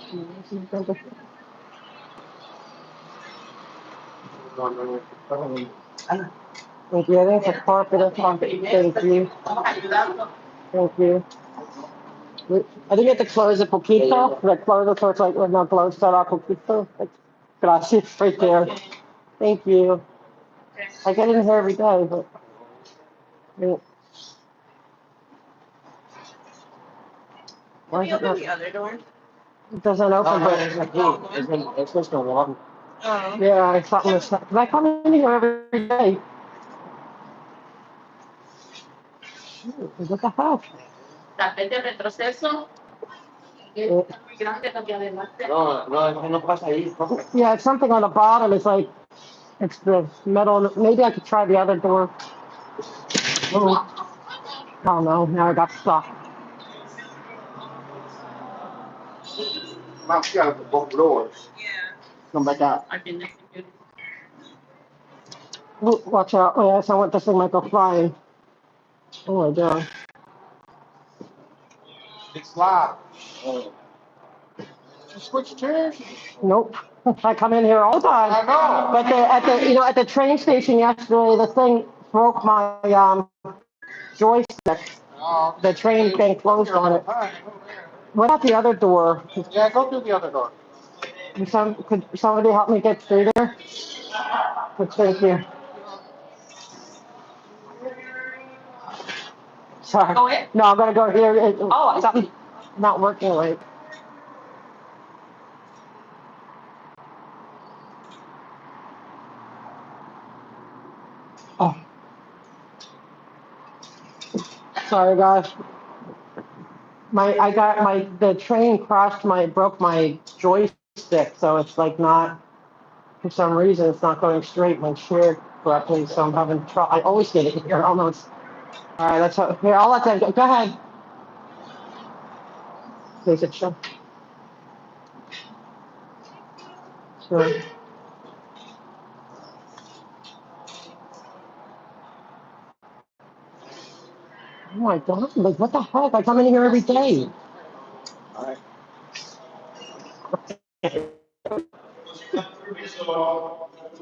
Thank you. I think the carpet is on. Thank you. Thank you. I think you have to close it poquito. Like close it so it's like, well, not close, start off poquito. Gracias, right there. Thank you. I get in here every day, but. Why is it not? The other door? It doesn't open, but it's just no water. Oh. Yeah, I thought was. Cause I come in here every day. Shoot, what the hell? Tapete retroceso. No pasa ahí. Yeah, it's something on the bottom. It's like, it's the metal. Maybe I could try the other door. Oh, oh no, now I got stuck. Now you got both doors. Yeah. Come back out. Ooh, watch out. Oh, yes, I want this thing might go flying. Oh my god. It's locked. Switch chairs? Nope. I come in here all the time. I know. But at the train station yesterday, the thing broke my joystick. The train thing closed on it. What about the other door? Yeah, go through the other door. Could somebody help me get through there? Thank you. Sorry. Go in? No, I'm gonna go here. Something not working right. Oh. Sorry, guys. The train broke my joystick, so it's like not, for some reason, it's not going straight my chair correctly, so I'm having trouble. I always get it here, almost. All right, here, I'll let them go. Go ahead. Please, it's sure. Sure. Oh my God, like what the heck? I come in here every day. All right.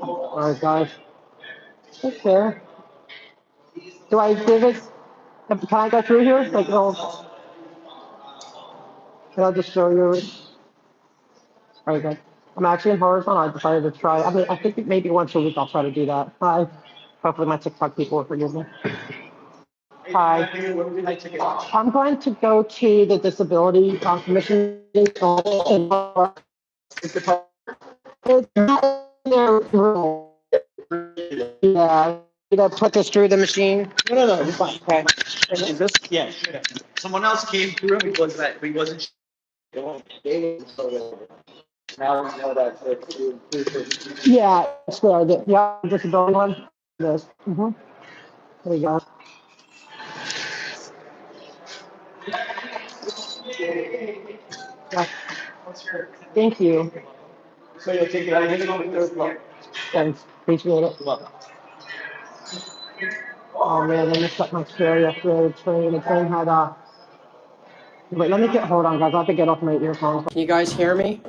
All right, guys. Take care. Do I give it? Can I go through here? Like, oh, can I just show you? All right, guys. I'm actually in horizontal. I decided to try. I mean, I think maybe once a week I'll try to do that. Hi. Hopefully my TikTok people will forgive me. Hi. I'm going to go to the disability commission. It's not in their room. Yeah. You gotta put this through the machine. No, it's fine. Okay. Is this? Yeah. Someone else came through because he wasn't. Now we know that it's. Yeah, it's there. Yeah, disability one. This. Mm-hmm. There you go. Yeah. Thank you. So you'll take it out of here? Thanks. Appreciate it. Oh man, I messed up my chair yesterday. The train had wait, hold on guys, I have to get off my earphones. Can you guys hear me?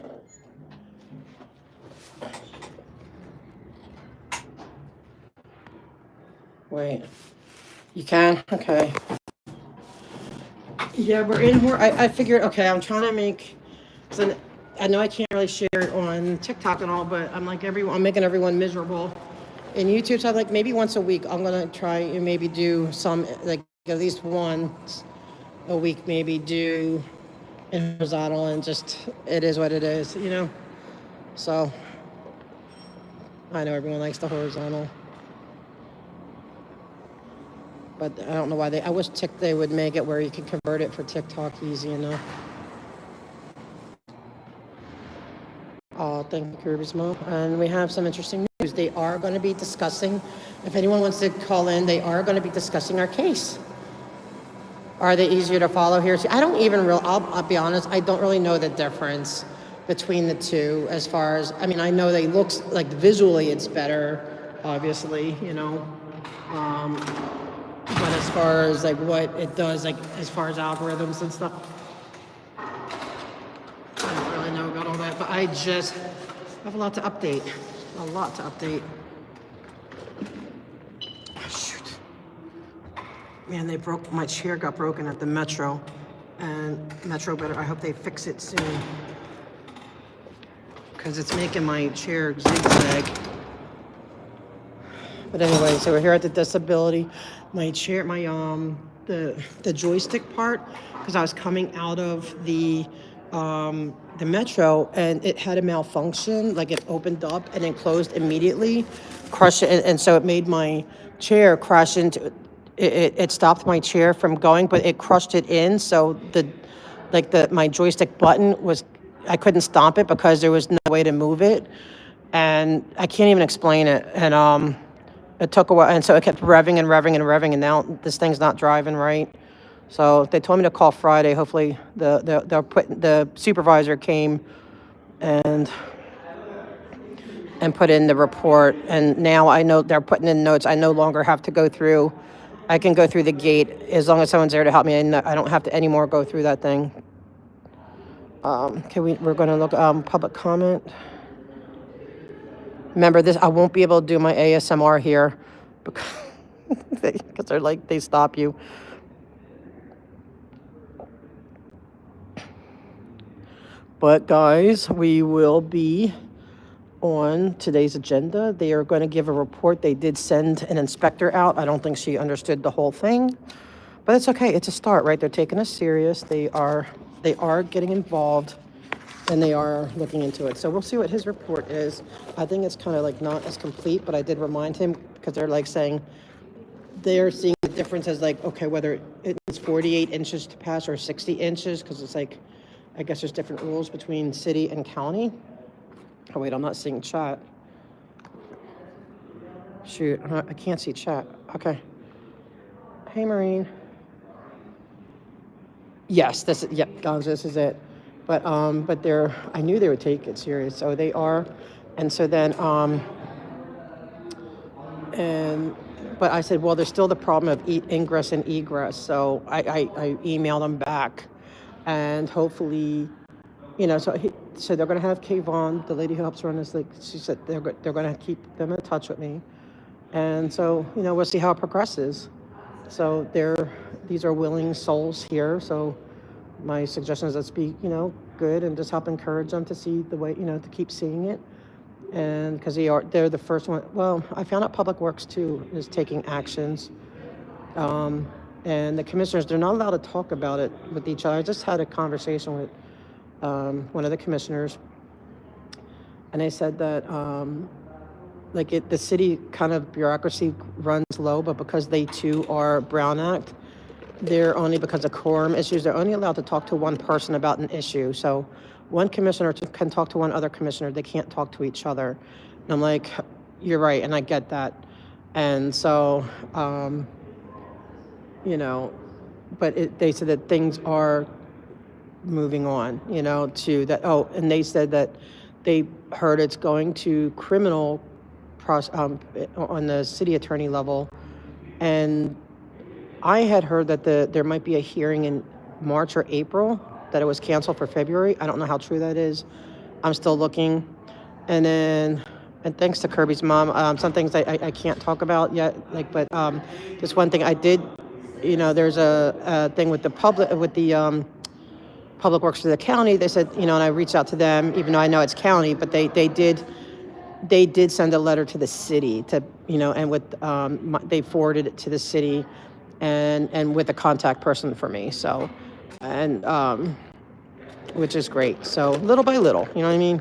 Wait. You can? Okay. Yeah, we're in here. I figured, okay, I'm trying to make, so I know I can't really share it on TikTok and all, but I'm making everyone miserable. In YouTube, so I'm like, maybe once a week, I'm gonna try and maybe do some, like at least once a week, maybe do in horizontal, and just, it is what it is, you know? So, I know everyone likes the horizontal. But I don't know why I wish they would make it where you can convert it for TikTok easy enough. Oh, thank you, Rubismo. And we have some interesting news. They are going to be discussing, if anyone wants to call in, they are going to be discussing our case. Are they easier to follow here? See, I don't even I'll be honest, I don't really know the difference between the two as far as, I mean, I know they look like visually it's better, obviously, you know. But as far as like what it does, like as far as algorithms and stuff, I don't really know but I just have a lot to update. A lot to update. Oh, shoot. Man, my chair got broken at the Metro. And Metro better, I hope they fix it soon. Because it's making my chair zigzag. But anyway, so we're here at the disability. My chair, the joystick part, because I was coming out of the Metro and it had a malfunction, like it opened up and then closed immediately, crushed it, and so it made my chair crash into it stopped my chair from going, but it crushed it in, so my joystick button was, I couldn't stomp it because there was no way to move it, and I can't even explain it, and it took a while, and so it kept revving and revving and revving, and now this thing's not driving right. So they told me to call Friday. Hopefully the supervisor came and put in the report, and now I know they're putting in notes. I no longer have to go through. I can go through the gate as long as someone's there to help me. I don't have to anymore go through that thing. Okay, we're going to look public comment. Remember this, I won't be able to do my ASMR here because they're like, they stop you. But guys, we will be on today's agenda. They are going to give a report. They did send an inspector out. I don't think she understood the whole thing, but it's okay. It's a start, right? They're taking us serious. They are getting involved, and they are looking into it. So we'll see what his report is. I think it's kind of like not as complete, but I did remind him because they're like saying they're seeing the difference as like, okay, whether it's 48 inches to pass or 60 inches, because it's like, I guess there's different rules between city and county. Oh wait, I'm not seeing chat. Shoot, I can't see chat. Okay. Hey, Maureen. Yes, yep, guys, this is it. But I knew they would take it serious, so they are. And so then, but I said, well, there's still the problem of ingress and egress. So I emailed them back, and hopefully, so they're going to have Kayvon, the lady who helps run this, like she said, they're going to keep them in touch with me. And so, we'll see how it progresses. So these are willing souls here. So my suggestion is let's be, good and just help encourage them to see the way, to keep seeing it. And because they're the first one. Well, I found out Public Works too is taking actions. And the commissioners, they're not allowed to talk about it with each other. I just had a conversation with one of the commissioners, and they said that the city kind of bureaucracy runs low, but because they too are Brown Act, they're only, because of quorum issues, they're only allowed to talk to one person about an issue. So one commissioner can talk to one other commissioner. They can't talk to each other. And I'm like, you're right, and I get that. And so, but they said that things are moving on, to that. Oh, and they said that they heard it's going to criminal on the city attorney level. And I had heard that there might be a hearing in March or April, that it was canceled for February. I don't know how true that is. I'm still looking. And thanks to Kirby's mom, some things I can't talk about yet. But just one thing I did, there's a thing with the Public Works for the county. They said, and I reached out to them, even though I know it's county, but they did send a letter to the city to, and they forwarded it to the city and with a contact person for me. So, and which is great. So little by little, you know what I mean?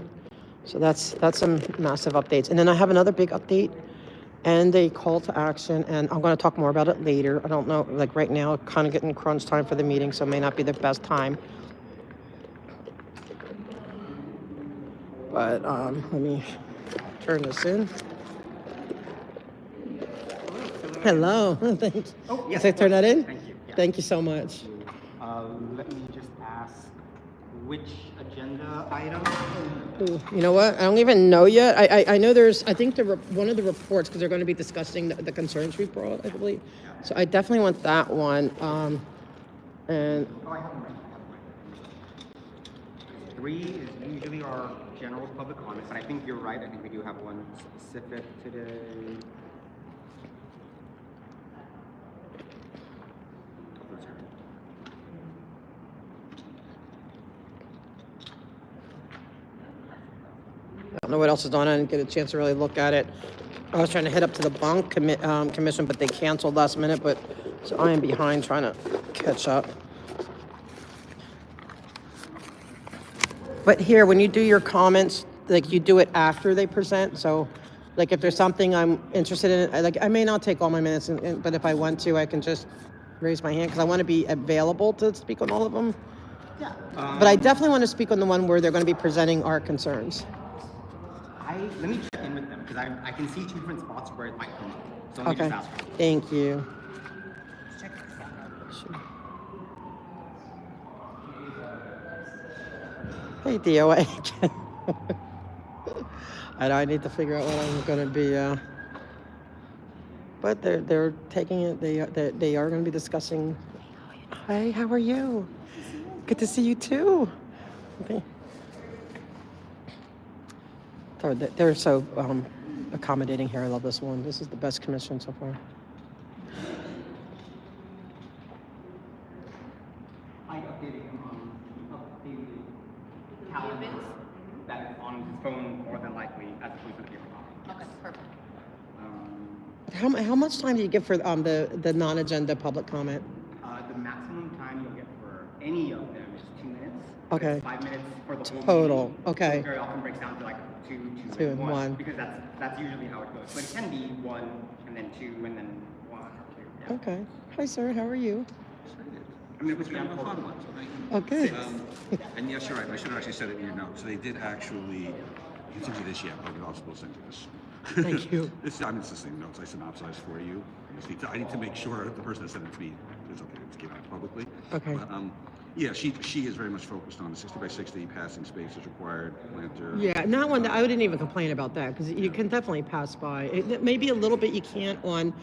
So that's some massive updates. And then I have another big update and a call to action, and I'm going to talk more about it later. I don't know, right now, kind of getting crunch time for the meeting, so it may not be the best time. But let me turn this in. Hello. Thanks. Oh, yes. Can I turn that in? Thank you. Yeah. Thank you so much. Let me just ask which agenda item? Ooh, you know what? I don't even know yet. I know I think one of the reports, because they're going to be discussing the concerns we brought, I believe. Yeah. So I definitely want that one. And Oh, I have them right. 3 is usually our general public comment, but I think you're right. I think we do have one specific today. I don't know what else is on. I didn't get a chance to really look at it. I was trying to head up to the bond commission, but they canceled last minute. But so I am behind trying to catch up. But here, when you do your comments, like you do it after they present. So, like if there's something I'm interested in, like I may not take all my minutes, but if I want to, I can just raise my hand because I want to be available to speak on all of them. Yeah. But I definitely want to speak on the one where they're going to be presenting our concerns. Let me check in with them because I can see 2 different spots where it might come up. So let me Okay. just ask them. Thank you. Check this out. Sure. Hey, DOA. I need to figure out what I'm going to be. But they're taking it. They are going to be discussing. Hi, how are you? Good to see you too. Okay. They're so accommodating here. I love this one. This is the best commission so far. I updated calendar that is on his phone more than likely as opposed to the paper copy. Okay, perfect. How much time do you give for the non-agenda public comment? The maximum time you'll get for any of them is 2 minutes. Okay. It's 5 minutes for the whole Total. meeting. Okay. So it very often breaks down to like two and one. Because that's usually how it goes. But it can be 1 and then 2 and then 1 or 2. Yeah. Okay. Hi, sir. How are you? I'm gonna put you on Fun hold. one. Oh, good. And yes, you're right. I should have actually said it in your notes. They did actually, you didn't do this yet, but I'll still send you this. Thank you. It's the same notes I synopsized for you. I need to make sure the person that sent it to me is okay to get out publicly. Okay. But, yeah, she is very much focused on the 60 by 60 passing spaces required, planter. Yeah, not one that I wouldn't even complain about that because you can definitely pass by. Maybe a little bit you can't on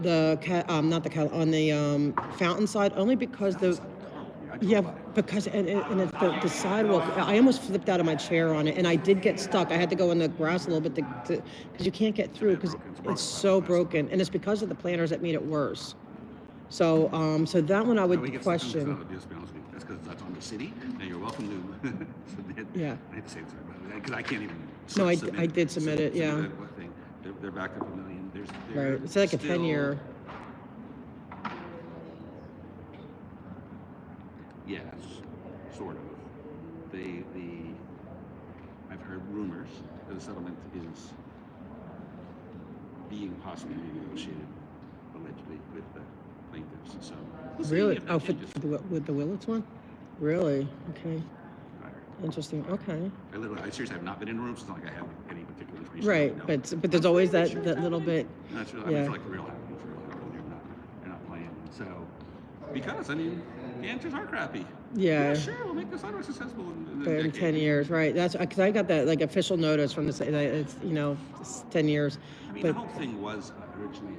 the on the fountain side only because because it's the sidewalk. I almost flipped out of my chair on it, and I did get stuck. I had to go in the grass a little bit because you can't get through because it's so broken, and it's because of the planters that made it worse. So so that one I would question. That's because that's on the city. And you're welcome to submit. Yeah. I hate to say it, because I can't even. No, I submit, did submit it. Yeah. What thing? They're back up $1 million. Right. It's like a 10-year. Yes, sort of. I've heard rumors that the settlement is being possibly renegotiated, allegedly, with the plaintiffs. So we'll see Really? if that Oh, changes. with the Willits one? Really? Okay. Right. Interesting. Okay. I seriously have not been in rooms. It's not like I have any particular information. Right, No. but there's always that little bit. That's really, I mean, Yeah. for like real happening, for real happening. They're not playing. So, because the answers are crappy. Yeah. Sure, we'll make the sidewalks accessible in a But in decade. 10 years, right? That's because I got that like official notice from the that it's it's 10 years. I mean, But the whole thing was originally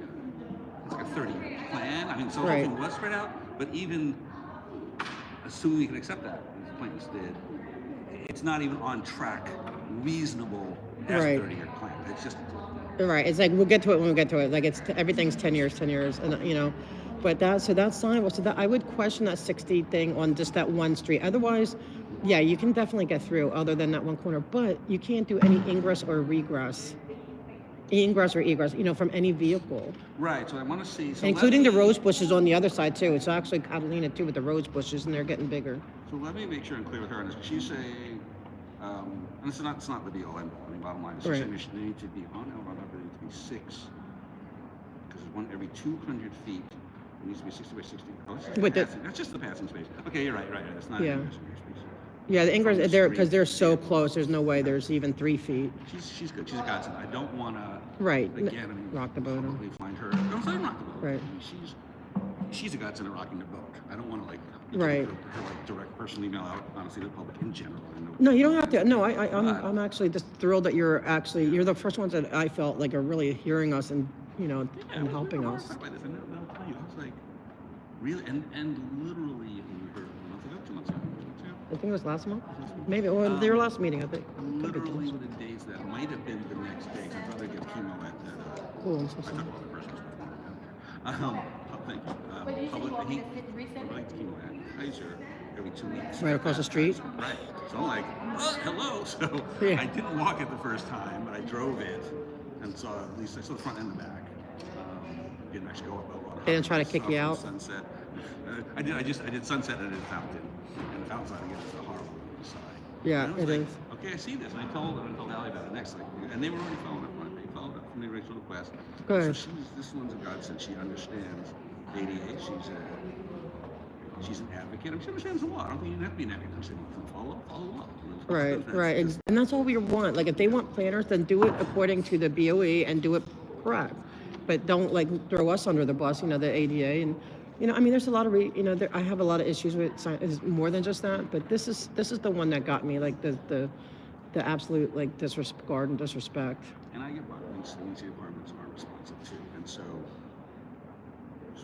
it's like a 30-year plan. I mean, so the Right. whole thing was spread out. But even assuming we can accept that, as the plaintiffs did, it's not even on track, reasonable as Right. a 30-year plan. It's just right, it's like we'll get to it when we get to it. Like everything's 10 years, and But that's signable. So that I would question that 60 thing on just that one street. Otherwise, yeah, you can definitely get through other than that one corner. But you can't do any ingress or egress, from any vehicle, right. So I want to see, so including let the me- rose bushes on the other side too. It's actually Catalina too with the rose bushes, and they're getting bigger. So let me make sure I'm clear with her on this. She's saying, and it's not the be all end all. I mean, bottom line is she's Right. saying they need to be on Elrond, there need to be 6, because one every 200 feet. It needs to be 60 by 60. Oh, that's just, With the- that's just the passing space. Okay, you're right. It's not Yeah. an ingress space. Yeah, the ingress From the they're because street. they're so close. There's no way there's even 3 feet. She's good. She's a godsend. I don't want to. Right. Again, I mean, Rock the boat. probably find her. Don't say rock the boat. Right. I mean, she's a godsend at rocking the boat. I don't want to Right. her direct personal email out, honestly, to the public in general. No, you don't have to. No, I'm actually just thrilled that you're the first ones that I felt like are really hearing us and and helping us. By this, and they'll tell you, it's like really and literally we heard a month ago, 2 months ago, I think it was last month. Maybe, or their last meeting, I think. Literally within days that might have been the next day. 'Cause I'd rather get chemo at that. Oh, I'm so I sorry. talk about the personal stuff. Thank you. Public heat. Like chemo at Kaiser every 2 weeks. Right across the street. Right. So I'm like, hello. So Yeah. I didn't walk it the first time, but I drove it and saw at least I saw the front and the back. Didn't actually go up. They didn't try to kick you out. Sunset. I did Sunset and I did Fountain. And the Fountain side again is the horrible side. Yeah, And I was it like, is. Okay, I see this. And I told Allie about it next week. And they were already following up on it. They followed up from the original request. Good. So this one's a godsend. She understands ADA. She's an advocate. She understands a lot. I don't think you have to be an advocate. She wants to follow up. Right. And that's all we want. Like, if they want planners, then do it according to the BOE and do it correct. But don't like throw us under the bus, the ADA. And, I mean, there's a lot of, I have a lot of issues with science. It's more than just that. But this is the one that got me, like the absolute like disregard and disrespect. And I get these departments are responsive too. And so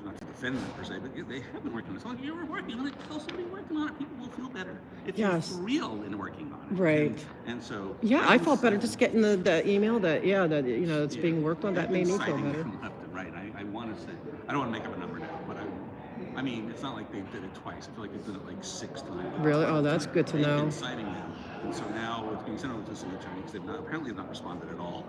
not to defend them per se, but they have been working on it. So like, you're working on it, tell somebody working on it, people will feel better. If you're for real in working on it. Right. And so yeah, I felt better just getting the email that it's being worked on. That made me feel better. From left and right. I want to say, I don't want to make up a number now, but I mean, it's not like they did it twice. I feel like they've done it like 6 times. Really? Oh, that's good to know. They've been citing them. And so now it's being sent over to the city attorney because they've apparently not responded at all.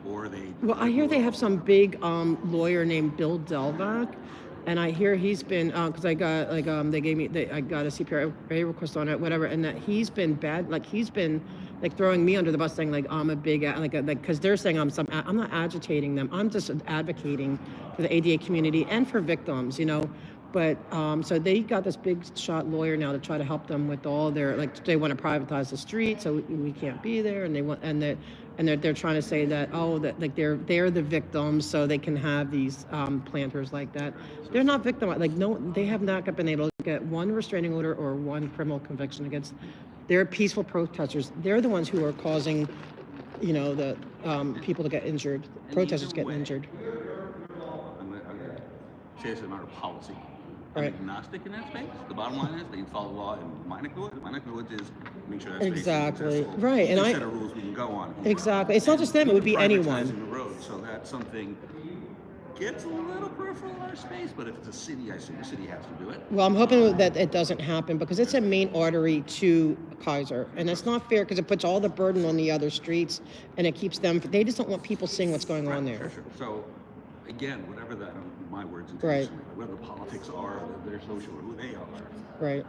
Or they... Well, I hear they have some big lawyer named Bill Delvac. And I hear he's been, because I got, like, I got a CPRA request on it, whatever, and that he's been bad, like, he's been, like, throwing me under the bus, saying, like, I'm a big, because they're saying I'm not agitating them, I'm just advocating for the ADA community and for victims, But, so they got this big shot lawyer now to try to help them with all their, like, they want to privatize the street, so we can't be there, and they want, and they're trying to say that, that like they're the victims, so they can have these planters like that. They're not victimized. Like, no, they have not been able to get one restraining order or one criminal conviction against. They're peaceful protesters. They're the ones who are causing, the people to get injured. Protesters getting injured. I'm going to say this amount of policy. I'm Right. agnostic in that space. The bottom line is they can follow the law in minor village is make sure that Exactly. space is Right. And set of rules we can go on. Exactly. It's not just them. It would be anyone. The road, so that's something gets a little peripheral in our space, but if it's a city, I assume the city has to do it. Well, I'm hoping that it doesn't happen because it's a main artery to Kaiser, and it's not fair because it puts all the burden on the other streets, and it keeps them. They just don't want people seeing what's going on there. Sure. So, again, whatever that, my words Right. intentionally, whether the politics are, their social, or who they are. Right.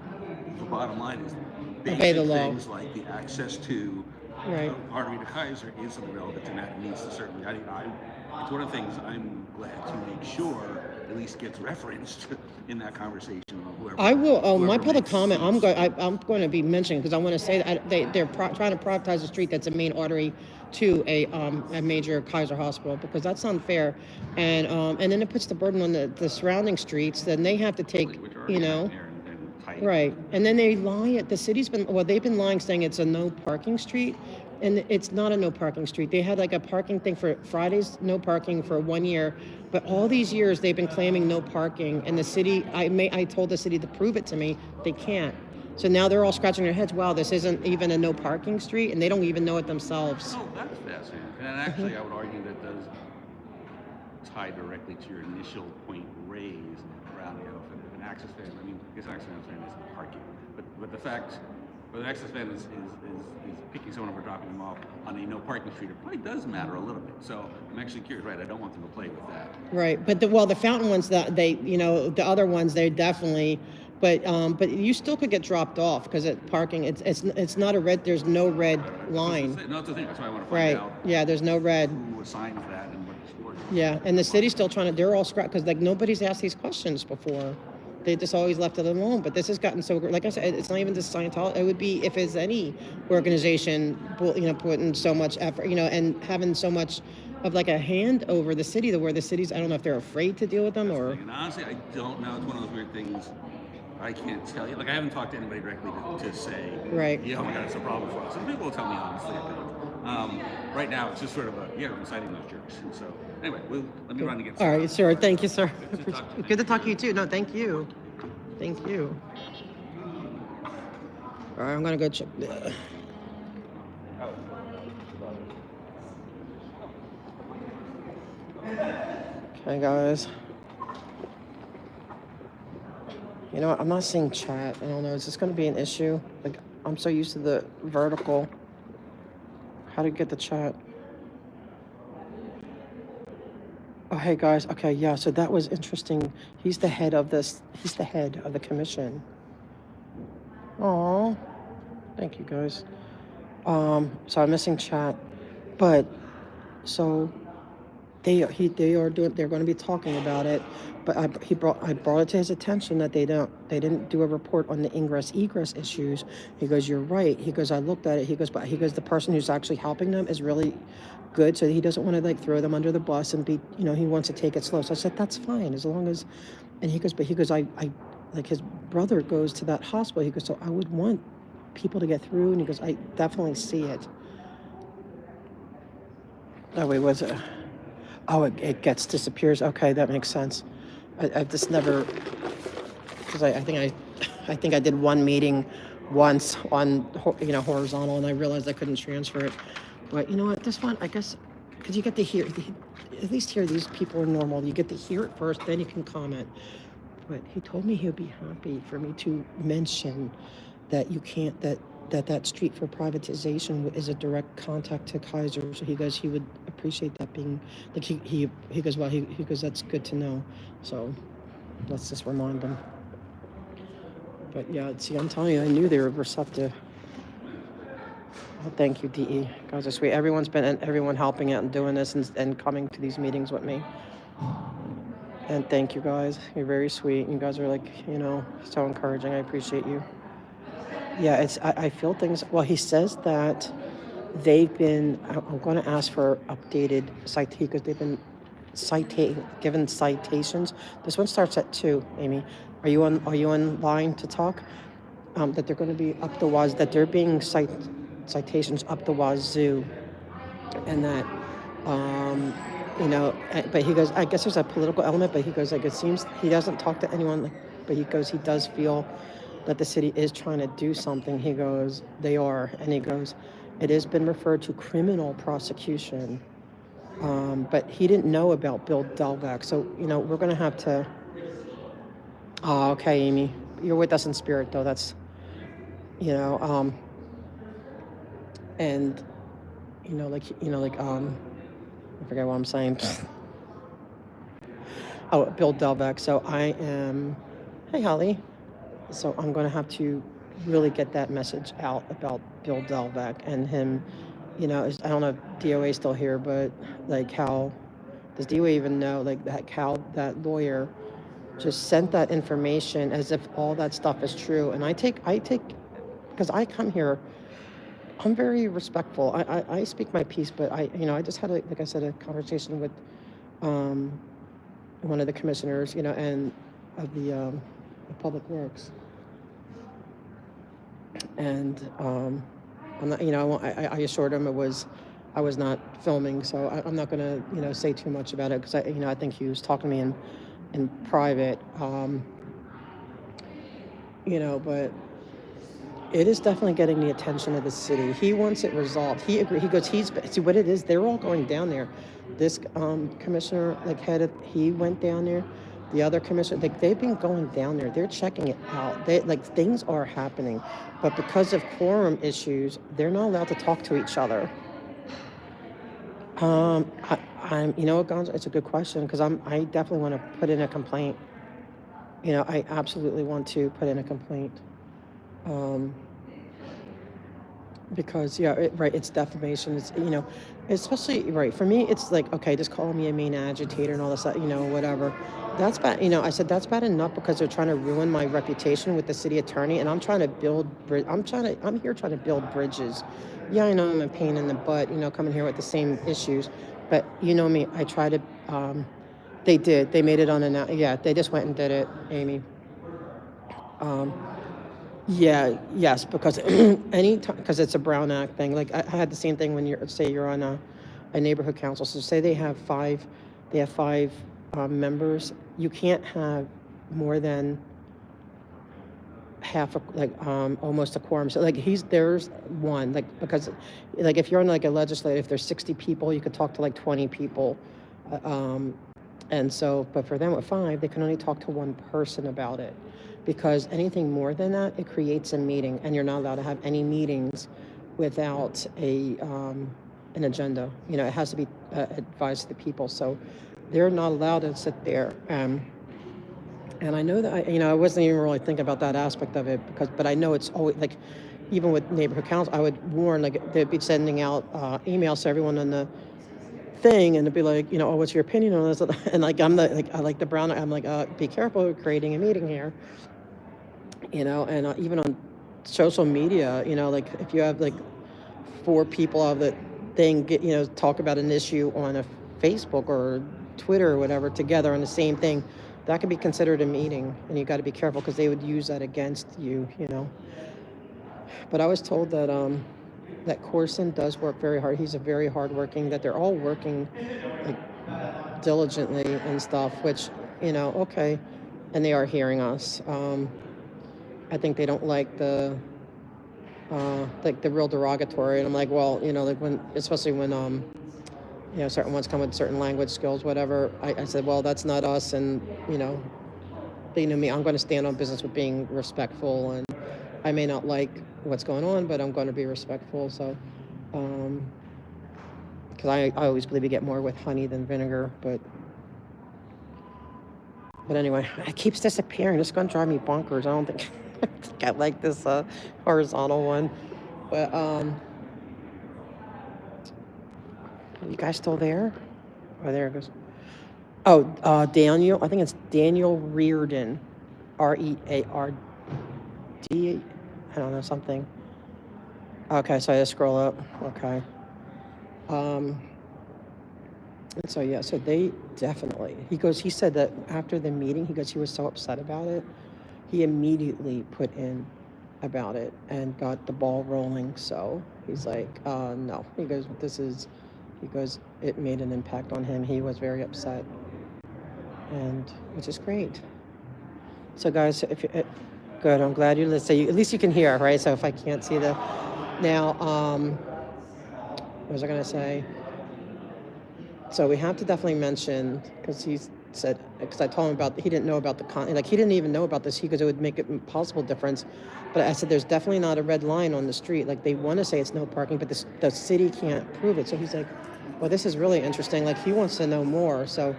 The bottom line is Obey basic the law. things like the access to Right. artery to Kaiser is something relevant, and that needs to certainly. It's one of the things I'm glad to make sure at least gets referenced in that conversation. Whoever, I will. My whoever public makes comment. sense. I'm going to be mentioning because I want to say that they're trying to privatize a street that's a main artery to a major Kaiser hospital because that's unfair, and then it puts the burden on the surrounding streets. Then they have to take, Which are already out there and tight. Right, and then they lie. They've been lying, saying it's a no parking street, and it's not a no parking street. They had like a parking thing for Fridays, no parking for 1 year, but all these years they've been claiming no parking, and the city. I told the city to prove it to me. They can't. So now they're all scratching their heads. Wow, this isn't even a no parking street, and they don't even know it themselves. Oh, that's fascinating. And actually, I would argue that does tie directly to your initial point raised around if an access fan. I mean, I guess an access fan is parking, but the fact. But an access fan is picking someone up or dropping them off on a no parking street. It probably does matter a little bit. So I'm actually curious. Right, I don't want them to play with that. Right, but the fountain ones that the other ones they definitely, but you still could get dropped off because parking it's not a red. There's no red line. No, that's the thing. That's why I want to find out. Yeah, there's no red. Who assigns that and what the story is. Yeah, and the city's still trying to. They're all scrapped because nobody's asked these questions before. They just always left it alone. But this has gotten so, like I said, it's not even just Scientology. It would be if it's any organization, putting so much effort, and having so much of like a hand over the city, where the cities, I don't know if they're afraid to deal with them or. And honestly, I don't know. It's one of those weird things. I can't tell you. Like, I haven't talked to anybody directly to say, right. Yeah, oh my God, it's a problem for us. Some people will tell me honestly. Right now, it's just sort of we're inciting those jerks. And so, anyway, let me run to get All right, sure. Thank you, sir. Good to talk to you too. No, thank you. Thank you. All right, I'm gonna go check. Okay, guys. You know what? I'm not seeing chat. I don't know. Is this gonna be an issue? Like, I'm so used to the vertical. How to get the chat? Oh, hey guys. Okay, yeah. So that was interesting. He's the head of this. He's the head of the commission. Oh, thank you guys. So I'm missing chat, but so they are doing. They're going to be talking about it. But I brought it to his attention that they didn't do a report on the ingress egress issues. He goes, you're right. He goes, I looked at it. He goes, but he goes, the person who's actually helping them is really good. So he doesn't want to like throw them under the bus and be, you know, he wants to take it slow. So I said, that's fine as long as, and he goes, but he goes, I like his brother goes to that hospital. He goes, so I would want people to get through. And he goes, I definitely see it. Oh, wait, was it? Oh, it gets disappears. Okay, that makes sense. I've just never, because I think I did one meeting once on, horizontal, and I realized I couldn't transfer it. But you know what, this one, I guess, because you get to hear, at least hear these people are normal. You get to hear it first, then you can comment. But he told me he would be happy for me to mention that you can't, that street for privatization is a direct contact to Kaiser. So he goes, he would appreciate that being, like he goes, well, he goes, that's good to know. So let's just remind them. But yeah, see, I'm telling you, I knew they were receptive. Oh, thank you, DE. Guys are sweet. Everyone helping out and doing this and coming to these meetings with me. And thank you guys. You're very sweet. You guys are like, so encouraging. I appreciate you. Yeah, I feel things. Well, he says that they've been. I'm going to ask for updated citations because they've been given citations. This one starts at 2. Amy, are you on line to talk? That they're going to be up the waz. That they're being citations up the wazoo, and that. But he goes, I guess there's a political element, but he goes, like, it seems he doesn't talk to anyone, but he goes, he does feel that the city is trying to do something. He goes, they are, and he goes, it has been referred to criminal prosecution, but he didn't know about Bill Delvac, so, we're going to have to, oh, okay, Amy, you're with us in spirit, though, that's, and, I forget what I'm saying. Oh, Bill Delvac. So I am, hey, Holly. So I'm going to have to really get that message out about Bill Delvac and him, I don't know if DOA is still here, but like how, does DOA even know, like how that lawyer just sent that information as if all that stuff is true. And I take, because I come here, I'm very respectful. I speak my piece, but I just had, like I said, a conversation with one of the commissioners, and of the Public Works. And I'm not, I assured him I was not filming, so I'm not going to, say too much about it because I think he was talking to me in private, but. It is definitely getting the attention of the city. He wants it resolved. He agreed. He goes, see what it is. They're all going down there. This commissioner, he went down there. The other commissioner, they've been going down there. They're checking it out. Things are happening, but because of quorum issues, they're not allowed to talk to each other. Gonzo, it's a good question because I definitely want to put in a complaint. I absolutely want to put in a complaint. Because it's defamation. It's especially for me. It's like, okay, just call me a mean agitator and all this, whatever. That's bad. I said that's bad enough because they're trying to ruin my reputation with the city attorney, and I'm trying to build. I'm here trying to build bridges. Yeah, I know I'm a pain in the butt. Coming here with the same issues, but me. I try to. They did. They made it on they just went and did it, Amy. Yeah, yes, because because it's a Brown Act thing. Like I had the same thing when you're on a neighborhood council. So say they have five members. You can't have more than almost a quorum. So like there's one, like, because like if you're on like a legislative, if there's 60 people, you could talk to like 20 people. And so, but for them with 5, they can only talk to one person about it, because anything more than that, it creates a meeting, and you're not allowed to have any meetings without an agenda. You know, it has to be advised to the people. So they're not allowed to sit there. And I know that, I wasn't even really thinking about that aspect of it, but I know it's always like, even with neighborhood council, I would warn, like they'd be sending out emails to everyone on the thing, and it'd be like, oh, what's your opinion on this? And like, I like the brown, I'm like, be careful, we're creating a meeting here, and even on social media, like if you have like 4 people of the thing, talk about an issue on a Facebook or Twitter or whatever together on the same thing, that could be considered a meeting, and you got to be careful because they would use that against you, But I was told that that Corson does work very hard. He's a very hardworking. That they're all working like diligently and stuff. Which okay, and they are hearing us. I think they don't like the real derogatory, and I'm like, well, like especially when certain ones come with certain language skills, whatever. I said, well, that's not us, and they know me. I'm going to stand on business with being respectful, and I may not like what's going on, but I'm going to be respectful. So, because I always believe you get more with honey than vinegar, but anyway, it keeps disappearing. It's going to drive me bonkers. I don't think I like this horizontal one, but you guys still there? Oh, there it goes. Oh, Daniel. I think it's Daniel Reardon, Reard. I don't know, something. Okay, so I just scroll up. Okay. And so yeah, so they definitely. He said that after the meeting, he was so upset about it, he immediately put in about it and got the ball rolling. So he's like, no. He goes, it made an impact on him. He was very upset, and which is great. So guys, if you, good, I'm glad you listen. At least you can hear, right? So if I can't see now, what was I going to say? So we have to definitely mention, because I told him he didn't know about he didn't even know about this. He goes, it would make a possible difference. But I said, there's definitely not a red line on the street. Like, they want to say it's no parking, but the city can't prove it. So he's like, well, this is really interesting. Like, he wants to know more. So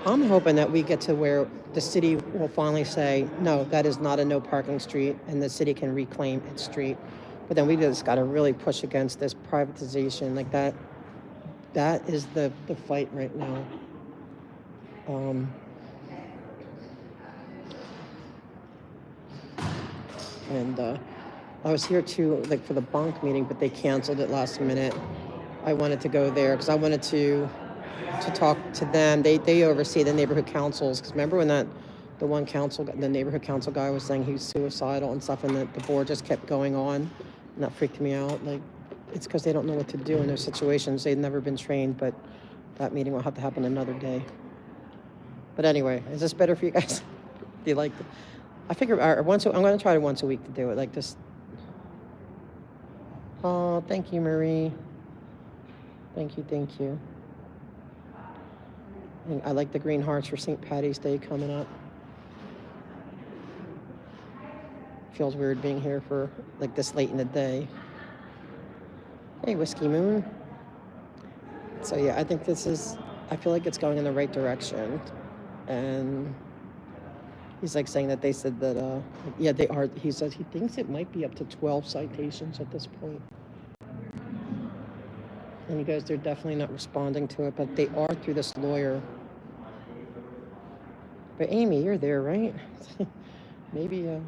I'm hoping that we get to where the city will finally say, no, that is not a no parking street, and the city can reclaim its street. But then we just got to really push against this privatization. Like, that is the fight right now. And I was here too, like for the bonk meeting, but they canceled it last minute. I wanted to go there because I wanted to talk to them. They oversee the neighborhood councils. Because remember when the neighborhood council guy was saying he was suicidal and stuff, and the board just kept going on, and that freaked me out. Like, it's because they don't know what to do in those situations. They've never been trained, but that meeting will have to happen another day. But anyway, is this better for you guys? Do you like it? I figure I'm going to try once a week to do it, like this. Oh, thank you, Marie. Thank you. And I like the green hearts for St. Patty's Day coming up. Feels weird being here for like this late in the day. Hey, Whiskey Moon. So yeah, I think I feel like it's going in the right direction. And he's like saying that they said that, yeah, they are. He says he thinks it might be up to 12 citations at this point. And he goes, they're definitely not responding to it, but they are through this lawyer. But Amy, you're there, right? Maybe, I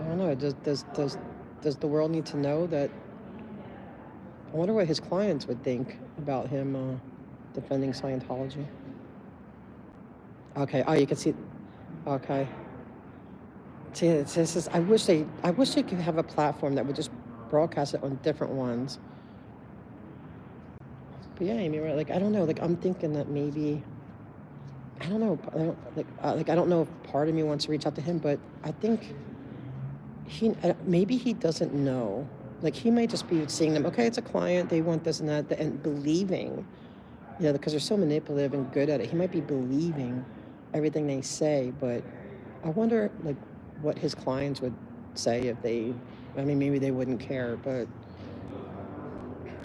don't know. Does the world need to know that? I wonder what his clients would think about him defending Scientology. Okay. Oh, you can see. Okay. See, I wish they could have a platform that would just broadcast it on different ones. But yeah, Amy, right? Like, I don't know. Like, I'm thinking that maybe I don't know. I don't know if part of me wants to reach out to him, but I think maybe he doesn't know. Like he might just be seeing them. Okay, it's a client. They want this and that, and believing. Because they're so manipulative and good at it. He might be believing everything they say, but I wonder like what his clients would say if they. I mean, maybe they wouldn't care, but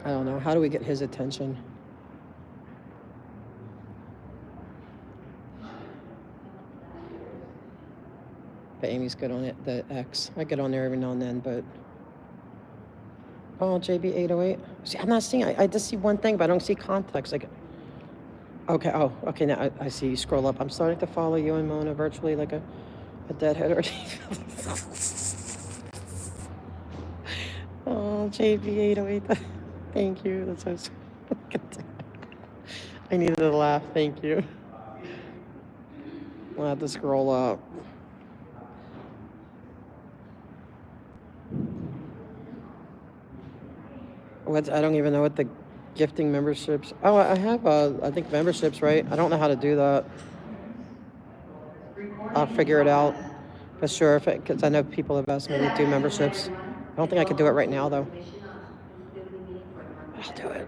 I don't know. How do we get his attention? But Amy's good on it. The X. I get on there every now and then, but. Oh, JB808. See, I'm not seeing. I just see one thing, but I don't see context. Like. Okay. Oh, okay. Now I see. You scroll up. I'm starting to follow you and Mona virtually like a deadhead or. Oh, JB808. Thank you. That's so sweet. I needed a laugh. Thank you. I'll have to scroll up. I don't even know what the gifting memberships. Oh, I have, I think memberships, right? I don't know how to do that. I'll figure it out. But sure, because I know people have asked me to do memberships. I don't think I could do it right now, though. I'll do it.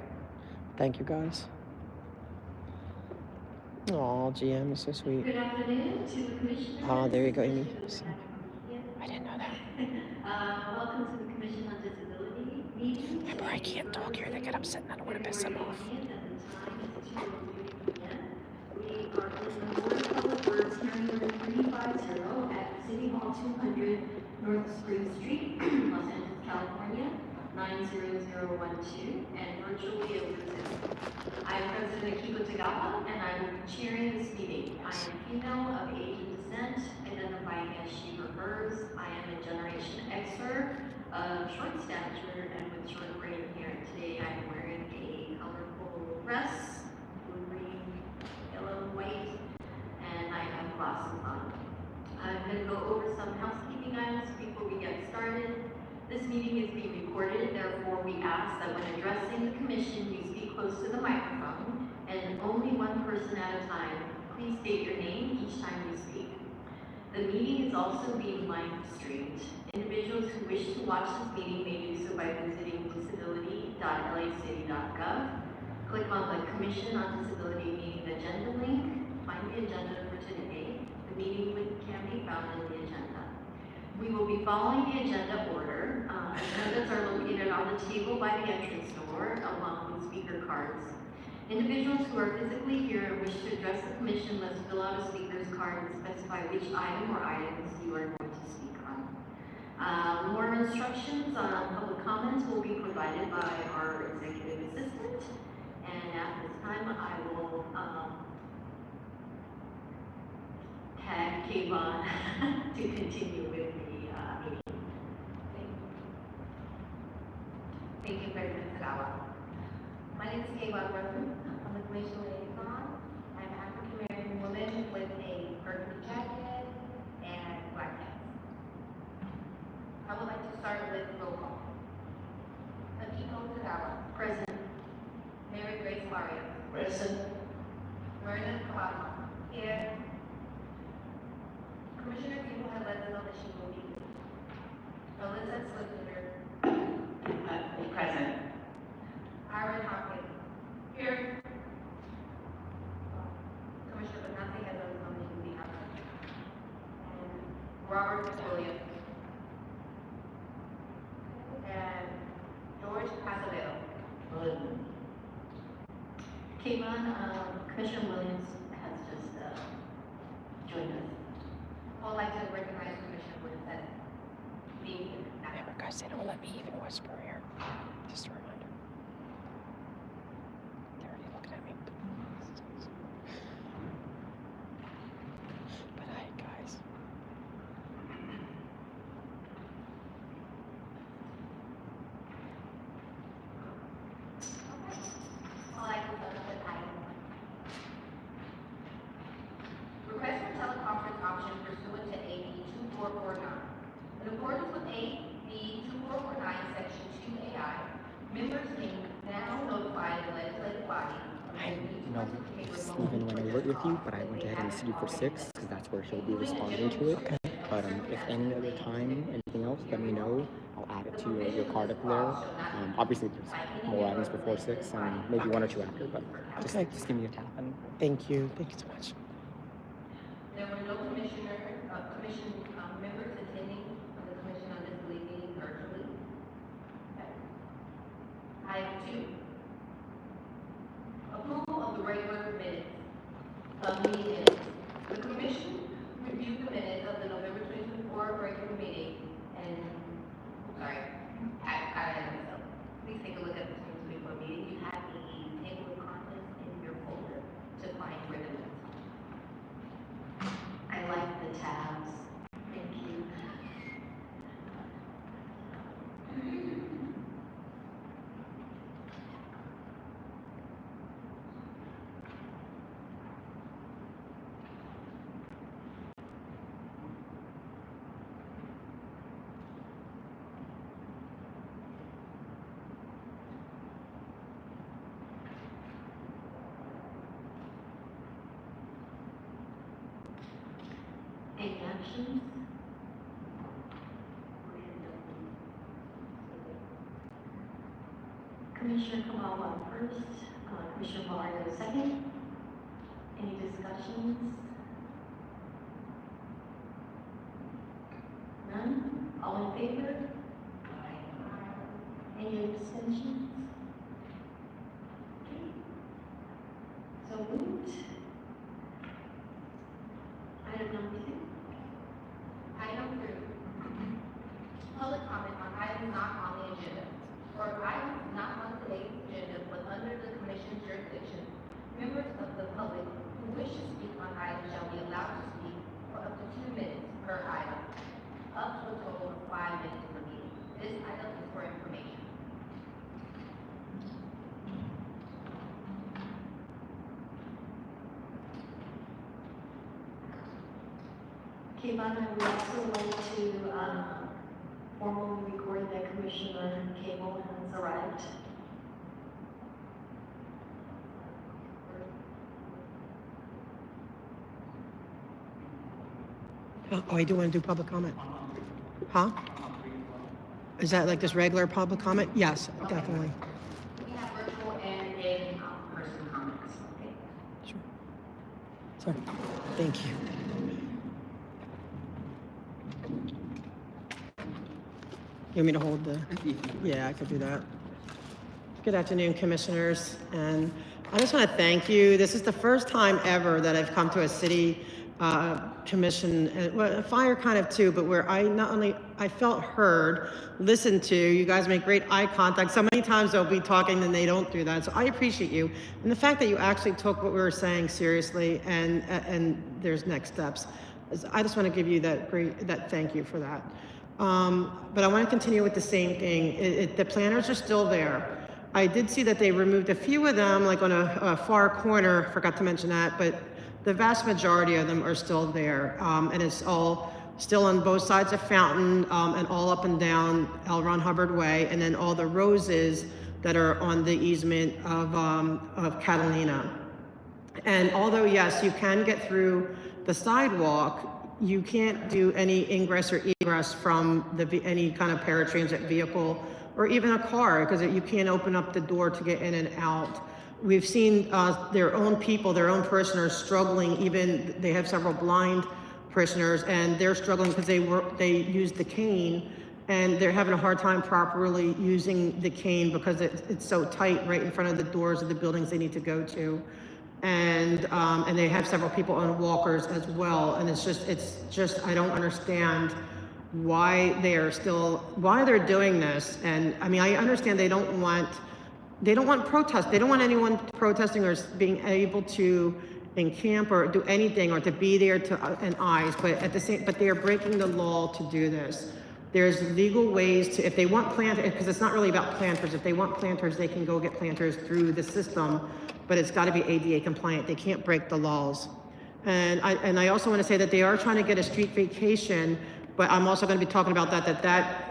Thank you, guys. Oh, GM is so sweet. Good afternoon to the Commission. Oh, there you go, Amy. I didn't know that. Welcome to the Commission on Disability meeting. Remember, I can't talk here. They get upset and I don't want to piss them off. We are in the Board of Public Works hearing number 350 at City Hall 200 North Spring Street, Los Angeles, California, 90012, and virtually over Zoom. I'm President Akiba Tagawa, and I will be chairing this meeting. I am female of Asian descent, identifying as she or hers. I am a Generation Xer of short stature and with short gray hair. Today I am wearing a colorful dress, blue, green, yellow, white, and I have glasses on. I'm going to go over some housekeeping items before we get started. This meeting is being recorded, therefore we ask that when addressing the Commission, you speak close to the microphone and only one person at a time. Please state your name each time you speak. The meeting is also being live streamed. Individuals who wish to watch this meeting may do so by visiting disability.lacity.gov. Click on the Commission on Disability meeting agenda link. Find the agenda for today. The meeting link can be found in the agenda. We will be following the agenda order. Agendas are located on the table by the entrance door, along with speaker cards. Individuals who are physically here and wish to address the Commission must fill out a speaker's card and specify which item or items you are going to speak on. More instructions on public comments will be provided by our executive assistant. And at this time, I will tag Kayvon to continue with the meeting. Thank you, President Tagawa. My name is Kayvon Rutherford. I'm the Commission Liaison. I'm an African-American woman with a burgundy jacket and black pants. I would like to start with roll call. Akiko Tagawa. Present. Mary Grace Mario. Present. Myrna Kabama. Here. Commissioner People has let us know that she will be here. Melissa Slipper. Present. Aaron Hopkins. Here. Commissioner Benassi has let us know that she will be absent. And Robert Williams. And George Pasadale. Kayvon, Commissioner Williams has just joined us. I would like to recognize Commissioner Williams as being here. Remember, guys, they don't let me even whisper here. Just a reminder. They're already looking at me. But hi, guys. I'd like to start with item 1. Request for teleconference option pursuant to AB 2449. In accordance with AB 2449, Section with you, but I went ahead and listed you for 6 because that's where she'll be responding to it. But if any other time, anything else, let me know. I'll add it to your card up there. Obviously, there's more items before 6 and maybe 1 or 2 after, but just give me a tap. And Thank you. Thank you so much. There were no commission members attending the Commission on Disability meeting virtually. Okay. Item 2, approval of the regular minutes of meeting minutes. The commission reviewed the minutes of the November 2024 regular meeting and, sorry, I got ahead of myself. Please take a look at the 2024 meeting. You have the table of contents in your folder to find where the minutes are. I like the tabs. Thank you. Any actions? Commissioner Kamala first, Commissioner Mario second. Any discussions? None? All in favor? Any abstentions? Okay. So moved. Item number 2. Item 3, public comment on items not on the agenda, or items not on today's agenda but under the commission's jurisdiction. Members of the public who wish to speak on items shall be allowed to speak for up to 2 minutes per item, up to a total of 5 minutes per meeting. This item is for information. Kayvon, I would also like to formally record that Commissioner Cable has arrived. Oh, I do want to do public comment. Huh? Is that like this regular public comment? Yes, definitely. We have virtual and in-person comments. Okay. Sure. Sorry. Thank you. You want me to hold the? Yeah, I could do that. Good afternoon, commissioners. And I just want to thank you. This is the first time ever that I've come to a city commission, well, fire kind of too, but where I felt heard, listened to. You guys make great eye contact. So many times they'll be talking and they don't do that. So I appreciate you. And the fact that you actually took what we were saying seriously and there's next steps. I just want to give you that thank you for that. But I want to continue with the same thing. The planners are still there. I did see that they removed a few of them, like on a far corner, forgot to mention that, but the vast majority of them are still there. And it's all still on both sides of Fountain and all up and down L. Ron Hubbard Way, and then all the roses that are on the easement of Catalina. And although, yes, you can get through the sidewalk, you can't do any ingress or egress from any kind of paratransit vehicle or even a car, because you can't open up the door to get in and out. We've seen their own people, their own parishioners struggling. Even they have several blind parishioners, and they're struggling because they use the cane, and they're having a hard time properly using the cane because it's so tight right in front of the doors of the buildings they need to go to. And they have several people on walkers as well. And it's just I don't understand why they're doing this. And I mean, I understand they don't want protest. They don't want anyone protesting or being able to encamp or do anything or to be there and eyes. But they are breaking the law to do this. There's legal ways to, if they want planters, because it's not really about planters. If they want planters, they can go get planters through the system, but it's got to be ADA compliant. They can't break the laws. And I also want to say that they are trying to get a street vacation, but I'm also going to be talking about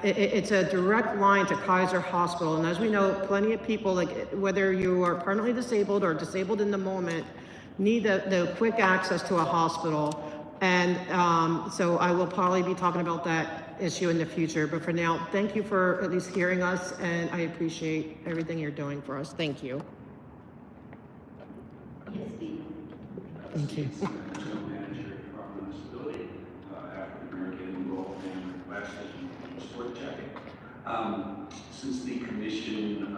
it's a direct line to Kaiser Hospital. And as we know, plenty of people, like whether you are permanently disabled or disabled in the moment, need the quick access to a hospital. And so I will probably be talking about that issue in the future. But for now, thank you for at least hearing us, and I appreciate everything you're doing for us. Thank you. Yes, Steve. Thank you. Manager from Disability, African American, role in last session sport jacket. Since the commission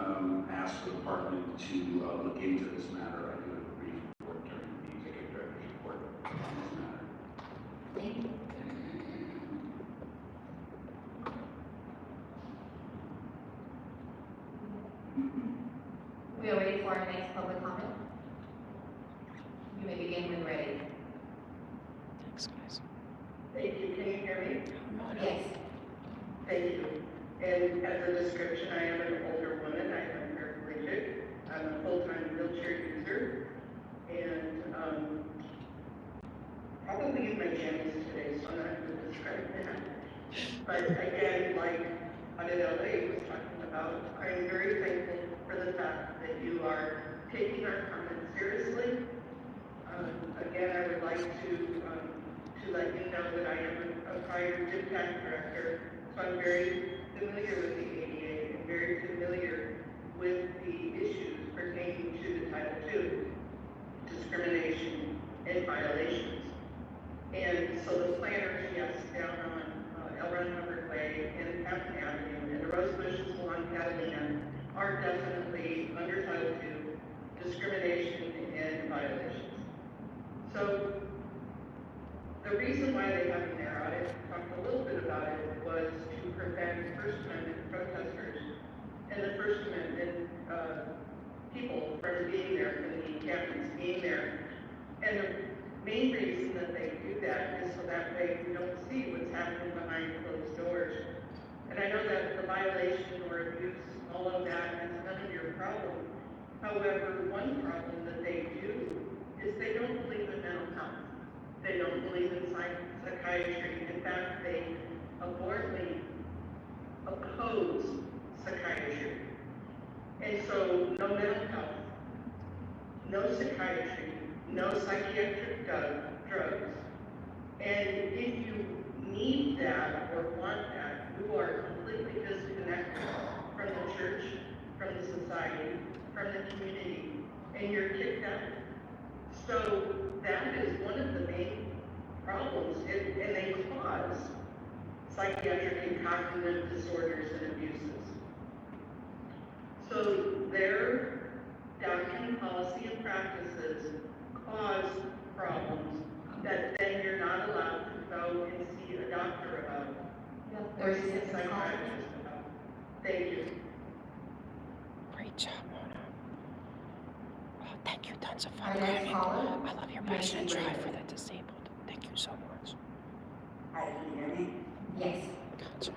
asked the department to look into this matter, I do a brief report during the executive director's report on this matter. Thank you. We are ready for our next public comment. You may begin when ready. Thanks, guys. Thank you. Can you hear me? Yes. Thank you. And as a description, I am an older woman. I am paraplegic. I'm a full-time wheelchair user. And probably use my jammies today, so I'm not going to describe that. But again, like Adelaide was talking about, I am very thankful for the fact that you are taking our comments seriously. Again, I would like to let you know that I am a prior DIPTAC director, so I'm very familiar with the ADA and very familiar with the issues pertaining to the Title II, discrimination and violations. And so the planners, yes, down on Elrond Hubbard Way and Fountain Avenue and the Rose Bushes along Catalina are definitely under Title II, discrimination and violations. So the reason why they have an air audit, talked a little bit about it, was to prevent First Amendment protesters and the First Amendment people from being there, from the encampments being there. And the main reason that they do that is so that way we don't see what's happening behind closed doors. And I know that the violation or abuse, all of that is none of your problem. However, one problem that they do is they don't believe in mental health. They don't believe in psychiatry. In fact, they abhorrently oppose psychiatry. And so no mental health, no psychiatry, no psychiatric drugs. And if you need that or want that, you are completely disconnected from the church, from the society, from the community, and you're kicked out. So that is one of the main problems, and they cause psychiatric and cognitive disorders and abuses. So their doctrine, policy, and practices cause problems that then you're not allowed to go and see a doctor about, or see a psychiatrist about. Thank you. Great job, Mona. Oh, thank you, tons of fun. Our next caller. I love your passionate drive for the disabled. Thank you so much. Hi, can you hear me? Yes. Gotcha.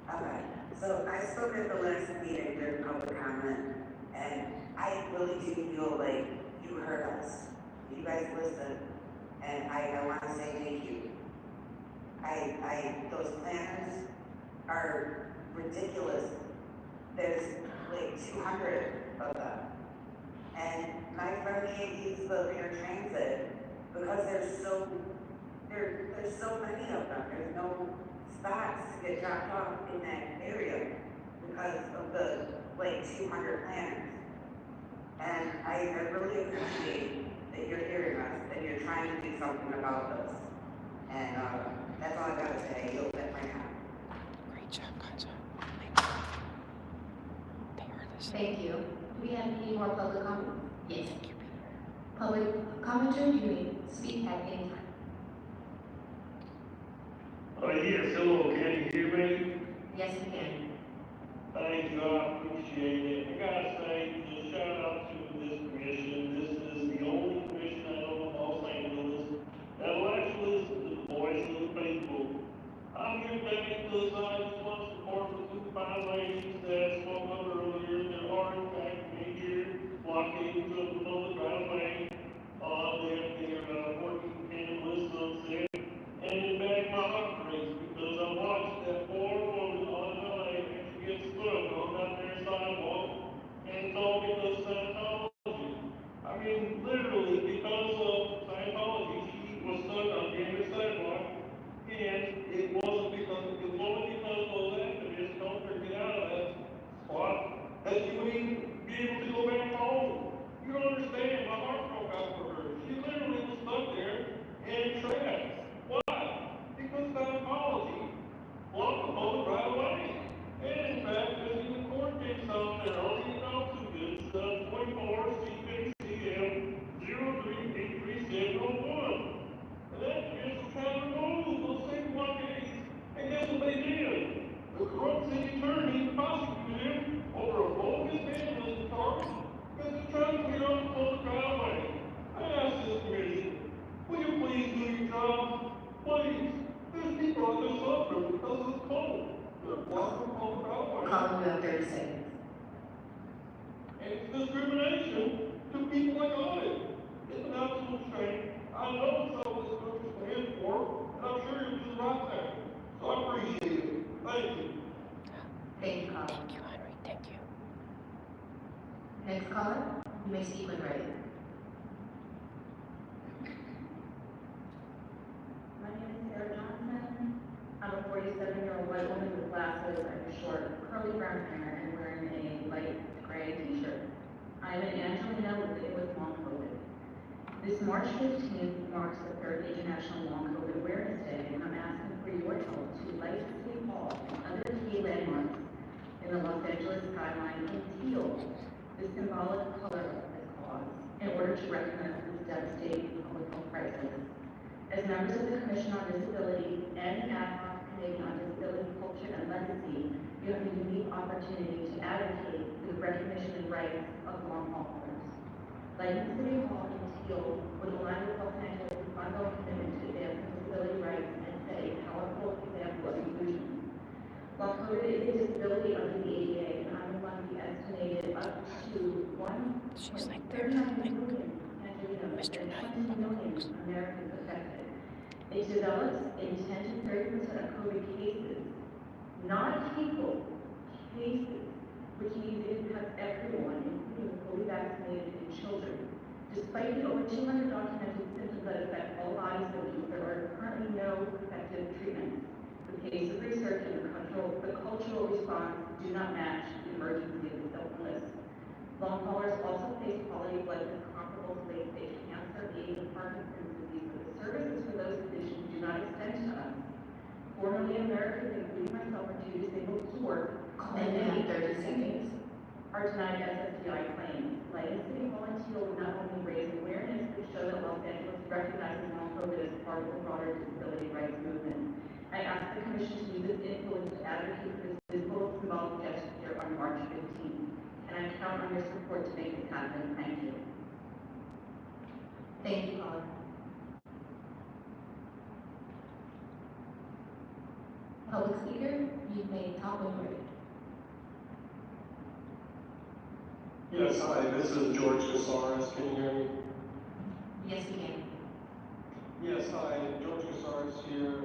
Alright, so I spoke at the last meeting during public comment, and I really do feel like you heard us. You guys listened, and I want to say thank you. Those planners are ridiculous. There's like 200 of them. And my friend uses the paratransit because there's so many of them. There's no spots to get dropped off in that area because of the like 200 planners. And I really appreciate that you're hearing us and you're trying to do something about this. And that's all I gotta say. You'll get my time. Great job, Gotcha. They heard us. Thank you. Do we have any more public comments? Yes. Thank you, Peter. Public commenter, you may speak at any time. Yes, hello, can you hear me? Yes, we can. Thank you, I appreciate it. I gotta say, just shout out to this commission. This is the only commission I know in Los Angeles that will actually listen to the voice of the people. I'm here today because I just want to support the two violations that spoke of earlier. There are in fact major blockades of the public right of way. They're working panelists on set. And it made my heart race because I watched that poor woman on LA actually get stuck on that there able to go back home. You don't understand, my heart broke out for her. She literally was stuck there in trash. Why? Because Scientology blocked the public right away. And in fact, as you the court case out there, all you know to this, 24 CKCM 0383701. And that is trying to remove those same blockades. And guess what they did? The corrupt city attorney prosecuted him over a bogus vandalism charge because they're trying to clear up the public right away. I ask this commission, will you please do your job? Please. There's people out there suffering because of the cold. They're blocking the public right away. Colin, you have 30 seconds. And it's discrimination to people like I. It's an absolute shame. I know it's all this country stands for, and I'm sure you'll do the right thing. So I appreciate it. Thank you. Thank you, Colin. Thank you, Henry. Thank you. Next caller, you may speak when ready. My name is Sarah Johnson. I'm a 47-year-old white woman with glasses and short curly brown hair and wearing a light gray t-shirt. I am an Angelina living with long COVID. This March 15th marks the 3rd International Long COVID Awareness Day, and I'm asking for your help to light City Hall and other key landmarks in the Los Angeles skyline in teal, the symbolic color of this cause, in order to recognize this devastating public health crisis. As members of the Commission on Disability and the Ad hoc Committee on Disability, Culture, and Legacy, you have a unique opportunity to advocate for the recognition and rights of long haulers. Lighting City Hall in teal would align with Los Angeles' ongoing commitment to advancing disability rights and set a powerful example of inclusion. While COVID is a disability under the ADA, and I'm among the estimated up to She's like there, like Mr. Knight. Americans affected. It develops in 10 to 30% of COVID cases, not people, cases, which means it impacts everyone, including fully vaccinated and children. Despite the over 200 documented symptoms that affect all body systems, there are currently no effective treatments. The pace of research and the cultural response do not match the emergency of this illness. Long haulers also face quality of life that's comparable to late-stage cancer, AIDS, and Parkinson's disease, but the services for those conditions do not extend to us. 4 million Americans, including myself, are too disabled to work, And you have 30 seconds. are denied SSDI claims. Lighting City Hall in teal would not only raise awareness, but show that Los Angeles recognizes long COVID as part of the broader disability rights movement. I ask the Commission to use its influence to advocate for this visible symbolic gesture on March 15th. And I count on your support to make this happen. Thank you. Thank you, Colin. Public speaker, you may talk when ready. Yes, hi, this is George Casares. Can you hear me? Yes, we can. Yes, hi, George Casares here,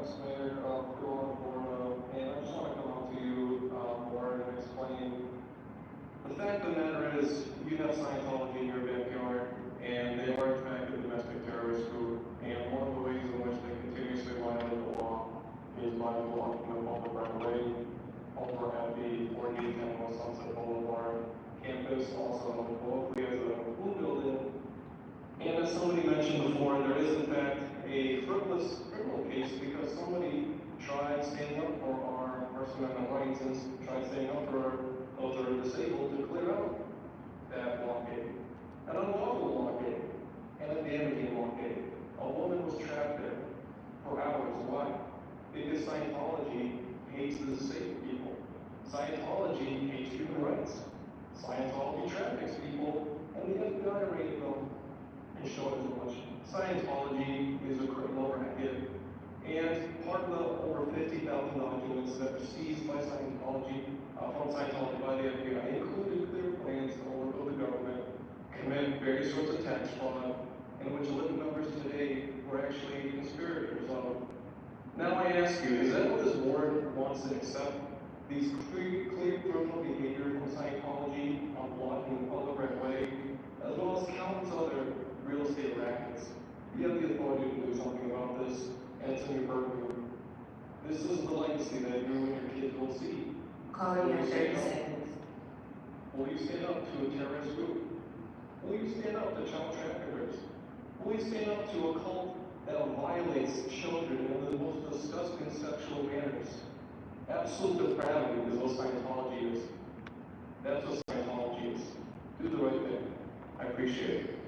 ex-mayor of Florida, and I just want to come out to you more and explain. The fact of the matter is, you have Scientology in your backyard, and they are in fact a domestic terrorist group, and one of the ways in which they continuously violate the law is by blocking the public right away over at the 4810 West Sunset Boulevard campus, also locally as a school building. And as somebody mentioned before, there is in fact a frivolous criminal case because somebody tried standing up for our First Amendment rights and tried standing up for those that are disabled to clear out that blockade. An unlawful blockade, and a damaging blockade. A woman was trapped there for hours. Why? Because Scientology hates the disabled people. Scientology hates human rights. Scientology traffics people, and the FBI raided them and showed as much. Scientology is a criminal racket, and part of the over 50,000 documents that were seized by Scientology, from Scientology by the FBI, included clear plans to overthrow the government, commit various sorts of tax fraud, in which living members today were actually conspirators of. Now I ask you, is that what this board wants to accept? These clear criminal behavior from Scientology on blocking the public right away, as well as countless other real estate rackets. You have the authority to do something about this, and it's in your purview. This is the legacy that you and your kids will see. Caller, you have 30 seconds. Will you stand up? up to a terrorist group? Will you stand up to child traffickers? Will you stand up to a cult that violates children in the most disgusting sexual manners? Absolute depravity is what Scientology is. That's what Scientology is. Do the right thing. I appreciate it.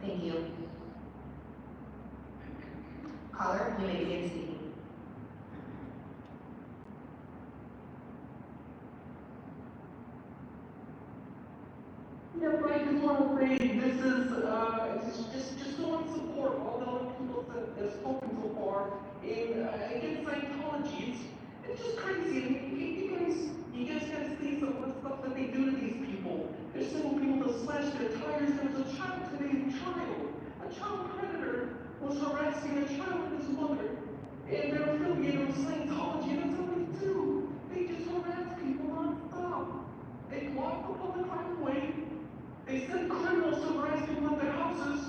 Thank you. Caller, you may begin speaking. Yeah, but I just want to say this is just so much support all the other people that have spoken so far in against Scientology. It's just crazy. I mean, you guys gotta see some of the stuff that they do to these people. They're sending people to slash their tires. There was a child today, a child predator was harassing a child and his mother, and they're affiliated with Scientology, and that's what they do. They just harass people non-stop. They block the public right of way. They send criminals to harass people at their houses,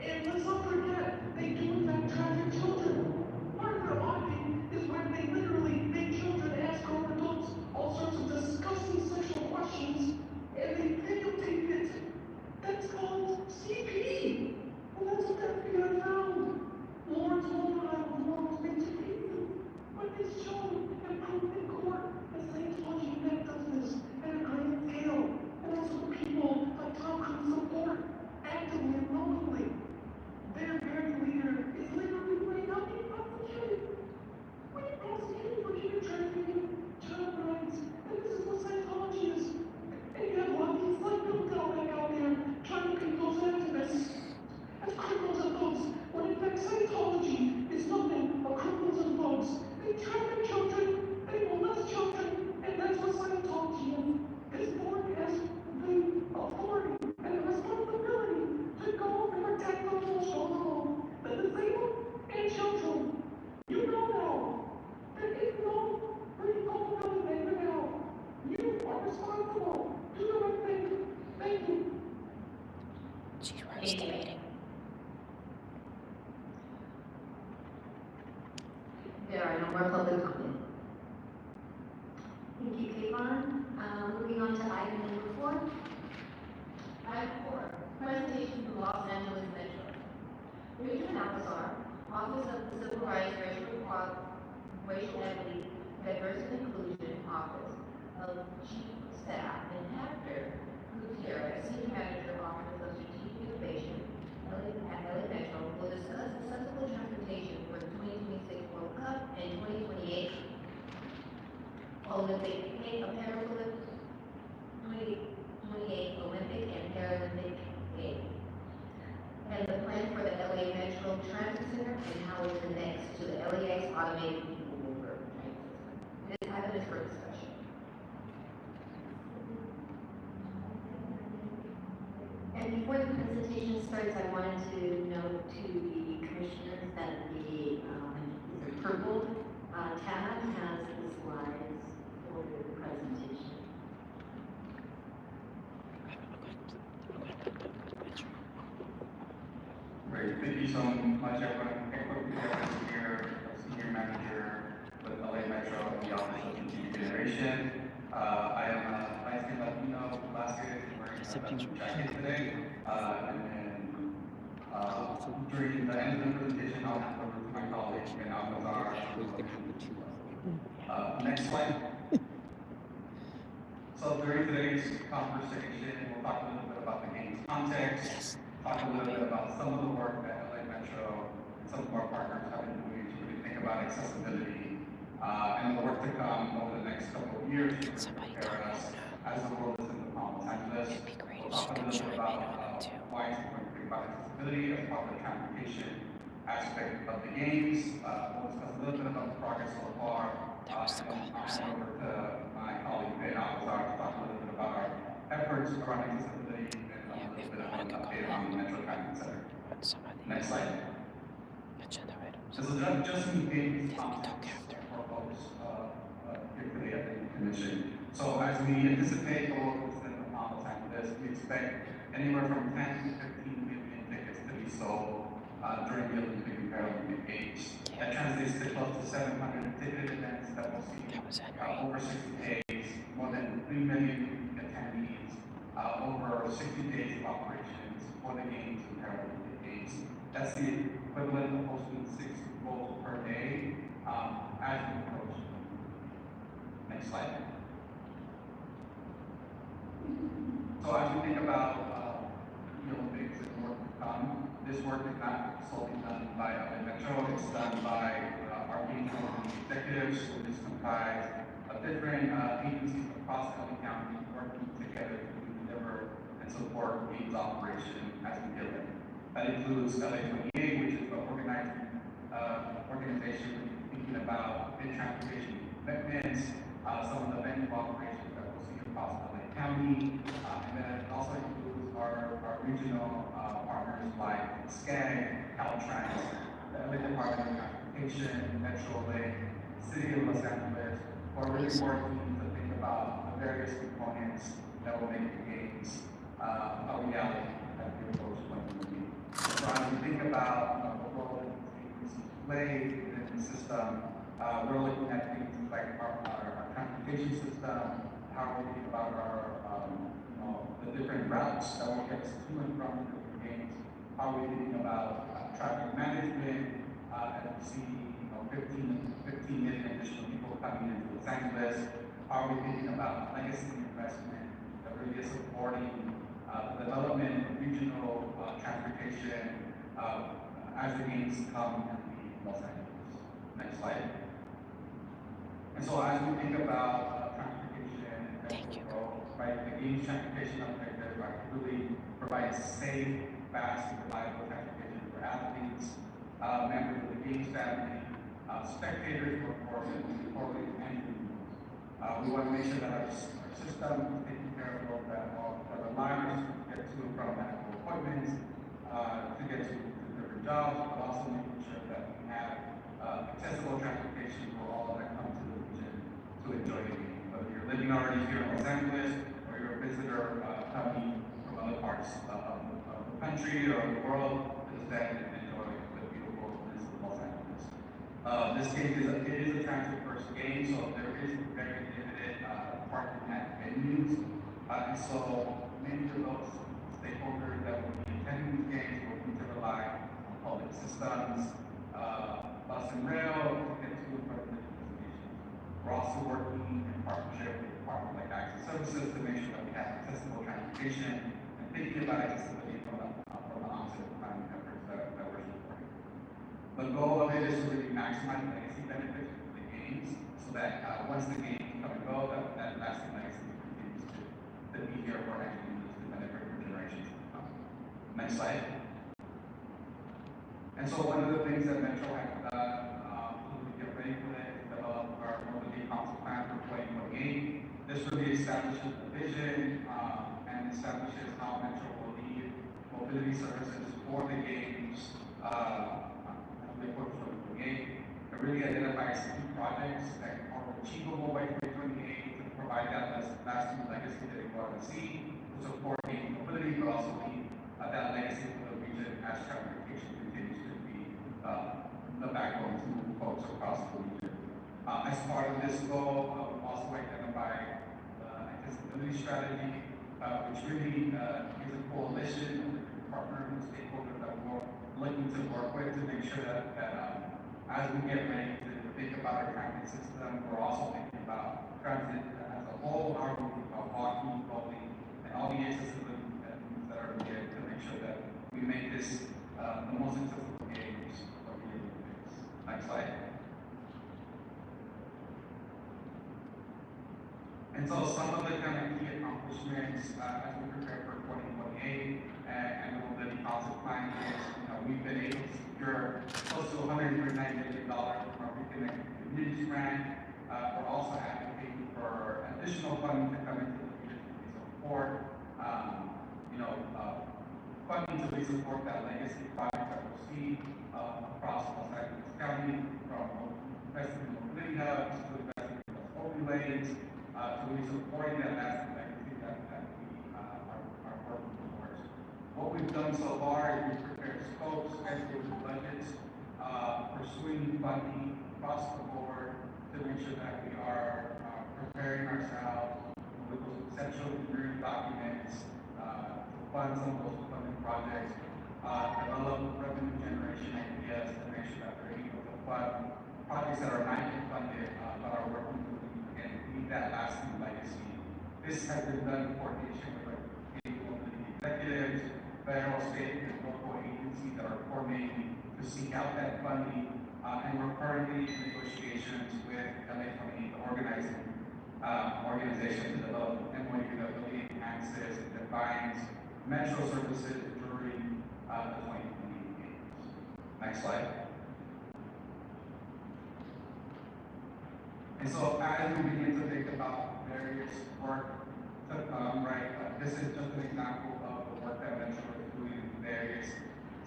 and let's not forget, they do in fact traffic children. Part of their auditing is where they literally make children ask grown adults all sorts of disgusting sexual questions, and they videotape it. That's called CP. And that's what the FBI found. Lawrence Wolverine was one of those major cases. But it's shown and proved in court that Scientology in fact does this at a grand scale. And that's what people like Tom Cruise support actively and locally. Their very leader is literally right now being prosecuted. When you're prosecuted for human trafficking, child rights, and this is what Scientology is. And you have lobbyists like Bill Delbeck out there trying to paint those activists as criminals and thugs, when in fact Scientology is nothing but criminals and thugs. They traffic children, they molest children, and that's what Scientology is. This board has the authority and the responsibility to go and protect those most vulnerable, the disabled and children. You know now. There is no free culpability there now. You are responsible. Do the right thing. Thank you. She runs the meeting. There are no more public comment. Thank you, Kayvon. Moving on to item number 4. Item 4, presentation from Los Angeles Metro. Richard Alcazar, Office of the Civil Rights, Racial Equity, Diversity and Inclusion Office of Chief of Staff, and Hector Gutierrez, Senior Manager, Office of Strategic Innovation at LA Metro, will discuss accessible transportation for the 2026 World Cup and 2028 Olympic and Paralympic 2028 Olympic and Paralympic Games, and the plan for the LA Metro Transit Center and how it connects to the LAX automated people mover transit system. This item is for discussion. And before the presentation starts, I wanted to note to the commissioners that the purple tab has the slides for the presentation. Great, thank you so much, everyone. Senior Manager with LA Metro and the Office of Strategic Generation. I am a light-skinned Latino, glasses, wearing a jacket today. During the end of the presentation, I'll hand over to my colleague, Ben Alcazar. Next slide. So during today's conversation, we'll talk a little bit about the game's context, talk a little bit about some of the work that LA Metro and some of our partners have been doing to really think about accessibility and the work to come over the next couple of years to prepare us as the world is in the Los Angeles. We'll talk a little bit about why it's important to think about accessibility as part of the transportation aspect of the games. We'll discuss a little bit about the progress so far. And I'll hand over to my colleague Ben Alcazar to talk a little bit about our efforts around accessibility and a little bit of an update on the Metro Transit Center. Next slide. So just some games context for folks here today at the commission. So as we anticipate the world within the Los Angeles, we expect anywhere from 10 to 15 million tickets to be sold during the Olympic and Paralympic Games. That translates to close to 700 ticketed events that will see over 60 days, more than 3 million attendees, over 60 days of operations for the games and Paralympic Games. That's the equivalent of hosting 6 Bowls per day as we approach. Next slide. So as we think about the Olympics and work to come, this work is not solely done by LA Metro, it's done by our games executives, which is comprised of different agencies across LA County working together to deliver and support games operation as we get ready. That includes LA 28, which is the organization thinking about transportation commitments, some of the venue operations that we'll see across LA County, and then it also includes our regional partners like SCAG, Caltrans, the LA Department of Transportation, MetroLink, City of Los Angeles, who are really working to think about the various components that will make the games a reality as we approach 2020. So as we think about the role that these agencies play within the system, we're looking at things like our transportation system, how we think about our the different routes that will get us to and from the different games, how we're thinking about traffic management, as we see 15 million additional people coming into Los Angeles, how are we thinking about legacy investment that really is supporting the development of regional transportation as the games come and be in Los Angeles. Next slide. And so as we think about transportation and growth, right, the games transportation objective really provides safe, fast, and reliable transportation for athletes, members of the games family, spectators, of course, and importantly, and we want to make sure that our system is taking care of all that reliance to get to and from medical appointments, to get to different jobs, but also making sure that we have accessible transportation for all that come to the region to enjoy the game. Whether you're living already here in Los Angeles or you're a visitor coming from other parts of the country or the world to stand and enjoy the beautifulness of Los Angeles. This game is a transit first game, so there is very limited parking at venues. And so many of those stakeholders that will be attending these games will need to rely on public systems, bus and rail to get to and from the destinations. We're also working in partnership with departments like Access Services to make sure that we have accessible transportation and thinking about accessibility from the onset of planning efforts that we're supporting. The goal of it is to really maximize legacy benefits for the games so that once the games come and go, that lasting legacy continues to be here for actually to benefit for generations to come. Next slide. And so one of the things that Metro has done to get ready for this is develop our mobility council plan for 2028. This really establishes the vision and establishes how Metro will lead mobility services for the games as we approach 2028. It really identifies key projects that are achievable by 2028 to provide that lasting legacy that we want to see to support game mobility, but also lead that legacy for the region as transportation continues to be the backbone to move folks across the region. As part of this goal, we've also identified accessibility strategy, which really is a coalition of different partners and stakeholders that we're looking to work with to make sure that as we get ready to think about our transit system, we're also thinking about transit as a whole, how we think about walking, bowling, and all the accessibility that are needed to make sure that we make this the most accessible games of the Olympics. Next slide. And so some of the kind of key accomplishments as we prepare for 2028 and the mobility council plan is, we've been able to secure close to $139 million from our Reconnected Communities grant. We're also advocating for additional funding to come into the region to support, funding to support that legacy project that we'll see across Los Angeles County, from investing in mobility hubs to investing in open lanes, to really supporting that lasting legacy that we are working towards. What we've done so far is we've prepared scopes, schedules, and budgets, pursuing funding across the board to make sure that we are preparing ourselves with those conceptual engineering documents, to fund some of those funding projects, develop revenue generation ideas to make sure that they're able to fund projects that are not yet funded, but are working to again leave that lasting legacy. This has been done in coordination with the executives, federal, state, and local agencies that are coordinating to seek out that funding. And we're currently in negotiations with LA County, the organization to develop an MOU that really enhances and defines metro services during the 2020 games. Next slide. And so as we begin to think about various work, this is just an example of the work that Metro is doing in various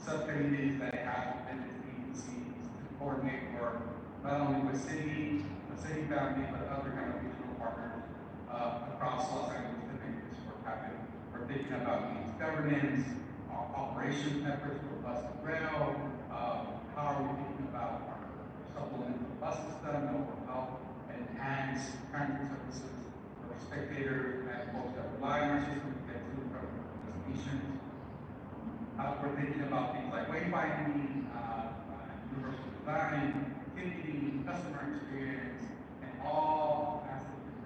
subcommittees that have within its agencies to coordinate work, not only with the city family, but other kind of regional partners across Los Angeles to make this work happen. We're thinking about means governance, operations efforts for bus and rail, how are we thinking about our supplemental bus system that will help enhance transit services for spectators and folks that rely on our system to get to and from destinations. We're thinking about things like wayfinding, universal design, ticketing, customer experience, and all aspects of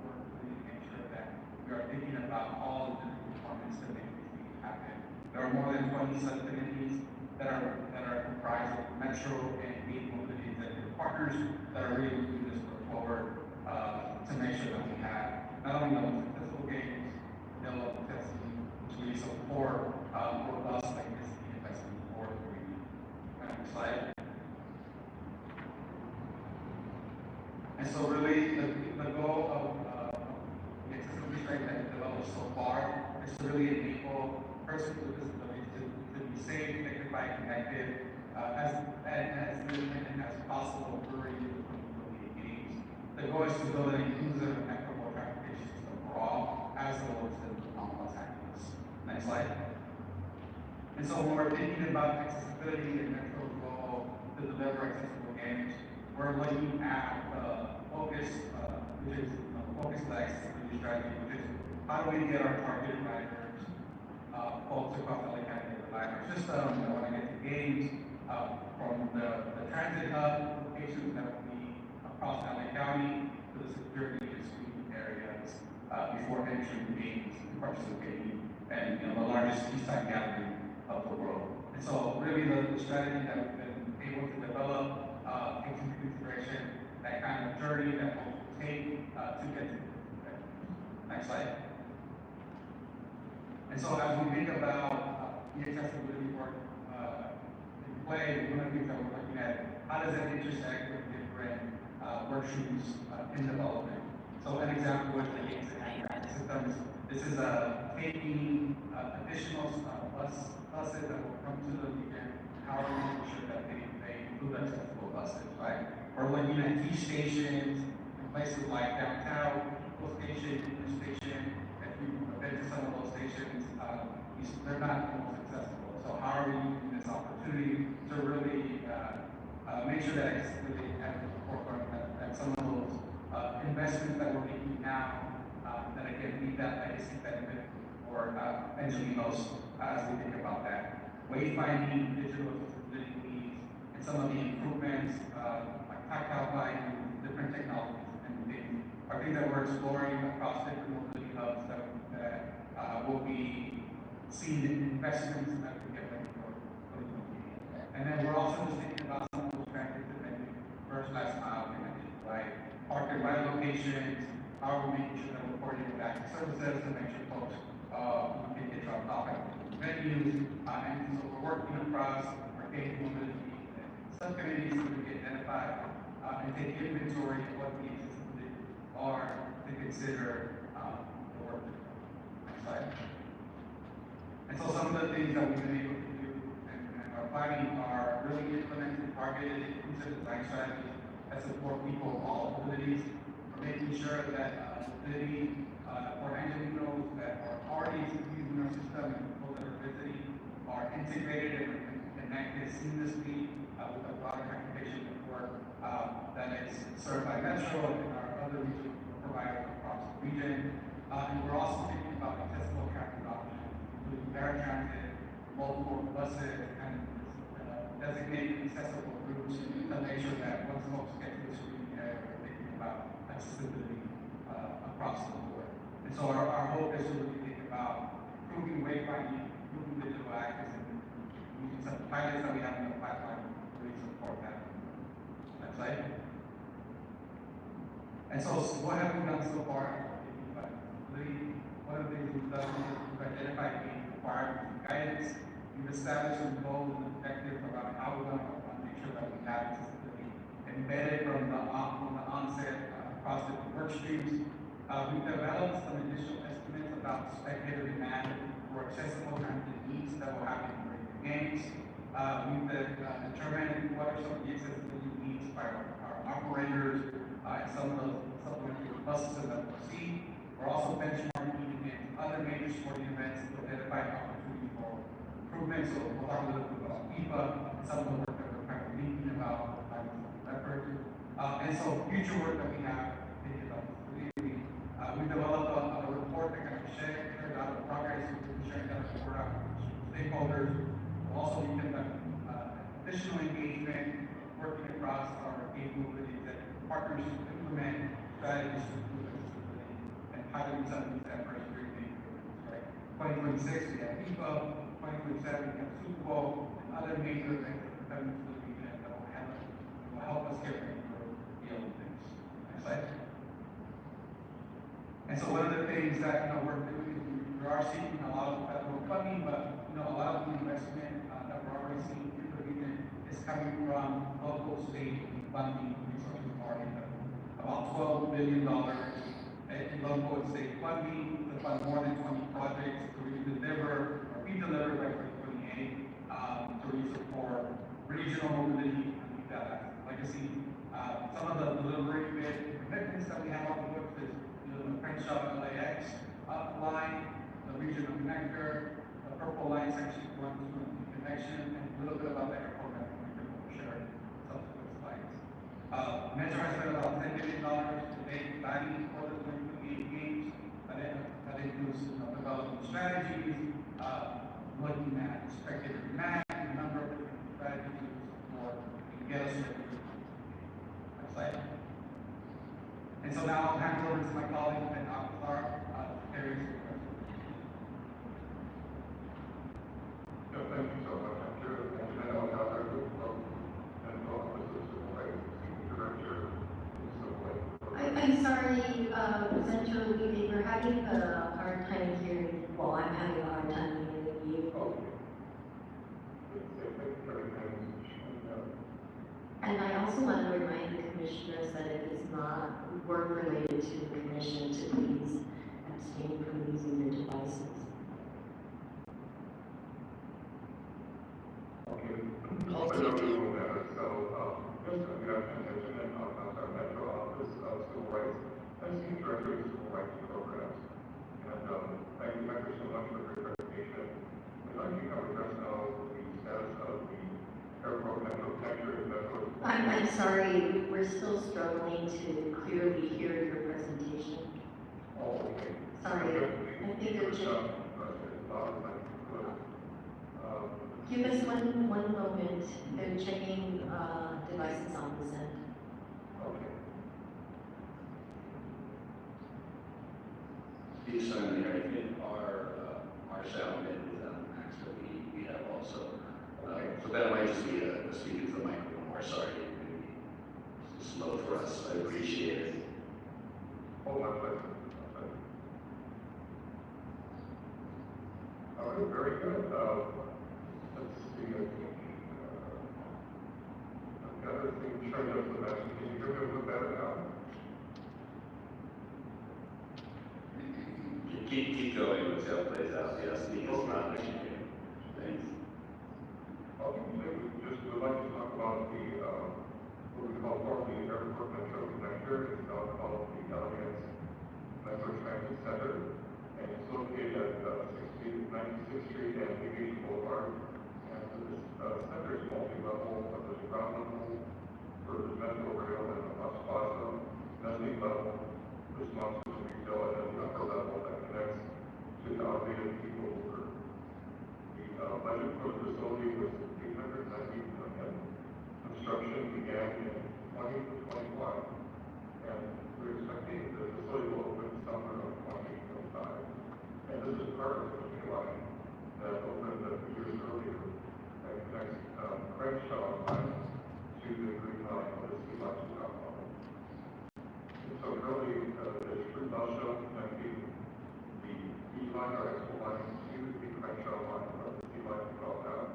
work to make sure that we are thinking about all the different components to make these things happen. There are more than 20 subcommittees that are comprised of Metro and 8 mobility executive partners that are really moving this work forward to make sure that we have not only the successful games, yellow testing, which really support robust legacy investment for the community. Next slide. And so really the goal of the accessibility strategy that we've developed so far is to really enable persons with disabilities to be safe, dignified, connected, as independent as possible during the games. The goal is to build an inclusive and equitable transportation system for all, as the world is on Los Angeles. Next slide. And so when we're thinking about accessibility and Metro's goal to deliver accessible games, we're looking at the focus, which is the focus of the accessibility strategy, which is how do we get our targeted riders, folks across LA County to rely on our system, that want to get to games, from the transit hub locations that will be across LA County to the security and screening areas before entering games and participating in the largest peacetime gathering of the world. And so really the strategy that we've been able to develop takes into consideration that kind of journey that will take to get to this. Next slide. And so as we think about the accessibility work in play, one of the things that we're looking at, how does it intersect with different work streams in development? So an example with the games and systems, this is taking additional buses that will come to the weekend, how are we making sure that they include accessible buses, right? We're looking at key stations in places like downtown, Eagle Station, Interstation. If you've been to some of those stations, they're not the most accessible. So how are we using this opportunity to really make sure that accessibility at the forefront at some of those investments that we're making now that again meet that legacy benefit for Angelinos as we think about that. Wayfinding, digital accessibility needs, and some of the improvements like tactile lighting, different technologies and things are things that we're exploring across different mobility hubs that will be seen in investments that we get ready for 2028. And then we're also just thinking about some of those transit dependent first last mile connections, right? Park and ride locations, how are we making sure that we're coordinating with access services to make sure folks can get dropped off at venues, and so we're working across our gating mobility subcommittees so we can identify and take inventory of what the accessibility are to consider the work that we're doing. Next slide. And so some of the things that we've been able to do and are planning are really implementing targeted inclusive design strategies that support people of all abilities. We're making sure that mobility for Angelinos that are already using our system and people that are visiting are integrated and connected seamlessly with the broader transportation network that is served by Metro and our other regional providers across the region. region. And we're also thinking about accessible transit options, including paratransit, multiple buses, and designated accessible routes to make sure that once folks get to the screening area, we're thinking about accessibility across the board. And so our hope is to really think about improving wayfinding, improving digital access, and using some pilots that we have in the pipeline to really support that. Next slide. And so what have we done so far? One of the things we've done is we've identified the requirements and guidance. We've established some goals and objectives about how we're going to make sure that we have accessibility embedded from the onset across different work streams. We've developed some initial estimates about spectator demand for accessible transit needs that will happen during the games. We've determined what are some of the accessibility needs by our operators and some of those supplementary buses that we'll see. We're also benchmarking against other major sporting events to identify opportunities for improvement. So we'll talk a little bit about FIFA and some of the work that we're kind of thinking about effort. And so future work that we have thinking about accessibility. We developed a report that kind of shares out the progress. We're sharing that report out with stakeholders. We'll also be conducting additional engagement, working across our capability executive partners to implement strategies to improve accessibility and piloting some of these efforts during the right? 2026 we have FIFA, 2027 we have Super Bowl, and other major events that are coming to the region that will help us get ready for the Olympics. Next slide. And so one of the things that we're doing is we are seeking a lot of federal funding, but a lot of the investment that we're already seeing in the region is coming from local, state, funding resources already available. About $12 billion in local and state funding to fund more than 20 projects to really deliver or be delivered by 2028 to really support regional mobility and keep that legacy. Some of the delivery commitments that we have on the books is the Prince Shop LAX line, the regional connector, the purple line section 1 to connection, and a little bit about the airport network we'll share in subsequent slides. Metro has spent about $10 million to date planning for the 2028 games. That includes developing strategies, looking at spectator demand, and a number of different strategies to support and get us ready. Next slide. And so now I'll hand it over to my colleague, Ben Akhtar, to carry us through the rest of the Thank you so much, Andrew. And Ben Akhtar, from Central Office of Civil Rights, Senior Director of Civil Rights. I'm sorry, Presenter Lee, we're having a hard time hearing, well, I'm having a hard time hearing you. Okay. And I also want to remind the commissioners that it is not work related to the commission to please abstain from using your devices. Okay. So, just a good afternoon, our Metro Office of Civil Rights and Senior Director of Civil Rights Programs. And thank you, Metro, so much for your presentation. We'd like you to address now the status of the airport Metro connector and Metro. I'm sorry, we're still struggling to clearly hear your presentation. Oh, okay. Sorry, I think it should. Give us one moment. They're checking devices on this end. Okay. Yes, I think our sound is on the max that we have also. So that might just be speaking to the microphone. We're sorry, maybe it's slow for us. I appreciate it. Oh, my pleasure. All right, very good. Let's see. The other thing, turn up the message. Can you hear me a little better now? Keep going until it plays out. Yes, because not an issue. Thanks. Okay, so we just would like to talk about the what we call formerly Airport Metro Connector. It's now called the Alliance Metro Transit Center, and it's located at 96th Street and Aviation Boulevard. And so this center is multi-level. There's a ground level for the metro rail and a bus plaza, mezzanine level, responsive to retail, and then the automated people mover. The budget for the facility was $890 million. Construction began in 2021, and we're expecting the facility will open summer of 2025. And this is part of the new line that opened a few years earlier and connects Crenshaw line to the green line of the sea line to Alcohol. So currently, there's three bus shells connecting the E line or Expo line to the Crenshaw line of the sea line to Alcohol.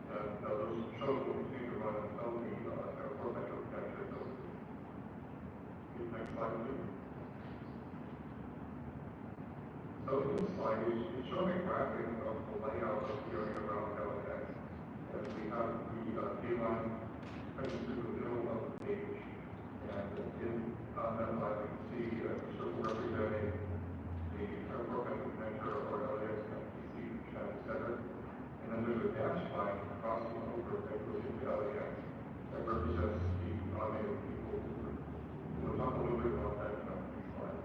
And those shuttles will continue to run until the airport metro connection is open. Next slide, please. So this slide is showing a graphic of the layout of the area around LAX. And we have the K-line heading to the middle of the page. And on that line, you can see a circle representing the airport metro connector or LAX MPC Transit Center. And then there's a dashed line crossing over that goes into LAX that represents the automated people mover. We'll talk a little bit about that in the next slide.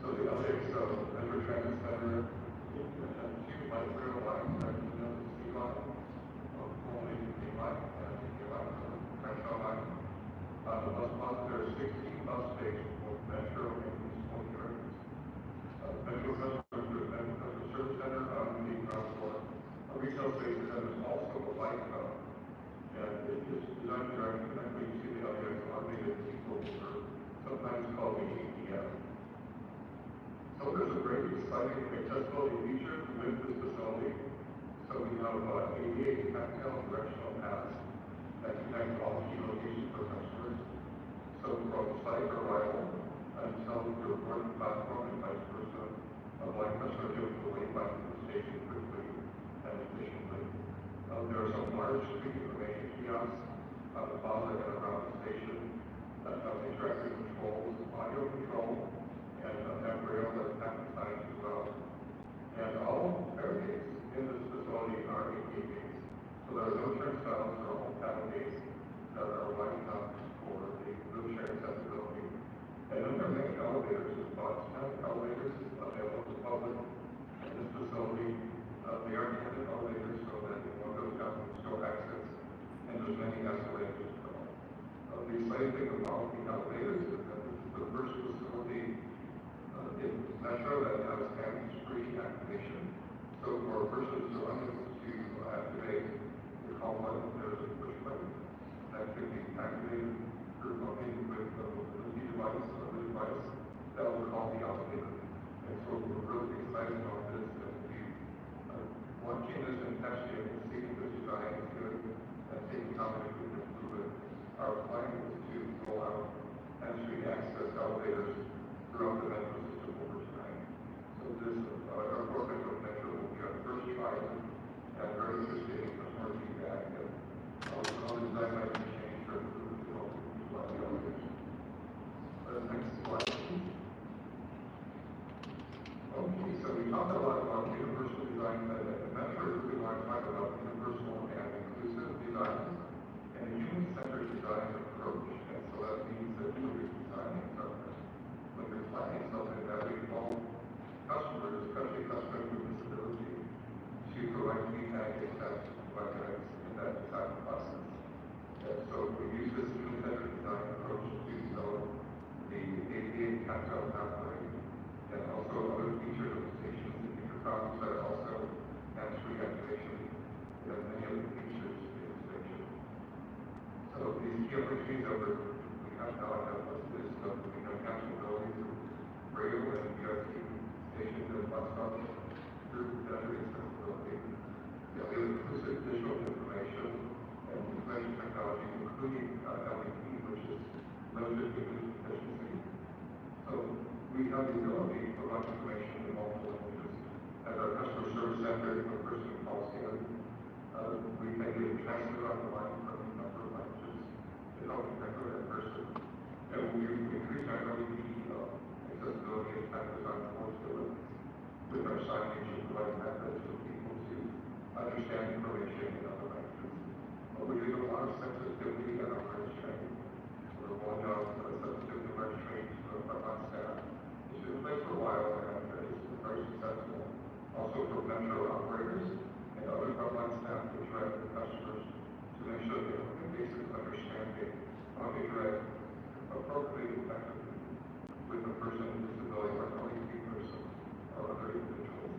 So the LAX Metro Transit Center has two light rail lines that is the C line, only the K line, and the K line, Crenshaw line. On the bus plaza, there are 16 bus stations for Metro and municipal areas. Metro Customer Service Center on the ground floor. A retail space that is also a light hub. And it is designed to direct connect you see the LAX automated people mover, sometimes called the ATM. So there's a great exciting accessibility feature with this facility. So we have 88 tactile directional paths that connect all key locations for customers. So from site arrival until your boarding platform and vice versa, a blind customer will be able to wait by the station quickly and efficiently. There are some large street information kiosks on the plaza and around the station that have interactive controls, audio control, and have rail and packet signs as well. And all barricades in this facility are AT gates. So there are no turnstiles or all paddle gates that are wide enough for the wheelchair accessibility. And then there are many elevators as well. 10 elevators available to the public in this facility. They are intended elevators so that if one goes down to store access, and there's many escalators as well. The exciting thing about the elevators is that this is the first facility in Metro that has hands-free activation. So for a person who's unable to activate the call button, there's a push button that can be activated through working with the mobility device or the device that will call the elevator. And so we're really excited about this. Watching this and testing and seeing the design is good and taking how we can improve it. Our plan is to roll out hands-free access elevators throughout the metro system over time. So this, our core metro will be our first try and very interested in customer feedback and how the design might be changed or improved to help use the elevators. Next slide, please. Okay, so we talked a lot about universal design. Metro really want to talk about universal and inclusive design and a human-centered design approach. And so that means that when you're designing something, when you're planning something, that we involve customers, especially customers with disability, to provide feedback and steps in that design process. And so we use this human-centered design approach to develop the ADA tactile pathway and also other feature limitations and feature problems that are also hands-free activation and many other features in the station. So these key opportunities that we have now have listed, so we have capabilities of rail and BRT stations and bus stops through better accessibility. We have inclusive digital information and information technology, including LED, which is limited image efficiency. So we have the ability to provide information in multiple languages. As our customer service center, if a person calls in, we can get a translator on the line from a number of languages to help connect with that person. And we increase our LED accessibility and time design flexibility with our signage and providing methods for people to understand information in other languages. We do a lot of sensitivity and awareness training. We're rolling out sensitivity awareness training for our staff. connected with a person with disability, like an LEC person or other individuals.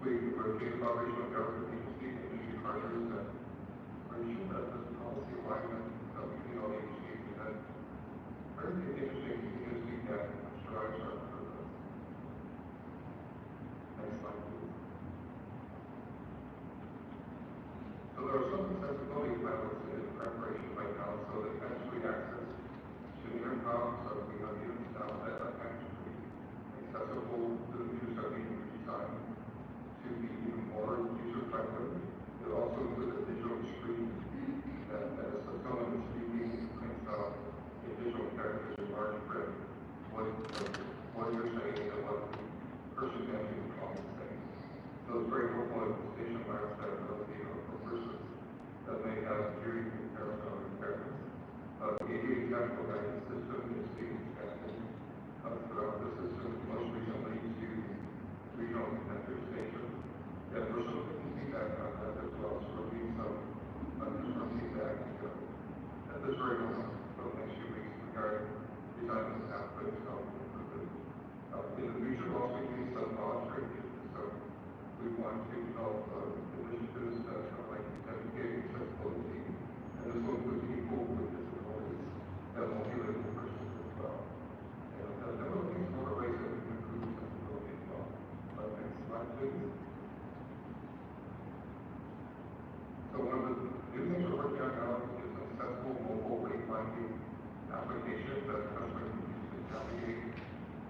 We're thinking about regional government agencies, industry partners, and are sure that this policy alignment between all the agencies and that very interesting because we get strides our purpose. Next slide, please. So there are some accessibility pilots in preparation right now, so that actually access to near problems of the units now that are actually accessible to the users that we design to be even more user-friendly. It also includes a digital screen that as someone is speaking prints out a visual characters in large print what you're saying and what the person actually calling is saying. So it's very helpful in station labs that ability for persons that may have hearing impairment or impairments. The ADA technical guidance system is being expanded throughout the system, most recently to regional connector stations. And we're still getting feedback on that as well, so we're getting some feedback at this very moment for the next few weeks regarding design and outputs of improvement. In the future, we're also using some voluntary initiatives, so we want to develop initiatives that are like educating accessibility, and this will include people with disabilities and multi-level persons as well. And then we're looking for ways that we can improve accessibility as well. Next slide, please. So one of the new things we're working on now is an accessible mobile wayfinding application that customers can use to navigate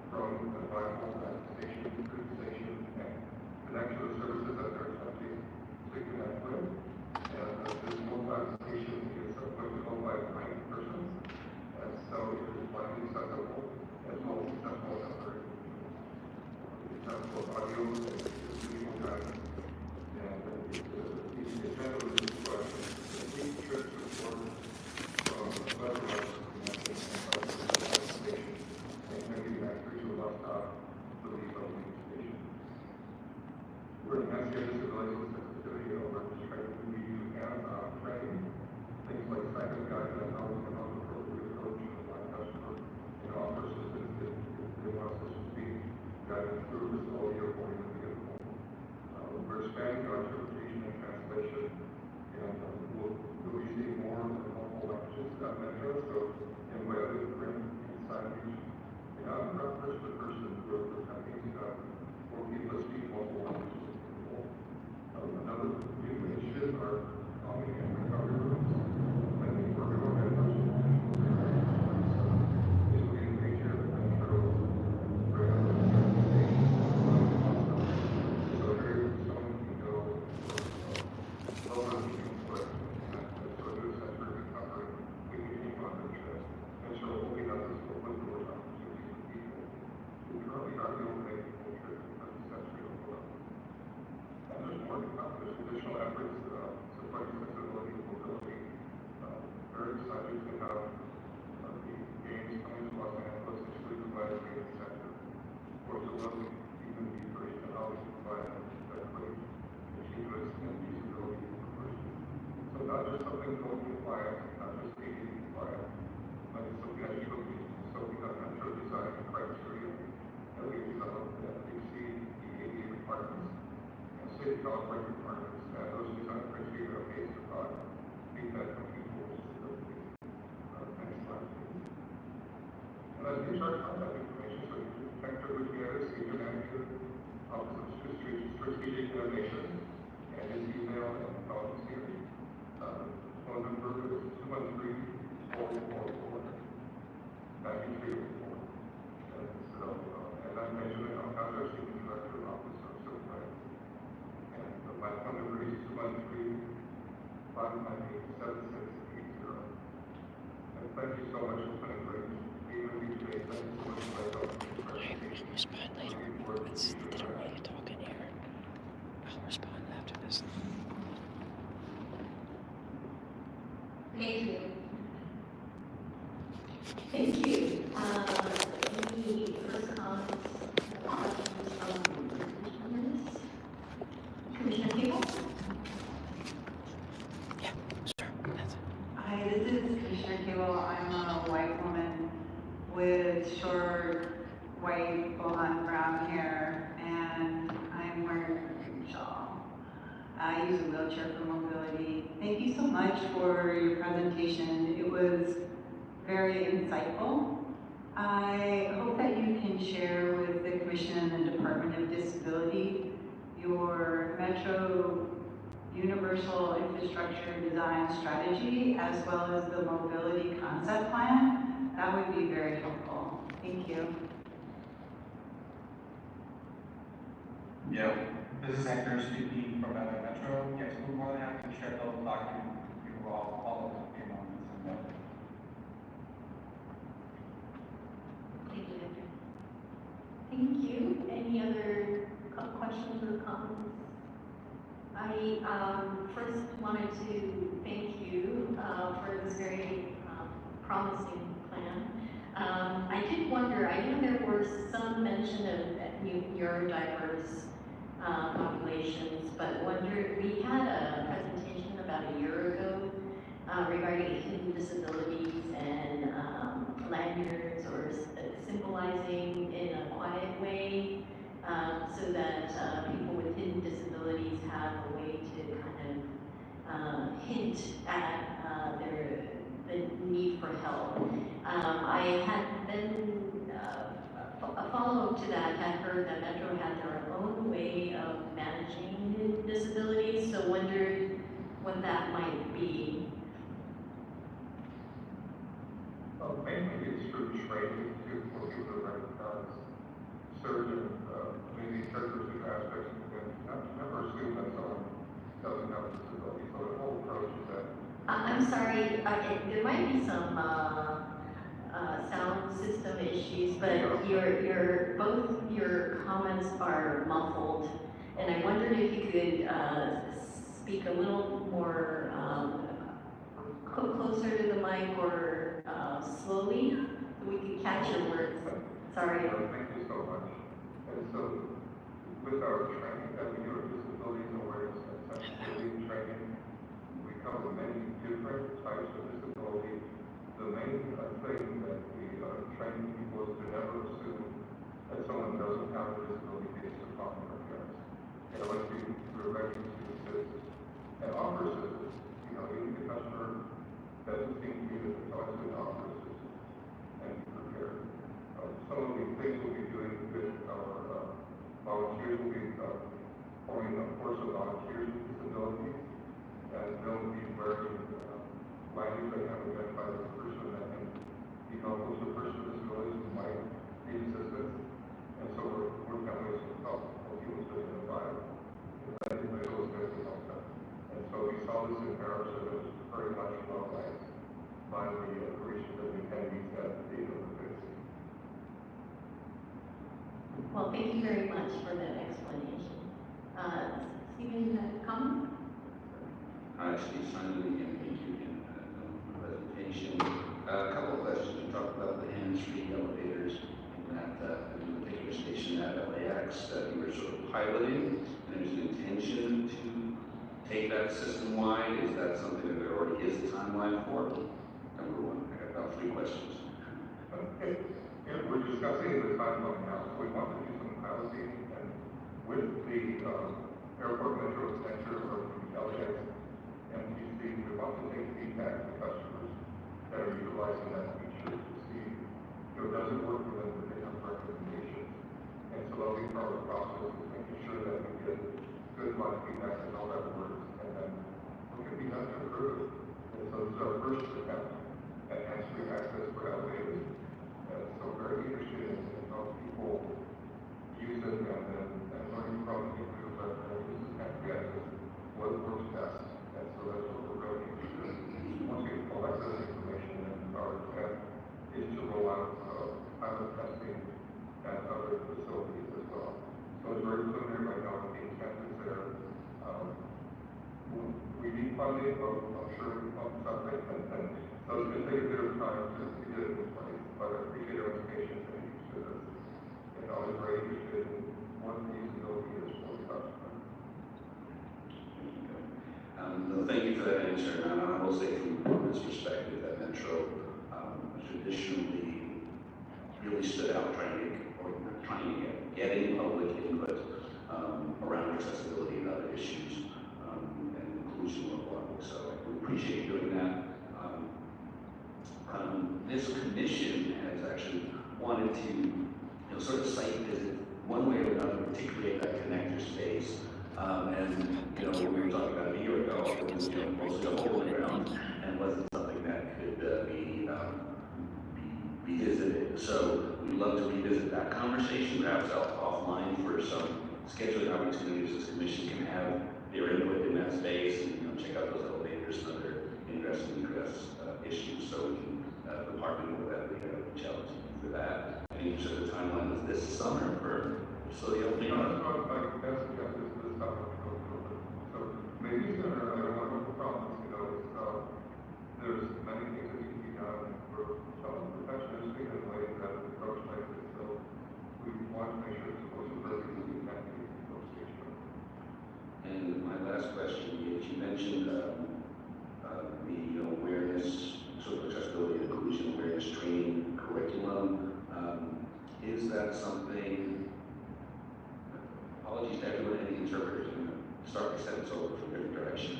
from the arrival at the station to the station and connect to the services that they're attempting to connect with. And this mobile application is applicable by blind persons, and so it is blindly accessible as well as accessible to other individuals. It's accessible audio and visual guidance. And the general is the trips report from the webinar connecting and station and connecting back to a bus stop to the station. We're enhancing disability sensitivity over training. We use hands-on training, things like cycle guide and how we can help appropriate approach to the blind customer and offer assistance if they want us to speak, guidance through disability or pointing the vehicle. We're expanding our interpretation and translation, and we'll be seeing more in multiple languages at Metro, so in web, in print, in signage, and on reference to person, we're attempting for people to speak multiple languages. Another new initiative are commute and recovery rooms. I think we're going to have this will be a major Metro brand. So here, someone can go lower than foot, and so there's that for recovery. We can keep on the trip. And so what we have is open doors opportunities for people who currently are the only full trip because it's that real flow. And there's more to come. There's additional efforts supporting accessibility and mobility. Very excited to have the games coming to Los Angeles and to provide a gaming center. Of course, it wasn't even the first to how we provide that great achievements and usability for persons. So not just something going compliant, not just ADA compliant, but it's something that should be. So we have Metro design criteria that we developed that exceed the ADA requirements and state California requirements, and those design criteria are based upon feedback from people with disabilities. Next slide, please. And then here's our contact information. So Hector Gutierrez, Senior Manager, Office of Strategic Innovation, and his email and phone is here. Phone number is 213-444-9304. And so, and I'm Benjamin Alcázar, Senior Director of Office of Civil Rights. And my phone number is 213-598-7680. And thank you so much for putting great being with me today. Thank you so much for my help in this presentation. I'll respond later. They don't want you to talk in here. I'll respond after this. Thank you. Thank you. The first comments, questions from commissioners. Commissioner Cable? Yeah, sure. That's it. Hi, this is Commissioner Cable. I'm a white woman with short, white, blonde, brown hair, and I'm wearing a green shawl. I use a wheelchair for mobility. Thank you so much for your presentation. It was very insightful. I hope that you can share with the Commission and the Department of Disability your Metro Universal Infrastructure Design Strategy as well as the Mobility Concept Plan. That would be very helpful. Thank you. Yeah, this is Hector speaking from Metro. Yes, we're more than happy to share those documents with you all of the moments and that. Thank you, Victor. Thank you. Any other questions or comments? I first wanted to thank you for this very promising plan. I did wonder, I know there were some mention of neurodiverse populations, but wondered, we had a presentation about a year ago regarding hidden disabilities and lanyards or symbolizing in a quiet way so that people with hidden disabilities have a way to kind of hint at the need for help. I had then, a follow-up to that, had heard that Metro had their own way of managing hidden disabilities, so wondered what that might be. Mainly it's through training for people to recognize certain maybe characteristic aspects of things. Never assume that someone doesn't have a disability. So the whole approach is that. I'm sorry, there might be some sound system issues, but both your comments are muffled, and I wondered if you could speak a little more closer to the mic or slowly, so we could catch your words. Sorry. Thank you so much. And so, with our training that we do at Disabilities Awareness and Sensitivity Training, we cover many different types of disability. The main thing that we train people is to never assume that someone doesn't have a disability based upon their appearance. And like we're ready to assist and offer assistance. You know, even the customer doesn't seem to be that it's always going to offer assistance and be prepared. Some of the things we'll be doing with our volunteers will be forming a force of volunteers with disabilities, and they'll be wearing language they have identified as a person that can be helpful to a person with disabilities who might need assistance. And so we're working on ways to help people to identify that individuals that can help them. And so we saw this in Paris, and it was very much well liked by the Parisians and the attendees at the Olympics. Well, thank you very much for that explanation. Stephen, you have a comment? Hi, Steve Simon again. Thank you again for the presentation. A couple of questions. You talked about the hands-free elevators in that particular station at LAX that you were sort of piloting, and there's an intention to take that system-wide. Is that something that there already is a timeline for? Number one. I got about 3 questions. Yeah, we're discussing the timeline now, so we want to do some piloting, and with the airport metro center or the LAX MTC, we want to take feedback from customers that are utilizing that feature to see, does it work for them to pick up recommendations. And so that'll be part of the process is making sure that we get good live feedback and how that works, and then what can be done to improve it. And so this is our first attempt at hands-free access for elevators. So very interested in how people use it and learning from the people that use this hands-free access, what works best. And so that's what we're really interested in. Once we collect that information, and our intent is to roll out pilot testing at other facilities as well. So it's very preliminary right now, the intent is there. We need funding, but I'm sure we fund something. And so it's going to take a bit of time to get it in place. But I appreciate everyone's patience and use to this. And I was very interested in what the usability is for the customer. Thank you for that answer. And I will say from this perspective that Metro traditionally really stood out trying to get any public input around accessibility and other issues and inclusion more broadly. So we appreciate you doing that. This commission has actually wanted to sort of site visit one way or another to create that connector space. And we were talking about a year ago, it was mostly a hole in the ground and wasn't something that could be revisited. So we'd love to revisit that conversation, perhaps offline for some scheduling opportunities this commission can have their input in that space and check out those elevators and other ingress and egress issues. So we can, the department will have the challenge for that. I think you said the timeline is this summer for facility opening. So maybe sooner, I don't want to promise, there's many things that can be done for some professionals because way that approach like this. So we want to make sure it's close to perfect and we can be close to each other. And my last question is, you mentioned the awareness, sort of accessibility and inclusion awareness training curriculum. Is that something, apologies to everyone, any interpreters, I'm going to start my sentence over from different direction.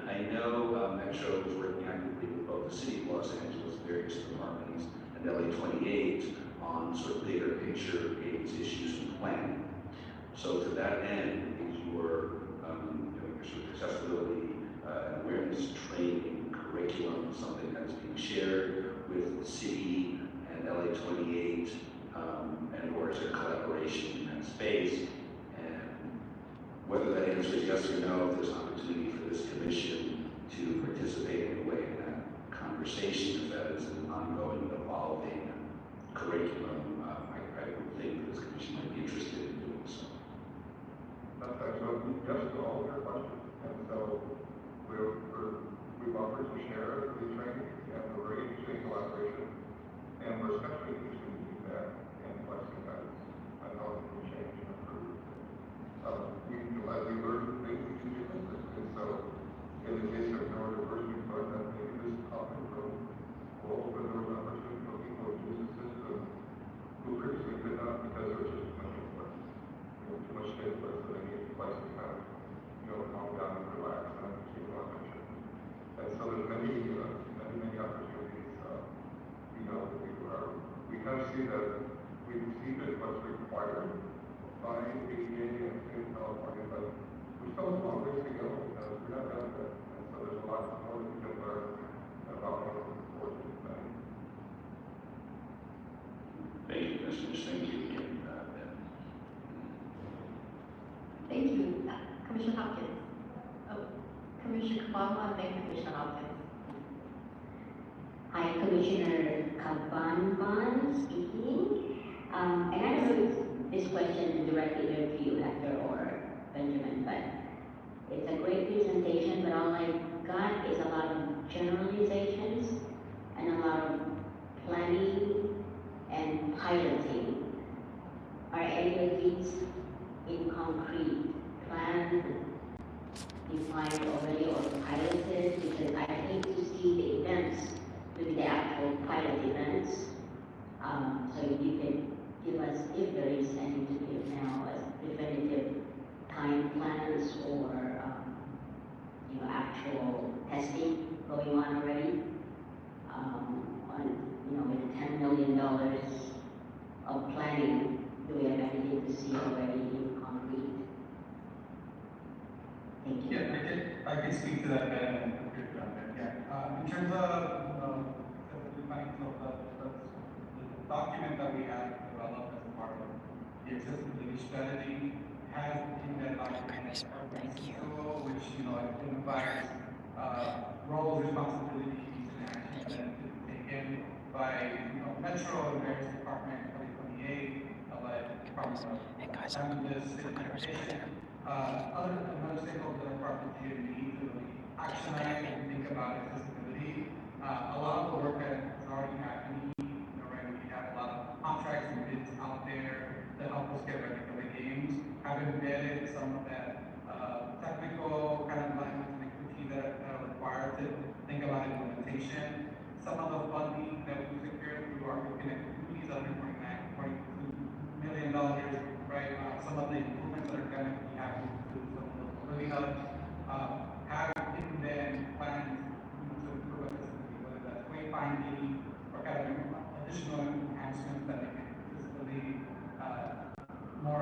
I know Metro is working actively with both the City of Los Angeles, various departments, and LA 28 on sort of bigger picture AIDS issues and planning. So to that end, is your sort of accessibility and awareness training curriculum something that is being shared with the city and LA 28, and or is there collaboration in that space? And whether that answer is yes or no, if there's an opportunity for this commission to participate in a way in that conversation, if that is an ongoing, evolving curriculum, I would think this commission might be interested in doing so. That's actually yes to all of your questions. And so we've offered to share the training and we're very interested in collaboration. And we're especially interested in feedback and flexing guidance on how we can change and improve. As we learn things, we can do things. And so in the case of neurodiversity, we thought that maybe this common from roles where there was an opportunity for people to use the system who previously could not because there was just too much input. Too much input, so they need to place to kind of, calm down and relax and keep on attention. And so there's many opportunities, we kind of see that we see that what's required by ADA and state of California, but we still have a long ways to go because we're not done with it. And so there's a lot more that we can learn about how to support this thing. Thank you, Commissioners. Thank you again, Ben. Thank you, Commissioner Hopkins. Oh, Commissioner Kabamba, and then Commissioner Hopkins. Hi, Commissioner Kabamba speaking. And I don't know if this question is directly there to you, Hector or Benjamin, but it's a great presentation, but all I got is a lot of generalizations and a lot of planning and piloting. Are any of these in concrete plan defined already or piloted? Because I hate to see the events to be the actual pilot events. So you can give us, if there is any to give now, as definitive time plans or actual testing going on already on with $10 million of planning. Do we have anything to see already in concrete? Thank you. Yeah, I can speak to that, Ben, and yeah. In terms of the document that we have developed as part of the accessibility strategy has in that document which identifies roles, responsibilities, and actions that can be taken by Metro and various departments, 2028, Department of Transportation, other stakeholders that are part of the DMV to really actionize and think about accessibility. A lot of the work that is already happening, right? We have a lot of contracts and bids out there that help us get ready for the games. Have embedded some of that technical kind of language and expertise that are required to think about implementation. Some of the funding that we secured through our connected communities under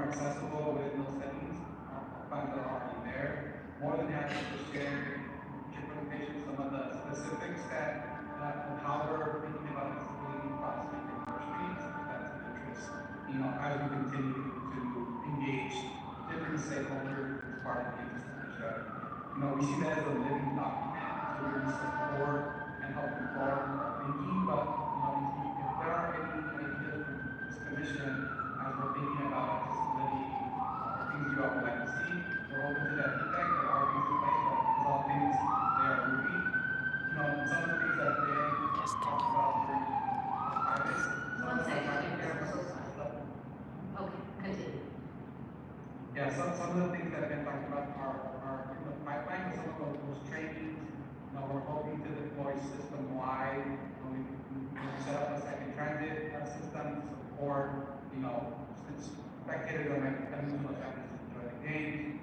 accessible within those settings, funds that are already there. More than happy to share future presentations, some of the specifics that of how we're thinking about accessibility across different streets, if that's of interest. As we continue to engage different stakeholders as part of the ecosystem strategy. We see that as a living document to really support and help inform our thinking, but if there are any ideas from this commission as we're thinking about accessibility or things you all would like to see, we're open to that feedback. There are things in place, but as all things, they are moving. Some of the things that they talked about during private. One second, I'm so sorry. Okay, continue. Yeah, some of the things that have been talked about are in the pipeline, some of those trainings. We're hoping to deploy system-wide. We set up a second transit system to support, since spectators are making attendance for families to enjoy the games.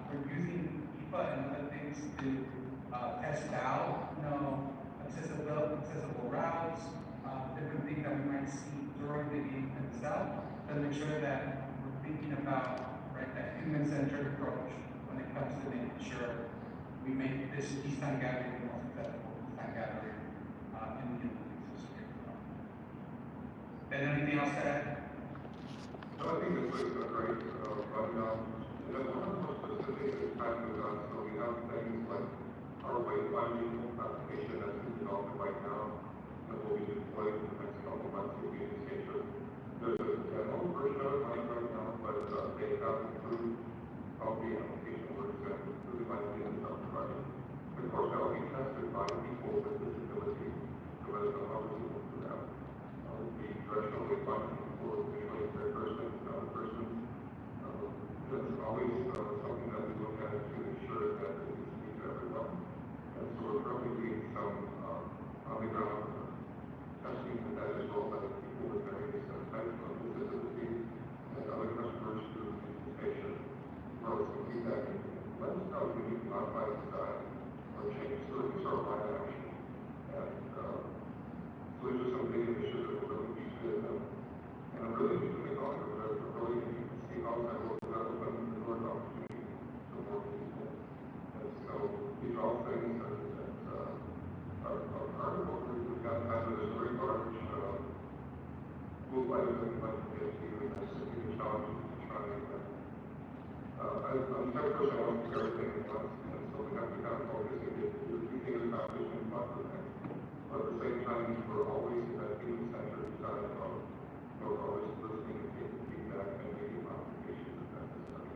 We're using IFA and other things to test out, accessible routes, different things that we might see during the game itself, to make sure that we're thinking about that human-centered approach when it comes to making sure we make this peacetime gathering the most successful peacetime gathering in the Olympics this year. Ben, anything else to add? No, I think this was great, but one of the most specific is time with us, so we have things like our wayfinding application that's in development right now that will be deployed in the next couple of months to be indicated. There's a demo version of it right now, but they have improved how the application works and really like the stuff running. Of course, that will be tested by people with disability, so whether the housing will do that. The directional wayfinding for visually impaired persons, persons. That's always something that we look at to ensure that it is meet everyone. And so we're probably doing some on the ground testing with that as well, by people with various types of disability and other customers who use the station. Well, some feedback and let us know if we need to modify the design or change service or line action. And so these are some big initiatives that we're really interested in. And I'm really interested in all of it. We're really interested to see how that will open the door to opportunity to more people. And so these are all things that are part of what we've got kind of this very large move by the like to get to, and that's a big challenge to try and I'm the type of person I want to do everything at once, and so we have to kind of focus and get do things accomplished and talk to the next. But at the same time, we're always in that human-centered design of we're always listening and taking feedback and making modifications if necessary.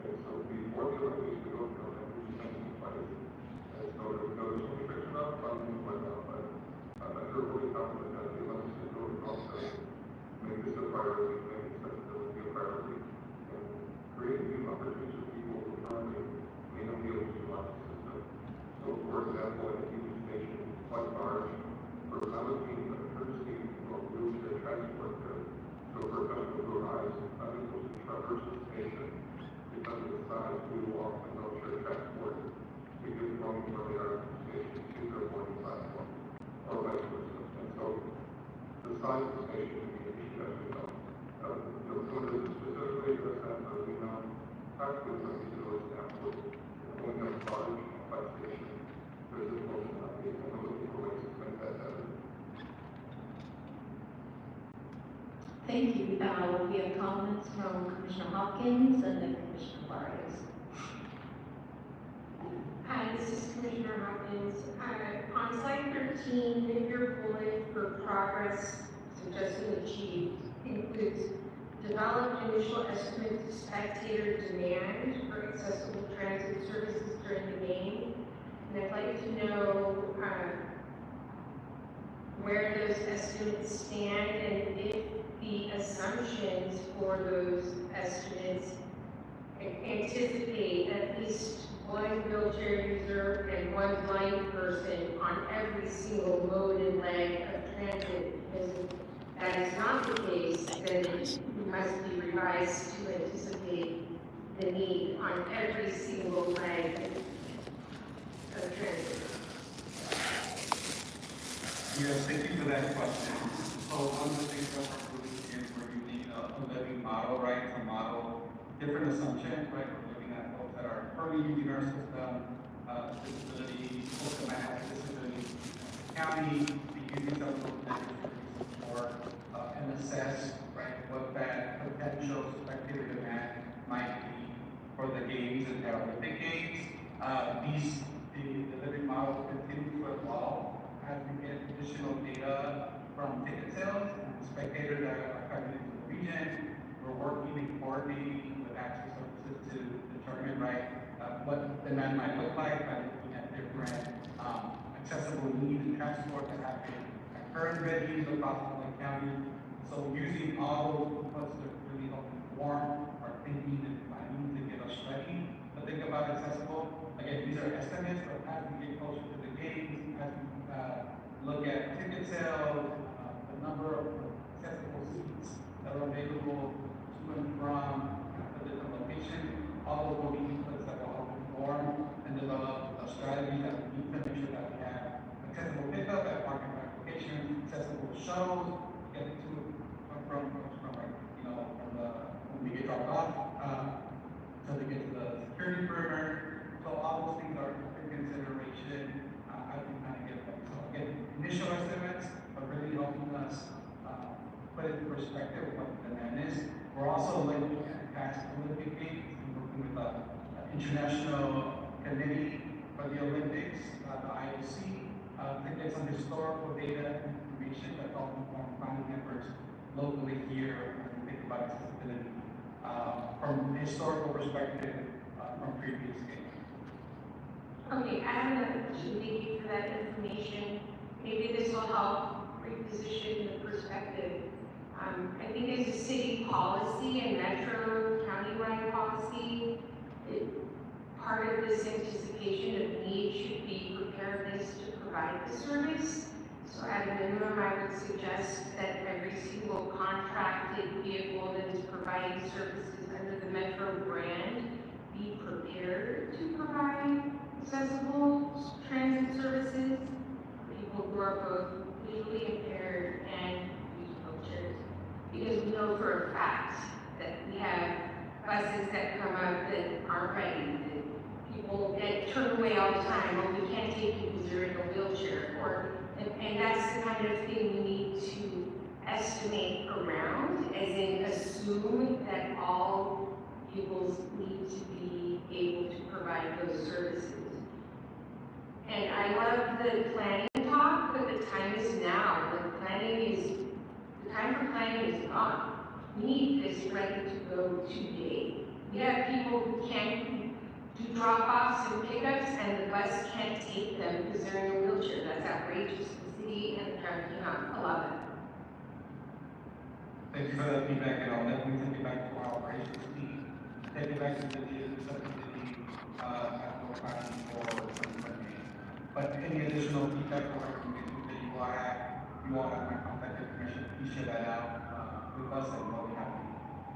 And so before the Olympics, we don't know that we just in place. And so there's no restriction about funding right now, but I'm sure we'll be confident that the Olympics is really also make this a priority, make accessibility a priority, and create new opportunities for people who currently may not be able to utilize the system. So, for example, at the Union Station, quite large, we're allocating a courtesy or wheelchair transport there. So, for customers who are unable to traverse the station because of the size, we will offer wheelchair transport to get from where they are at the station to their boarding platform, or vice versa. And so, the size of the station can be an issue as we know. Specifically address that, but we know practically what we do is that when we have a large bus station, there's a portion of it, and we're looking for ways to make that better. Thank you. We have comments from Commissioner Hopkins and then Commissioner Barrios. Hi, this is Commissioner Hopkins. On slide 13, your bullet for progress suggested achieved includes develop initial estimates of spectator demand for accessible transit services during the game. And I'd like to know where those estimates stand and if the assumptions for those estimates anticipate at least one wheelchair user and one blind person on every single mode and leg of transit. Because if that is not the case, then it must be revised to anticipate the need on every single leg of transit. Yes, thank you for that question. So one of the things that we're doing is we're using a living model, right? To model different assumptions, right? We're looking at folks that are currently using our system, disability, folks that might have a disability in the county, be using some of those measures to support and assess, right, what that potential spectator demand might be for the games and Paralympic Games. The living model continues to evolve as we get additional data from ticket sales and spectators that are coming into the region. We're working and coordinating with access services to determine, right, what demand might look like by looking at different accessible needs and transport that happen at current venues across the county. So using all those inputs to really help inform our thinking and planning to get us ready to think about accessible. Again, these are estimates, but as we get closer to the games, as we look at ticket sales, the number of accessible seats that are available to and from the different locations, all those will be inputs that will help inform and develop a strategy that we need to make sure that we have accessible pickup at park and ride locations, accessible shuttles, get to from when we get dropped off, so they get to the security perimeter. So all those things are in consideration as we kind of get them. So again, initial estimates are really helping us put it in perspective of what the demand is. We're also looking at past Olympic Games and working with the International Committee for the Olympics, the IOC, to get some historical data and information that help inform planning efforts locally here when we think about accessibility from a historical perspective from previous games. Okay, I have another question. Thank you for that information. Maybe this will help reposition the perspective. I think as a city policy and metro countywide policy, part of this anticipation of need should be preparedness to provide the service. So at a minimum, I would suggest that every single contracted vehicle that is providing services under the Metro brand be prepared to provide accessible transit services for people who are both visually impaired and use wheelchairs. Because we know for a fact that we have buses that come up that aren't ready, that people get turned away all the time, well, we can't take you because you're in a wheelchair, and that's the kind of thing we need to estimate around, as in assume that all vehicles need to be able to provide those services. And I love the planning talk, but the time is now. The time for planning is gone. We need this ready to go today. We have people who can't do drop-offs and pickups, and the bus can't take them because they're in a wheelchair. That's outrageous. The city and the county cannot allow that. Thank you for that feedback, and I'll definitely take it back to our operations team. Take it back to the subcommittee capital planning for 2028. But any additional feedback or recommendations that you all have my contact information, please share that out with us, and we'll be happy,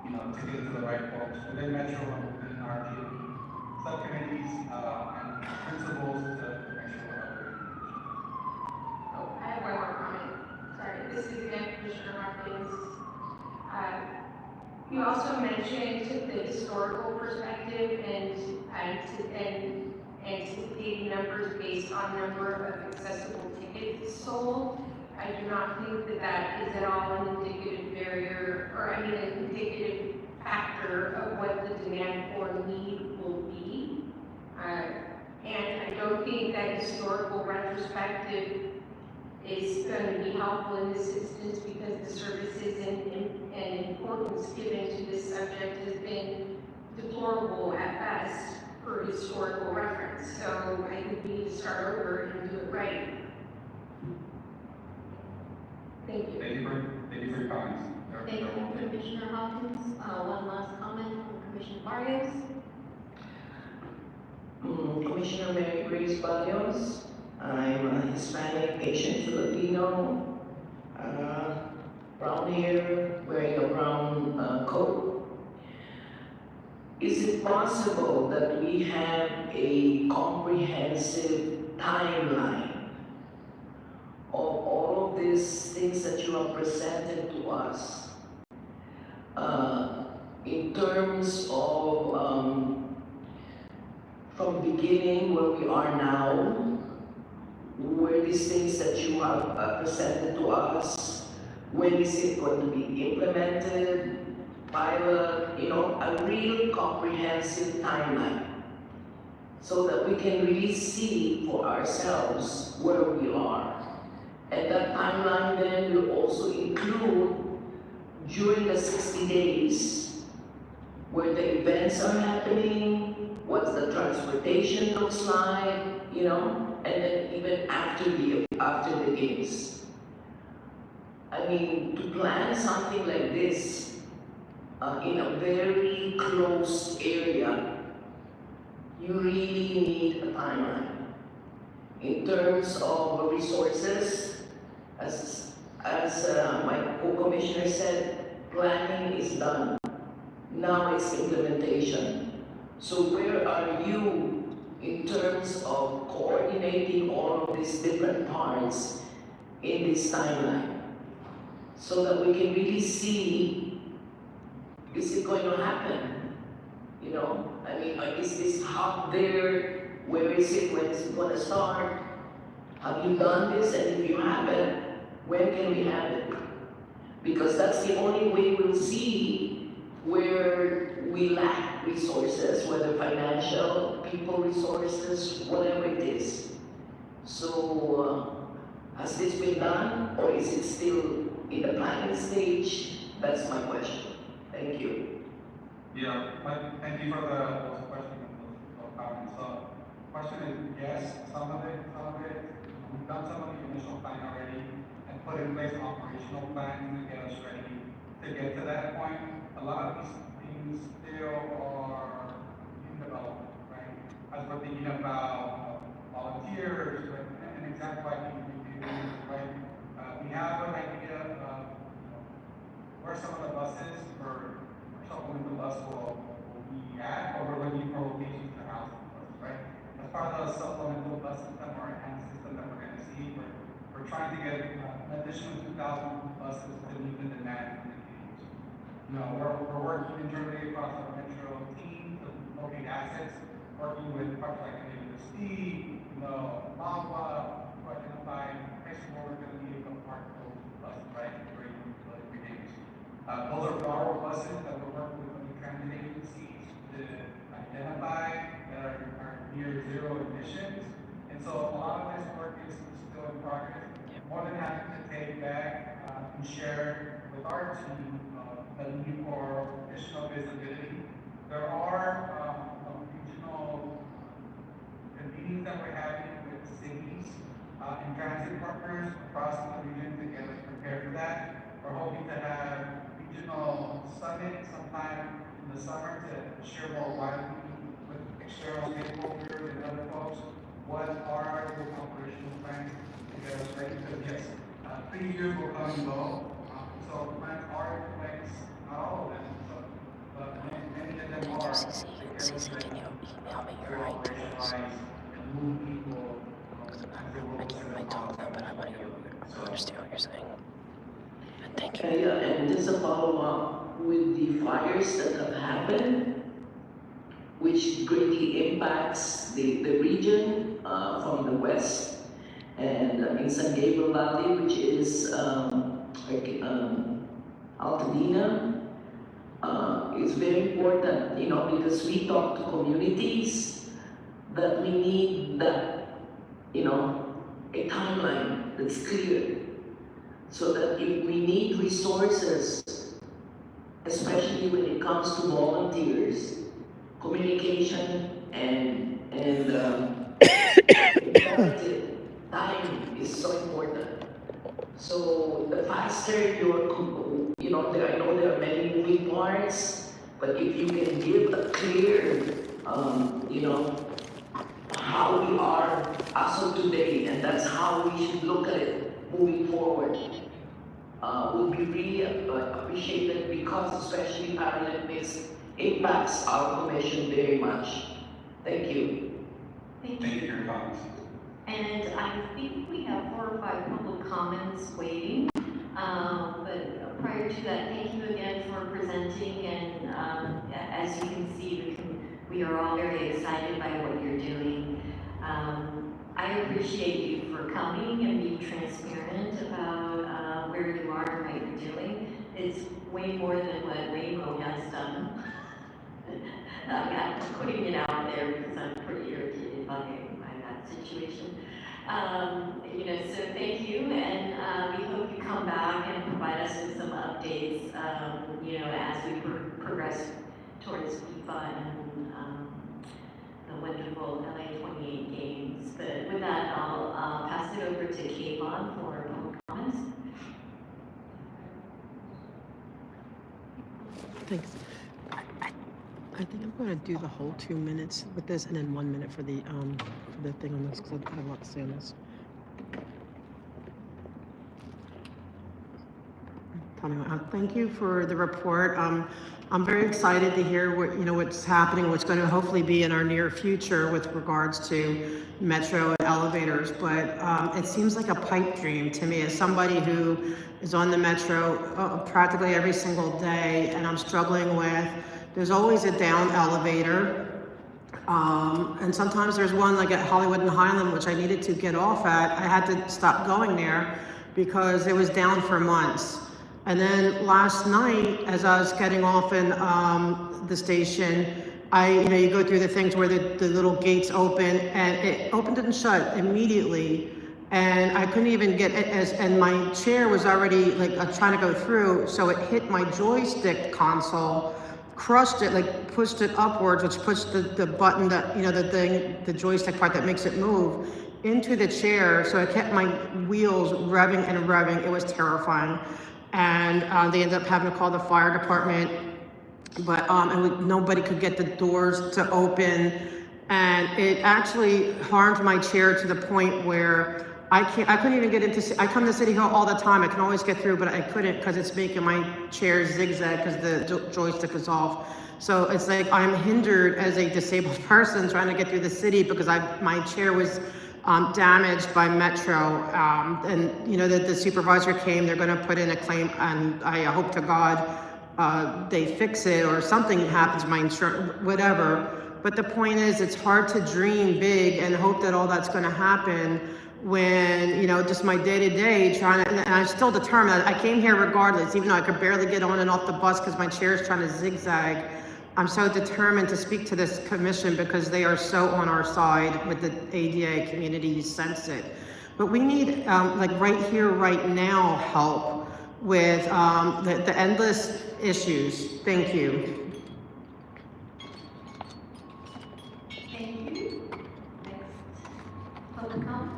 to get to the right folks within Metro and within our DOE subcommittees and principals to make sure we're operating. Oh, I have one more comment. Sorry, this is again Commissioner Hopkins. You also mentioned the historical perspective and anticipating numbers based on number of accessible tickets sold. I do not think that that is at all an indicative barrier, or an indicative factor of what the demand or need will be. And I don't think that historical retrospective is going to be helpful in this instance, because the services and importance given to this subject has been deplorable at best for historical reference. So I think we need to start over and do it right. Thank you. Thank you for your comments. Thank you, Commissioner Hawkins. One last comment from Commissioner Barrios. Commissioner Mary Grace Barrios. I'm a Hispanic, Asian, Filipino, brown hair, wearing a brown coat. Is it possible that we have a comprehensive timeline of all of these things that you have presented to us? in terms of from the beginning where we are now, where these things that you have presented to us, when is it going to be implemented, pilot, a real comprehensive timeline, so that we can really see for ourselves where we are. And that timeline then will also include during the 60 days where the events are happening, what the transportation looks like, and then even after the games. I mean, to plan something like this in a very closed area, you really need a timeline. In terms of resources, as my co-commissioner said, planning is done. Now it's implementation. So where are you in terms of coordinating all of these different parts in this timeline? So that we can really see, is it going to happen? I mean, is this hub there? Where is it? When is it going to start? Have you done this? And if you haven't, when can we have it? Because that's the only way we'll see where we lack resources, whether financial, people resources, whatever it is. So, has this been done, or is it still in the planning stage? That's my question. Thank you. Yeah, thank you for those questions and those comments. So, question is yes, some of it, we've done some of the initial plan already and put in place operational plans to get us ready to get to that point. A lot of these things still are in development, right? As we're thinking about volunteers, right? An example I can give you is, right? We have an idea of where some of the buses for supplemental bus will be at, or we're looking for locations to house the bus, right? As part of the supplemental bus system or enhanced system that we're going to see, we're trying to get an additional 2,000 buses to meet the demand for the games. We're working internally across our metro team to locate assets, working with parts like NAUSD, MAWA, to identify places where we're going to need to park those buses, right, during the games. Those are borrowed buses that we're working with the transit agencies to identify that are near zero emissions. And so a lot of this work is still in progress. More than happy to take back and share with our team the need for additional visibility. There are regional meetings that we're having with cities and transit partners across the region to get us prepared for that. We're hoping to have regional summit sometime in the summer to share more widely with external stakeholders and other folks what are the operational plans to get us ready. Because yes, 3 years will come and go, so plans are in place, not all of them, but many of them are. Cece, can you email me your ideas? And move people. I can't really talk now, but I want to hear understand what you're saying. And thank you. And just a follow-up with the fires that have happened, which greatly impacts the region from the west and in San Gabriel Valley, which is Altadena. It's very important, because we talk to communities that we need that, a timeline that's clear. So that if we need resources, especially when it comes to volunteers, communication and imperative time is so important. So the faster you're, I know there are many moving parts, but if you can give a clear, how we are as of today, and that's how we should look at it moving forward, will be really appreciated, because especially Paralympics impacts our commission very much. Thank you. Thank Thank you you. for your comments. And I think we have 4 or 5 public comments waiting. But prior to that, thank you again for presenting. presenting, and as you can see, we are all very excited by what you're doing. I appreciate you for coming and being transparent about where you are and what you're doing. It's way more than what Rainbow has done. I'm putting it out there because I'm pretty irritated by that situation. So thank you, and we hope you come back and provide us with some updates, as we progress towards FIFA and the wonderful LA 28 games. But with that, I'll pass it over to Kayvon for public comments. Thanks. I think I'm going to do the whole 2 minutes with this, and then 1 minute for the thing on this, because I have a lot to say on this. Thank you for the report. I'm very excited to hear what's happening, what's going to hopefully be in our near future with regards to metro and elevators. But it seems like a pipe dream to me as somebody who is on the metro practically every single day, and I'm struggling with. There's always a down elevator, and sometimes there's one like at Hollywood and Highland, which I needed to get off at. I had to stop going there because it was down for months. And then last night, as I was getting off in the station, you go through the things where the little gates open, and it opened and shut immediately. And I couldn't even get it and my chair was already trying to go through, so it hit my joystick console, crushed it, pushed it upwards, which pushed the button that, the joystick part that makes it move into the chair. So it kept my wheels revving and revving. It was terrifying. And they ended up having to call the fire department, but nobody could get the doors to open. And it actually harmed my chair to the point where I couldn't even get into, I come to City Hall all the time. I can always get through, but I couldn't because it's making my chair zigzag because the joystick is off. So it's like I'm hindered as a disabled person trying to get through the city because my chair was damaged by Metro. And the supervisor came, they're going to put in a claim, and I hope to God they fix it or something happens to my insurance, whatever. But the point is, it's hard to dream big and hope that all that's going to happen when, just my day-to-day trying to, and I'm still determined. I came here regardless, even though I could barely get on and off the bus because my chair is trying to zigzag. I'm so determined to speak to this commission because they are so on our side with the ADA community. You sense it. But we need, right here, right now, help with the endless issues. Thank you. Thank you. Next, public comment.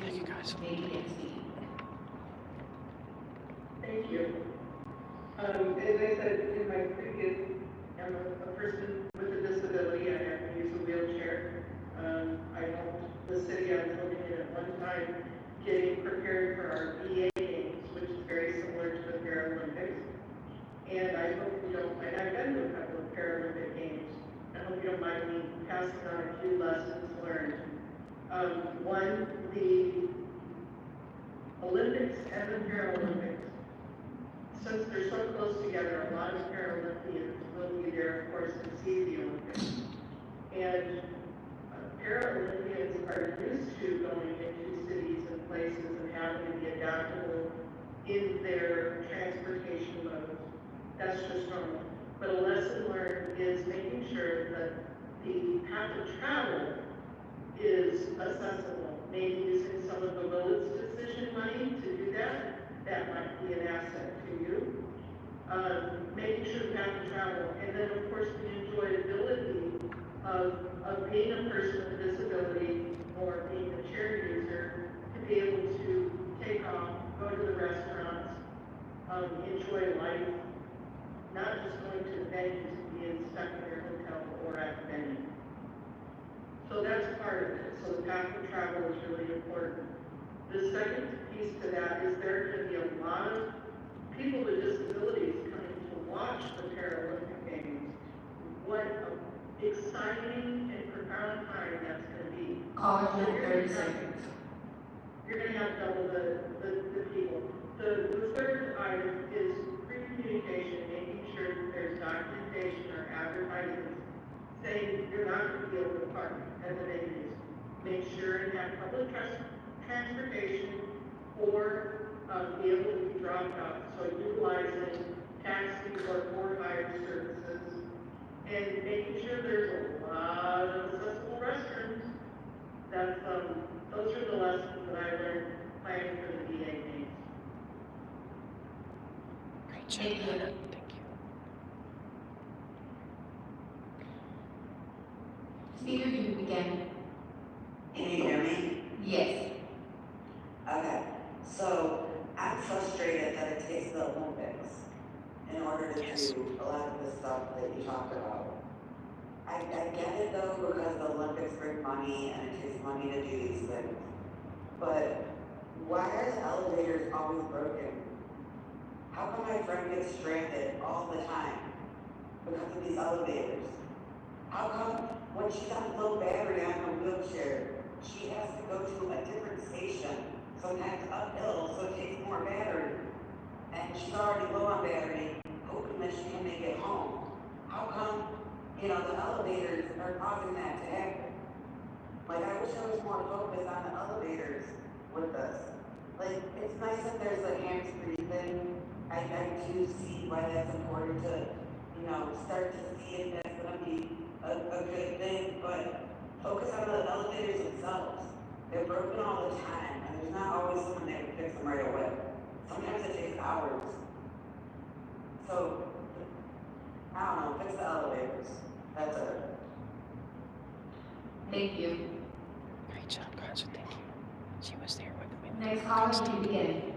Thank you, guys. Thank you. As I said in my previous, I'm a person with a disability. I have to use a wheelchair. I helped the city I was living in at one time getting prepared for our EA games, which is very similar to the Paralympics. And I hope you don't, and I've been to a couple of Paralympic games. I hope you don't mind me passing on a few lessons learned. One, the Olympics and the Paralympics, since they're so close together, a lot of Paralympians will be there, of course, to see the Olympics. And Paralympians are used to going into cities and places and having to be adaptable in their transportation modes. That's just normal. But a lesson learned is making sure that the path of travel is accessible. Maybe using some of the Willis decision money to do that. That might be an asset to you. Making sure the path of travel, and then of course the enjoyability of being a person with a disability or being a chair user to be able to take off, go to the restaurants, enjoy life, not just going to the venues and being stuck in your hotel or at the venue. So that's part of it. So the path of travel is really important. The second piece to that is there are going to be a lot of people with disabilities coming to watch the Paralympic Games. What an exciting and profound time that's going to be. Call it in 30 seconds. You're going to have double the people. department as an agency. Make sure and have public transportation or be able to be dropped off. So utilizing taxis or for-hire services and making sure there's a lot of accessible restrooms. That's, those are the lessons that I learned planning for the VA meetings. Great job. Thank you. Thank you. Speaker, can you begin? Can you hear me? Yes. Okay, so I'm frustrated that it takes the Olympics in order to do a lot of the stuff that you talked about. I get it though, because the Olympics bring money and it takes money to do these things. But why are the elevators always broken? How come my friend gets stranded all the time because of these elevators? How come when she's on low battery on her wheelchair, she has to go to a different station, sometimes uphill, so it takes more battery? And she's already low on battery, hoping that she can make it home. How come, the elevators are causing that to happen? Like, I wish there was more focus on the elevators with us. Like, it's nice that there's a hands-free thing. I do see why that's important to, start to see if that's gonna be a good thing, but focus on the elevators themselves. They're broken all the time, and there's not always someone that can fix them right away. Sometimes it takes hours. So, I don't know, fix the elevators. That's it. Thank you. Great job, Gretchen. Thank you. She was there with me. Next caller, can you begin?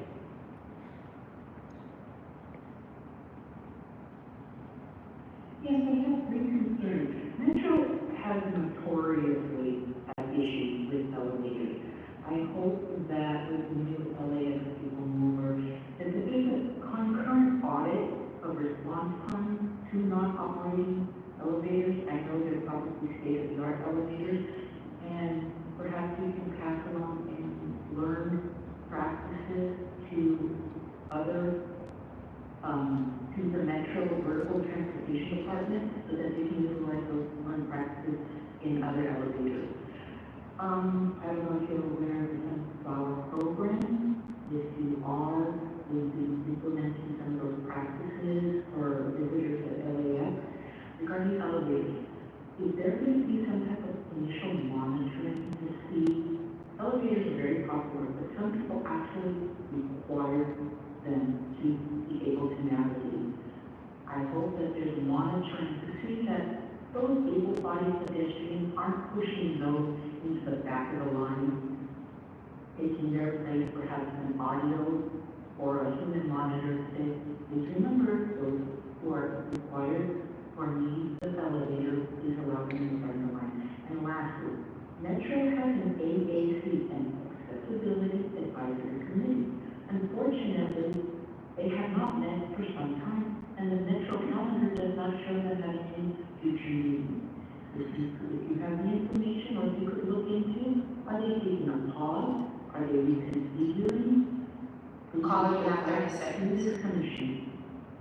Yes, I have three concerns. Metro has notoriously had issues with elevators. I hope that with the new LAX people mover, that there's a concurrent audit of response time to non-operating elevators. I know they're probably state-of-the-art elevators, and perhaps we can pass along and learn practices to other to the Metro Vertical Transportation Department so that they can utilize those learned practices in other elevators. I don't know if you're aware of the Sunflower program. If you are, we'll be implementing some of those practices for visitors at LAX. Regarding elevators, is there going to be some type of initial monitoring to see? Elevators are very popular, but some people actually require them to be able to navigate. I hope that there's monitoring to see that those able-bodied pedestrians aren't pushing those into the back of the line, taking their place, perhaps an audio or a human monitor to say, please remember, those who are required for needs of elevator is allowed in the front of the line. And lastly, Metro has an AAC, an Accessibility Advisory Committee. Unfortunately, they have not met for some time, and the Metro calendar does not show them having any future meetings. If you have the information, or if you could look into, are they taking a pause? Are they reconfiguring? Caller, you have 30 seconds. This commission,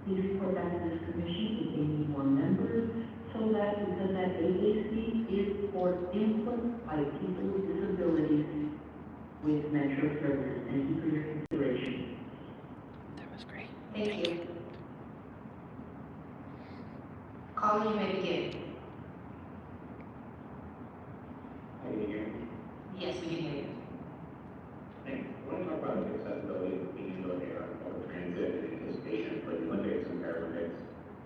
please report back to this commission if they need more members, so that, because that AAC is for input by people with disabilities with Metro services. Thank you for your consideration. That was great. Thank you. Caller, you may begin. Can you hear me? Yes, we can hear you. Thanks. I want to talk about accessibility of being able to get on public transit in anticipation for the Olympics and Paralympics.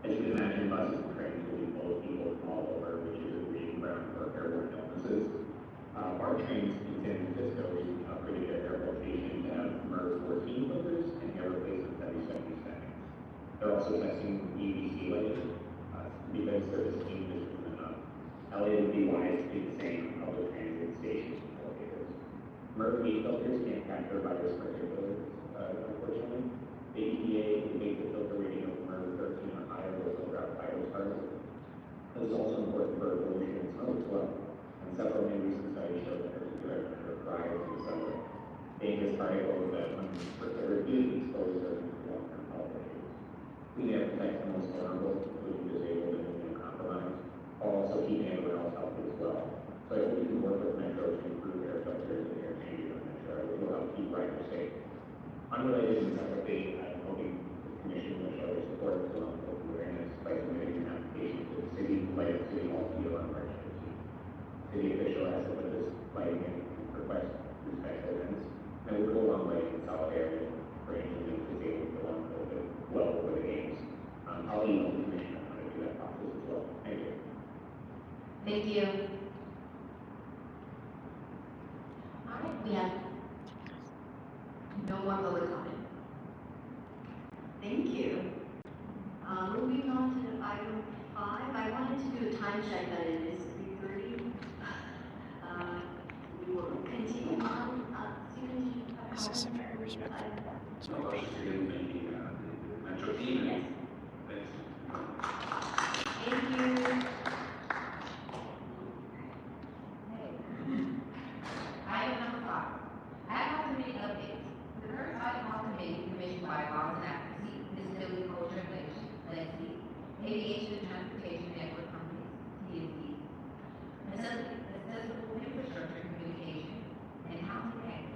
As you can imagine, buses and trains will be full of people from all over, which is a breeding ground for airborne illnesses. Our trains in San Francisco recently upgraded their airport station to have MERV 14 filters and air replacements every 70 seconds. They're also testing UVC lighting because service team just isn't enough. LA would be wise to do the same on public transit stations and elevators. MERV 8 filters can't capture virus particulate, unfortunately. The EPA indicates a filter rating of MERV 13 or higher will filter out vital particles. This is also important for pollution and smoke as well. And several new recent studies show that particulate matter rise in the summer. Dangerous particles that, when repeatedly exposed, are due to long-term health issues. We need to protect the most vulnerable, including disabled and immunocompromised, while also keeping everyone else healthy as well. So So I hope we can work with Metro to improve air filters and air changes on Metro, which will help keep riders safe. Unrelated and separately, I'm hoping the commission will show their support for local awareness by submitting an application to the city to light up City Hall field on March 15th. City official has to put this lighting in request through special events, and we go a long way in solidarity for anyone who's able to go on well over the games. I'll email the commission on how to do that process as well. Thank you. Thank you. All right, we have no more public comment. Thank you. Moving on to item 5, I wanted to do a time check that it is 3:30. We will continue on. This is a very respectful part. It's my favorite. Metro team. Yes. Thanks. Thank you. Item number 5. Ad hoc committee updates. The first ad hoc committee, commission bylaws and advocacy, disability culture and legacy, aviation and transportation network companies, TNC, accessible infrastructure communication, and housing act,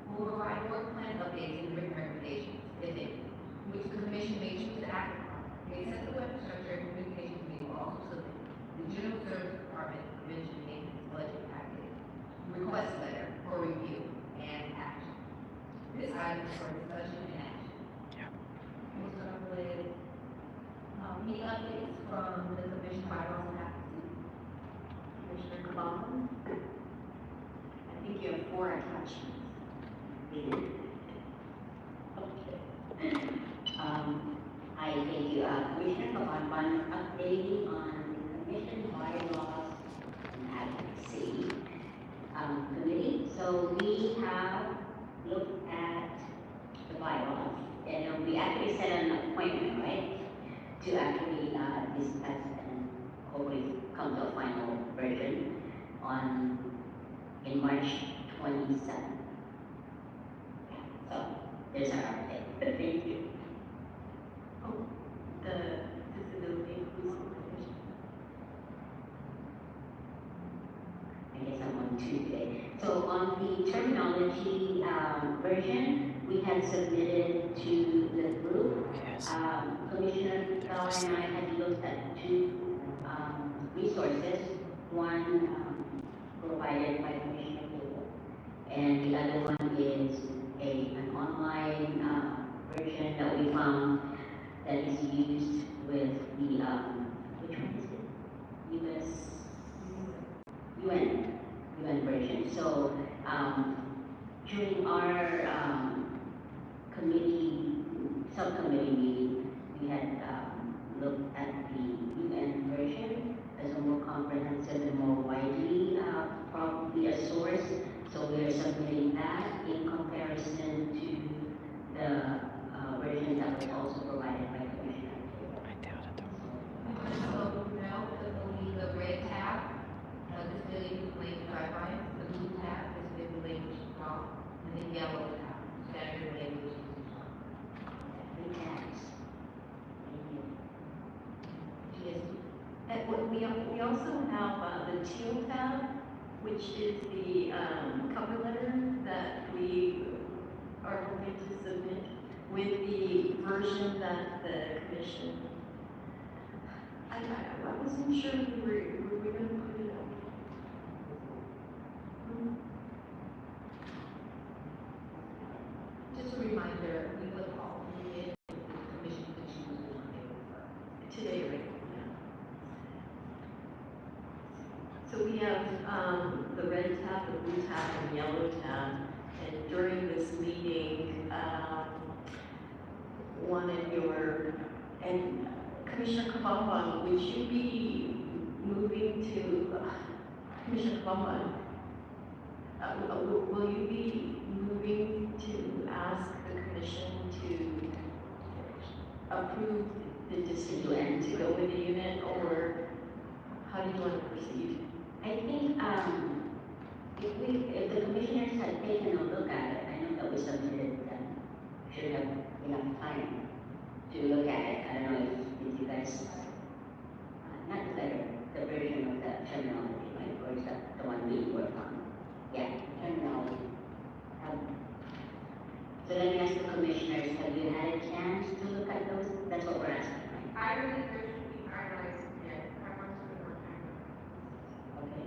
will provide work plan updates and written recommendations, if any, which the commission may choose to act upon. The accessible infrastructure and communication committee will also submit the general service department prevention maintenance budget package request letter for review and action. This item is for discussion and action. We'll start with any updates from the commission bylaws and advocacy. Commissioner Kabam. I think you have 4 attachments. Okay. I thank you. Commissioner Kaban, updating on the commission bylaws and advocacy committee. So we have looked at the bylaws, and we actually set an appointment, right, to actually discuss and hopefully come to a final version in March 27th. So there's our update. Thank you. Oh, the disability inclusive commission. I guess I'm on 2 today. So on the terminology version, we had submitted to the group. Yes. Commissioner Bell and I had looked at 2 resources. One provided by Commissioner Poole, and the other one is an online version that we found that is used with the, which one is it? UN version. So during our subcommittee meeting, we had looked at the UN version as a more comprehensive and more widely probably a source. So we are submitting that in comparison to the version that was also provided by Commissioner. I doubt it though. So now, only the red tab, disability language guidelines, the blue tab, disability language law, and the yellow tab, standard language usage law. Three tabs. Yes. And we also have the teal tab, which is the cover letter that we are hoping to submit with the version that the commission. I wasn't sure were we going to put it up. Just a reminder, we would all be in the commission to choose the one they prefer. Today, right? So we have the red tab, the blue tab, and yellow tab. And during this meeting, and Commissioner Kabamba, would you be moving to, Commissioner Kabamba, will you be moving to ask the commission to approve the decision to go with the unit, or how do you want to proceed? I think if the commissioners had taken a look at it, I know that we submitted them, should have enough time to look at it. I don't know if you guys, not the version of the terminology, right? Or is that the one So let me ask the commissioners, have you had a chance to look at those? That's what we're asking, right? I believe there should be guidelines yet. I want to spend more time. Okay.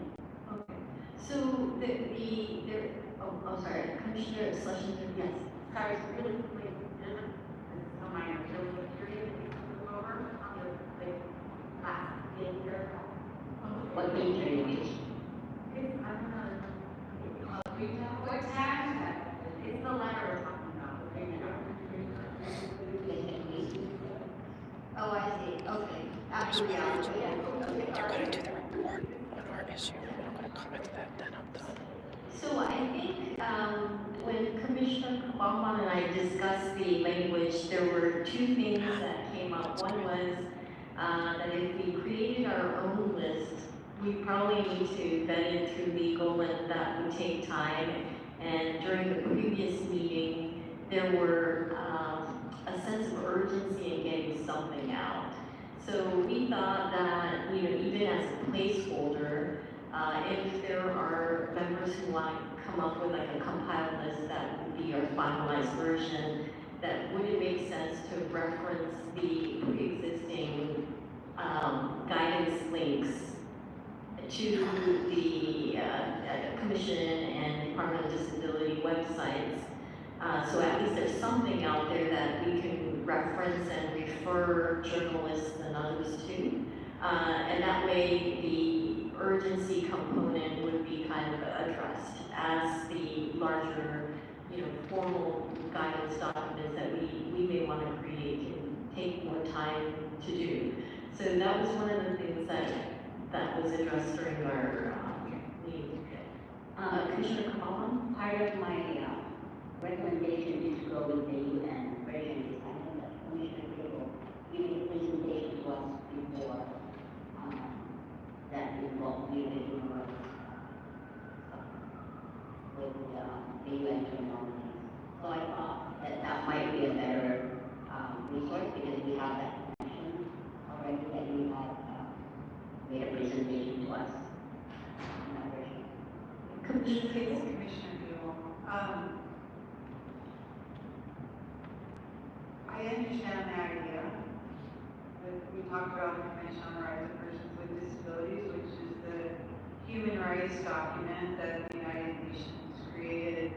Okay, so oh, sorry, Commissioner Schlesinger, yes. Sorry, so really quickly, it's so minor, so the period we took over on the, like, last year. What major units? It's, I don't know, retail, what tax is that? It's the letter we're talking about, the retail. Oh, I see, okay. After the hours, yeah. They're gonna do the report on our issue. I'm gonna comment that, then I'm done. So I think when Commissioner Baumann and I discussed the language, there were two things that came up. One was that if we created our own list, we probably need to vet it through legal, and that would take time. And during the previous meeting, there were a sense of urgency in getting something out. So we thought that, even as a placeholder, if there are members who want to come up with like a compiled list that would be our finalized version, that would it make sense to reference the pre-existing guidance links to the Commission and Department of Disability websites. So at least there's something out there that we can reference and refer journalists and others to. And that way the urgency component would be kind of addressed as the larger, formal guidance documents that we may want to create and take more time to do. So that was one of the things that was addressed during our meeting. Commissioner Kamala? Part of my recommendation is to go with the UN version. I know that Commissioner Cable gave a presentation to us before that involved with the UN terminology. So I thought that might be a better resource because we have that connection already that you have made a presentation to us in that version. Commissioner Cable? Commissioner Buell. I understand the idea. We talked about the Convention on the Rights of Persons with Disabilities, which is the human rights document that the United Nations created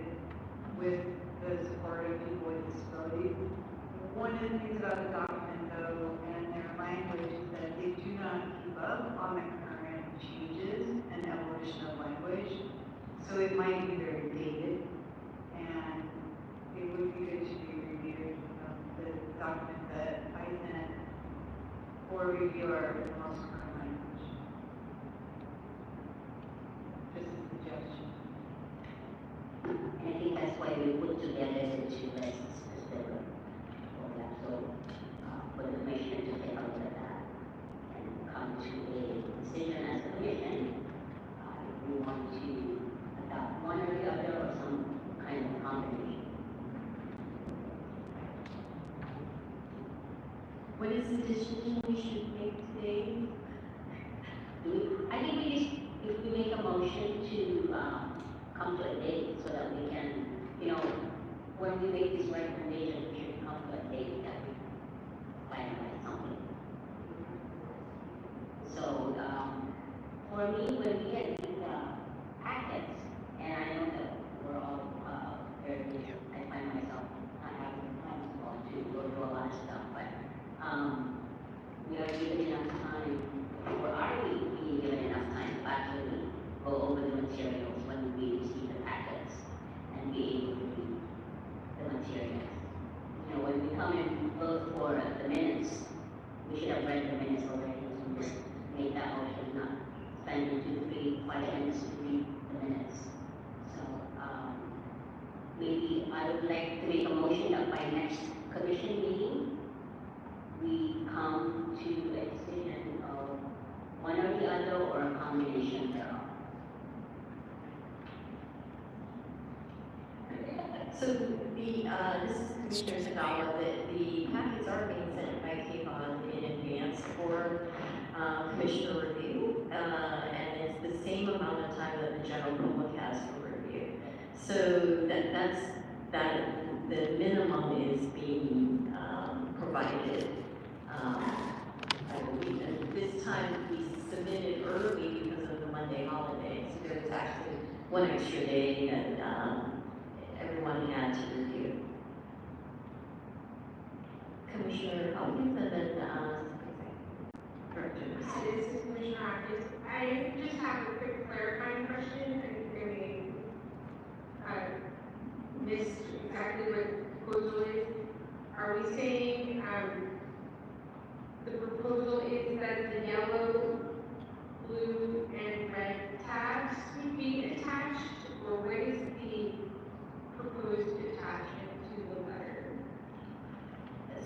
with the support of people with disabilities. One of the things about the document, though, and their language is that they do not keep up on the current changes and evolution of language. So it might be very dated, and it would be good to be reviewed. The document that I sent for review are the most current language. Just a suggestion. And I think that's why we put together the two lists for that. So for the commission to take a look at that and come to a decision as a commission, if we want to adopt one or the other or some kind of combination. What is the decision we should make today? I think we just, if we make a motion to come to a date so that we can, when we make these recommendations, we should come to a date that we finalize something. So, for me, when we get these packets, and I know that we're all very busy, I find myself not having time to go through a lot of stuff, but we are given enough time, or are we being given enough time to actually go over the materials when we receive the packets and be able to read the materials? When we come and look for the minutes, we should have read the minutes already, so we just make that motion, not spending 2, 3, 5 minutes to read the minutes. So, maybe I would like to make a motion that by next commission meeting, we come to a decision of one or the other or a combination thereof. So this is Commissioner Tagawa, the packets are being sent by KPON in advance for commissioner review, and it's the same amount of time that the general public has for review. So that's the one extra day that, everyone had to review. Commissioner Hopkins and then, Director Hi, Mercedes. this is Commissioner Hopkins. I just have a quick clarifying question. I mean, missed exactly what the proposal is. Are we saying, the proposal is that the yellow, blue, and red tabs would be attached? Or what is the proposed attachment to the letter?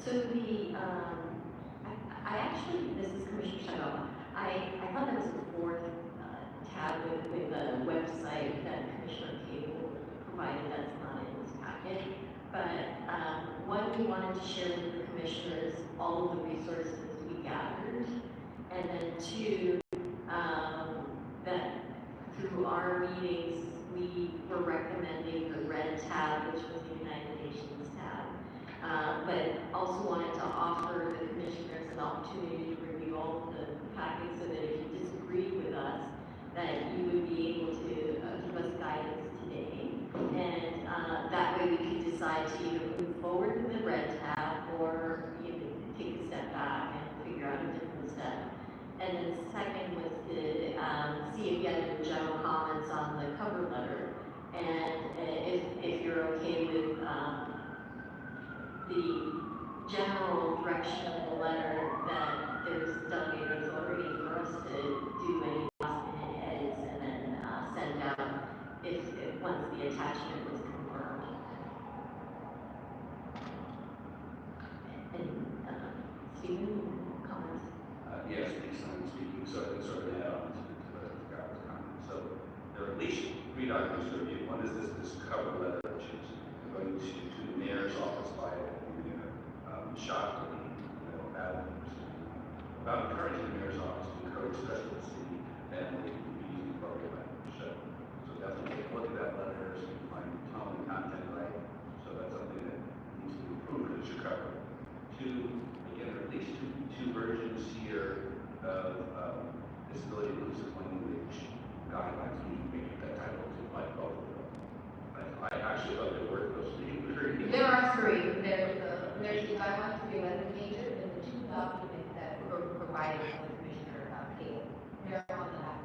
So the, I actually, this is Commissioner Shagala. I thought that was the fourth tab with the website that Commissioner Cable provided. That's not in this packet. But one, we wanted to share with the commissioners all of the resources we gathered. And then two, that through our meetings, we were recommending the red tab, which was the United Nations tab. But also wanted to offer the commissioners an opportunity to review all of the packets so that if you disagree with us, that you would be able to give us guidance today. And that way we could decide to either move forward with the red tab or even take a step back and figure out a different step. And then second was to see if you had any general comments on the cover letter. And if you're okay with the general direction of the letter, that there's delegated authority for us to do any last minute edits and then send out if once the attachment was confirmed. And Stephen, comments? Yes, Lisa, I'm speaking, so I can sort of add on to Scott's comment. So there are at least 3 documents to review. One is this cover letter, which is going to the mayor's office by shot about encouraging the mayor's office to encourage special city and the community program language. So definitely take a look at that letter so you can find the tone and content right. So that's something that needs to be improved that should cover. 2, again, there are at least two versions here of disability inclusive language guidelines. You can make that title to like both of them. I actually love the word those things. There are 3. There's the guidelines for the 11 pages and the 2 documents that were provided by the Commissioner Cable. They're on the back.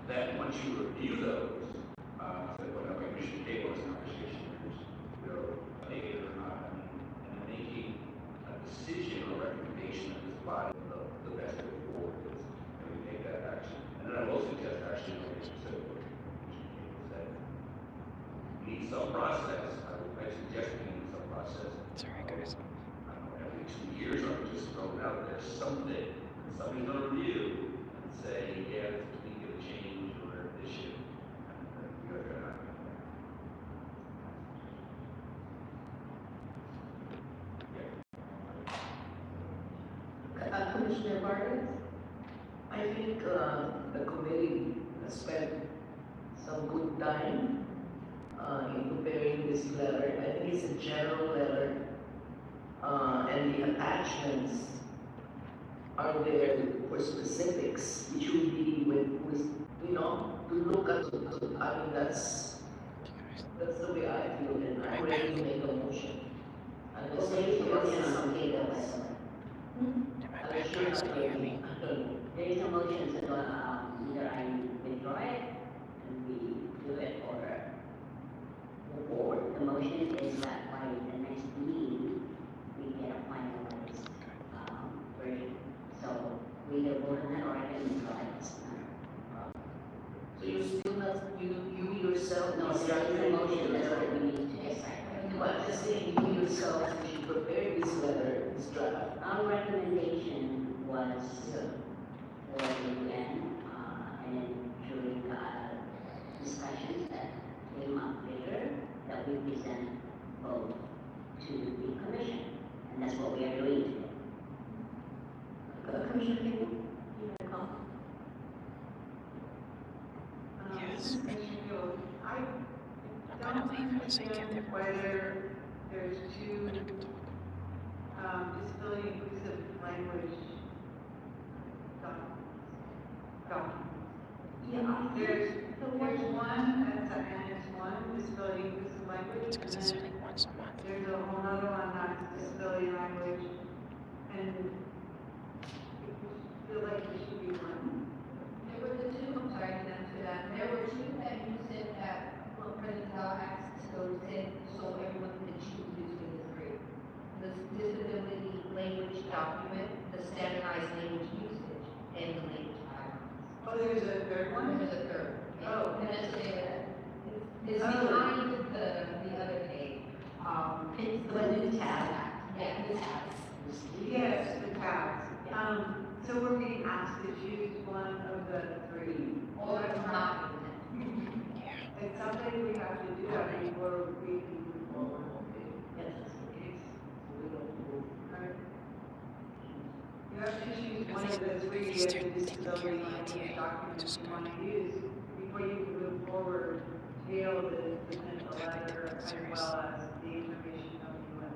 That once you review those, so when Commissioner Cable has conversations, you're updated or not, and then making a decision or recommendation of this body the best way forward is, and we take that action. And then I will suggest actually, like you said, what Commissioner Cable said, we need some process. I suggest we need some process. Sorry, guys. I don't know, every 2 years, I'm just throwing out there something that somebody's going to review and say, yeah, this we could change or issue. And you guys are not. Commissioner Vargas? I think the committee has spent some good time in preparing this letter. I think it's a general letter, and the attachments are there for specifics, which will be with you know, to look at. I mean, that's the way I feel, and I'm ready to make a motion. Unless somebody else has something else. There is a motion, so either I withdraw it and we do it or move forward. The motion is that by the next meeting, we get a finalized version. So we either vote on it or I can withdraw it. It's not a problem. So you're still not, you yourself, No, there is a motion, that's what we need to decide. But I'm just saying, you yourself, you should prepare this letter, this draft. Our recommendation was for the UN, and during discussions that came up later, that we present both to the commission, and that's what we are doing today. Commissioner Cable, you have a comment? Yes. I don't understand whether there's 2 disability inclusive language documents. There's one, that's Annex 1, disability inclusive language. Because it's only once a month. There's a whole other one that's disability language, and I feel like there should be one. There were the two, I'm sorry, to answer that. There were two that you said that were President asked to go in, so everyone could choose between the three. The disability language document, the standardized language usage, and the language guidelines. Oh, there's a third one? There's a third. Oh. And that's what they were, it's behind the other page. It's the new tab. Yeah, the tabs. Yes, the tabs. So were we asked to choose one of the three? Or not. It's something we have to do before we can move forward. Right. You have to choose one of the three of the disability language documents you want to use before you can move forward to be able to submit the letter as well as the information of the UN.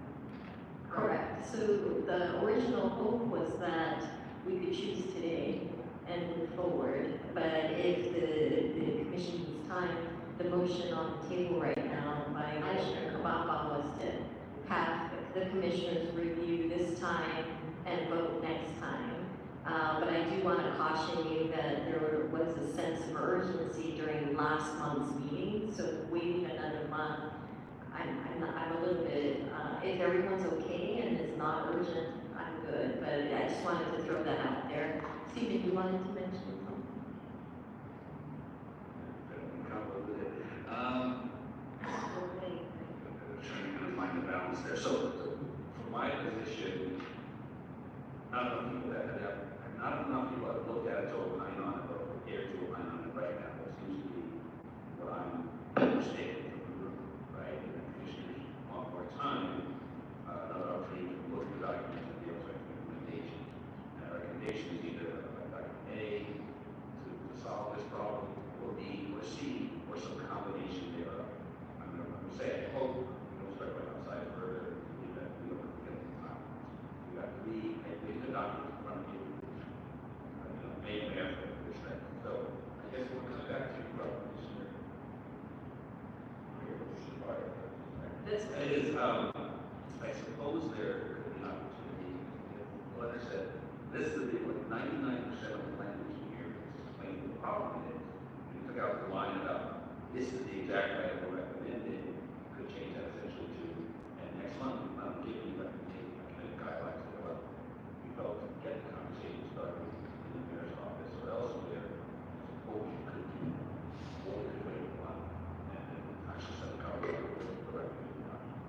Correct. So the original hope was that we could choose today and move forward, but if the commission needs time, the motion on the table right now by Commissioner Kabamba was to have the commissioners review this time and vote next time. But I do want to caution you that there was a sense of urgency during last month's meeting, so waiting another month, I'm a little bit, if everyone's okay and it's not urgent, I'm good, but I just wanted to throw that out there. Stephen, you wanted to mention something? Trying to find the balance there. So, from my position, not enough people have looked at it to opine on it, or prepared to opine on it right now. That seems to be what I'm understanding from the group, right? And the commissioners want more time, another opportunity to look at the documents and be able to make a recommendation. And a recommendation is either document A to solve this problem, or B, or C, or some combination thereof. I'm saying, I hope we don't start going outside further, that we don't get the time. We got three, the documents in front of you, May and after this thing. So I guess we'll come back to you, Commissioner. That is, I suppose there could be an opportunity, the letter said, this is the big one, 99% of the language here is explaining the problem is. You took out the line about, this is the exact way we're recommended, could change that essentially to, and next month, I'm giving you recommended guidelines to go up. We felt to get the conversation started in the mayor's office or elsewhere, or we could do, or we could wait a while, and then actually set a conversation with the recommended guidelines.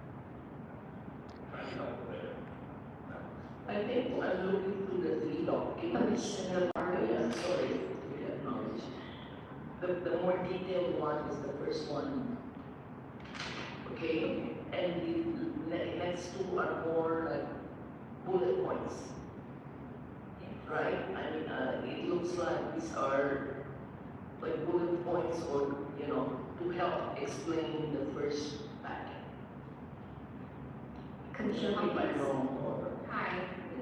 Trying to help there. I think I'm looking through the three documents, sorry, to acknowledge. The more detailed one is the first one. Okay, and the next two are more like bullet points. Right? I mean, it looks like these are like bullet points or, to help explain the first packet. Commissioner Hopkins. Hi,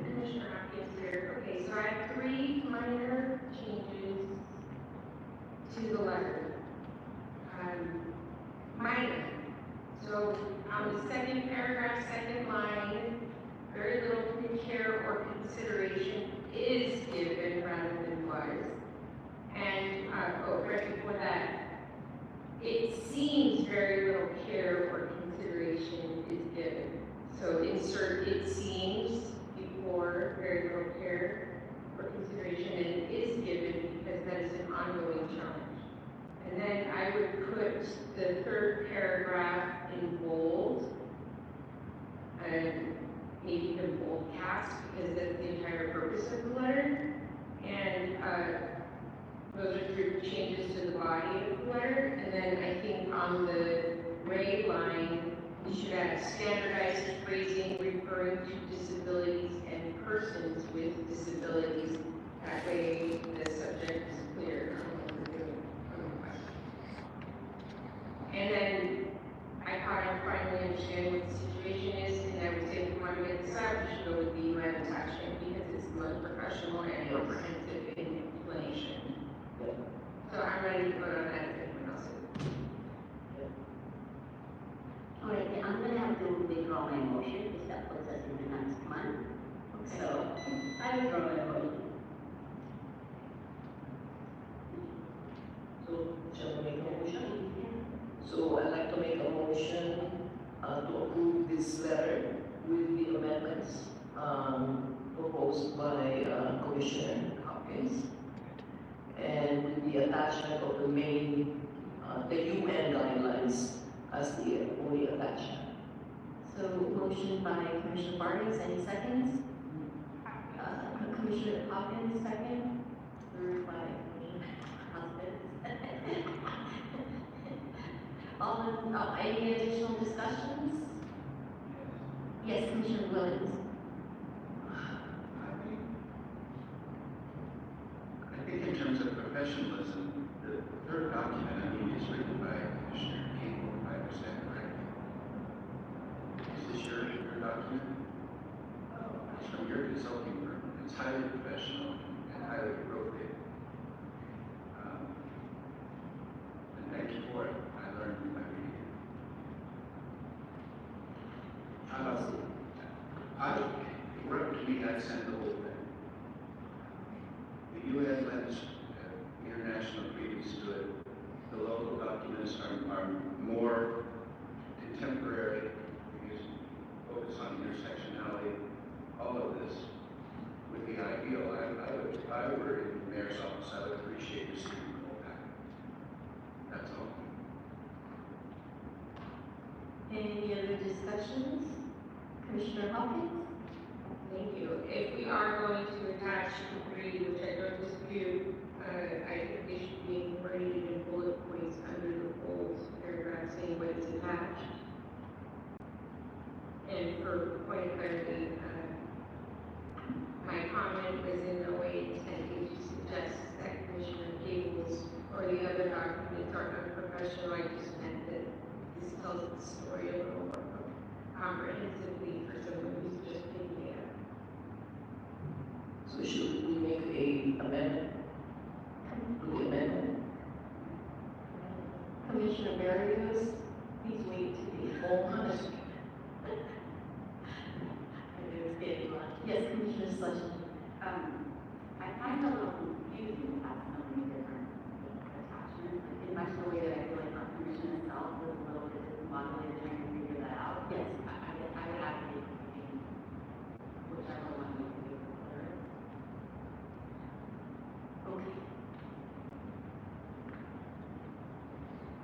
Commissioner Hopkins here. Okay, so I have three minor changes to the letter. Minor. So on the second paragraph, second line, very little care or consideration is given rather than was. And, right before that, it seems very little care or consideration is given. So insert it seems before very little care or consideration, and it is given because that is an ongoing challenge. And then I would put the third paragraph in bold, and maybe even bold caps, because that's the entire purpose of the letter. And those are three changes to the body of the letter. And then I think on the gray line, we should add standardized phrasing referring to disabilities and persons with disabilities. That way the subject is clear on what we're doing. And then I finally understand what the situation is, and I would say if we want to get this out, we should go with the UN attachment because it's the most professional and comprehensive in explanation. So I'm ready to vote on that if anyone else is. All right, then I'm gonna have to withdraw my motion, because that puts us into next month. So, I withdraw my motion. So, shall we make a motion? So I'd like to make a motion to approve this letter with the amendments proposed by Commissioner Hopkins, and with the attachment of the main, the UN guidelines as the only attachment. So motion by Commissioner Barnes, any seconds? Commissioner Hopkins, second. Third by Commissioner Hopkins. Any additional discussions? Yes, Commissioner Williams. I think in terms of professionalism, the third document, I mean, is written by Commissioner Cable, if I understand correctly. Is this your document? It's from your consulting firm. It's highly professional and highly appropriate. And thank you for it. I learned by reading it. To me, I sent the whole thing. The UN lends international credence to it. The local documents are more contemporary because focus on intersectionality. All of this would be ideal. If I were in the mayor's office, I would appreciate receiving the whole packet. That's all. Any other discussions? Commissioner Hopkins? Thank you. If we are going to attach three, which I don't dispute, I think they should be incorporated in bullet points under the bold paragraph saying what is attached. And for point of clarity, my comment was in no way intended to suggest that Commissioner Gables or the other documents are unprofessional. I just meant that this tells the story a little more comprehensively for someone who's just picking it up. So should we make a amendment to the amendment? Commissioner Barrios, please wait to be full. Yes, Commissioner Slushy. I find it a little confusing about some of these different attachments, in much the way that I feel like our commission itself was a little bit discombobulated trying to figure that out. Yes. I guess I would advocate using whichever one you think is clearest. Okay.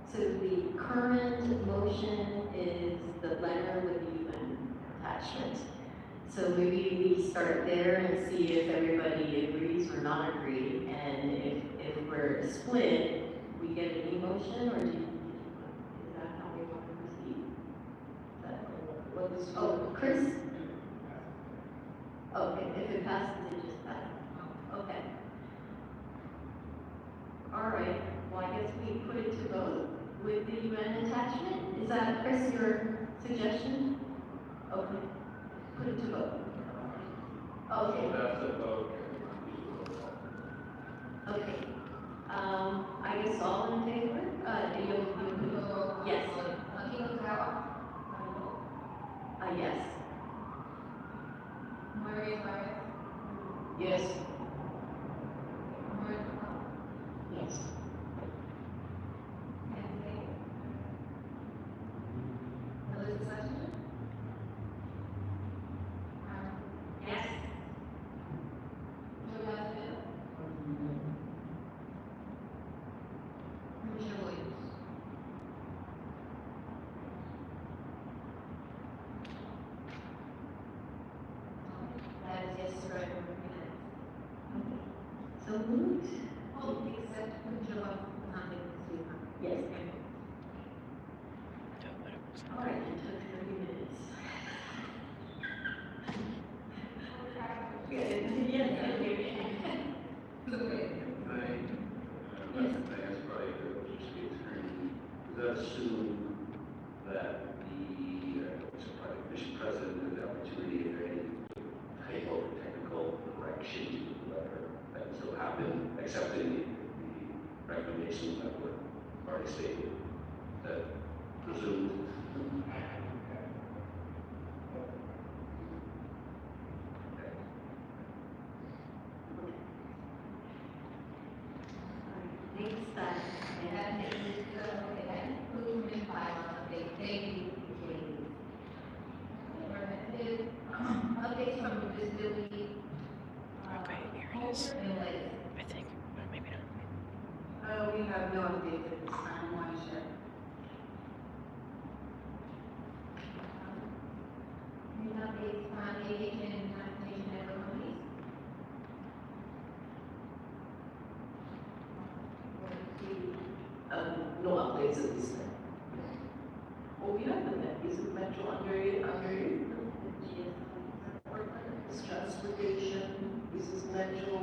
So the current motion is the letter with the UN attachment. So maybe we start there and see if everybody agrees or not agree, and if we're split, we get a new motion, or is that how we want to proceed? What was, oh, Chris? Okay, if it passes, it just passes. Okay. All right, well, I guess we put it to vote with the UN attachment. Is that, Chris, your suggestion? Okay. Put it to vote. Okay. That's a vote. Okay. I guess all in favor? Yes. Yes. Yes. Yes. Yes. Commissioner Williams. That is yes, right, So moved. Oh, except Commissioner Yes. All right, it took 30 minutes. Good. Yes. Does assume that the commission president has the opportunity if there any type of technical correction to the letter that still happen, accepting the recommendation already stated. That presumed. Next time, they have made, they have improvement bylaws, they updates from the visibility. Okay, here it is. I think, or maybe not. We have no updates at this time, want to share. New updates from aviation and transportation economies. No updates at this time. Oh, we have the net, is it Metro under it? It's transportation, this is Metro,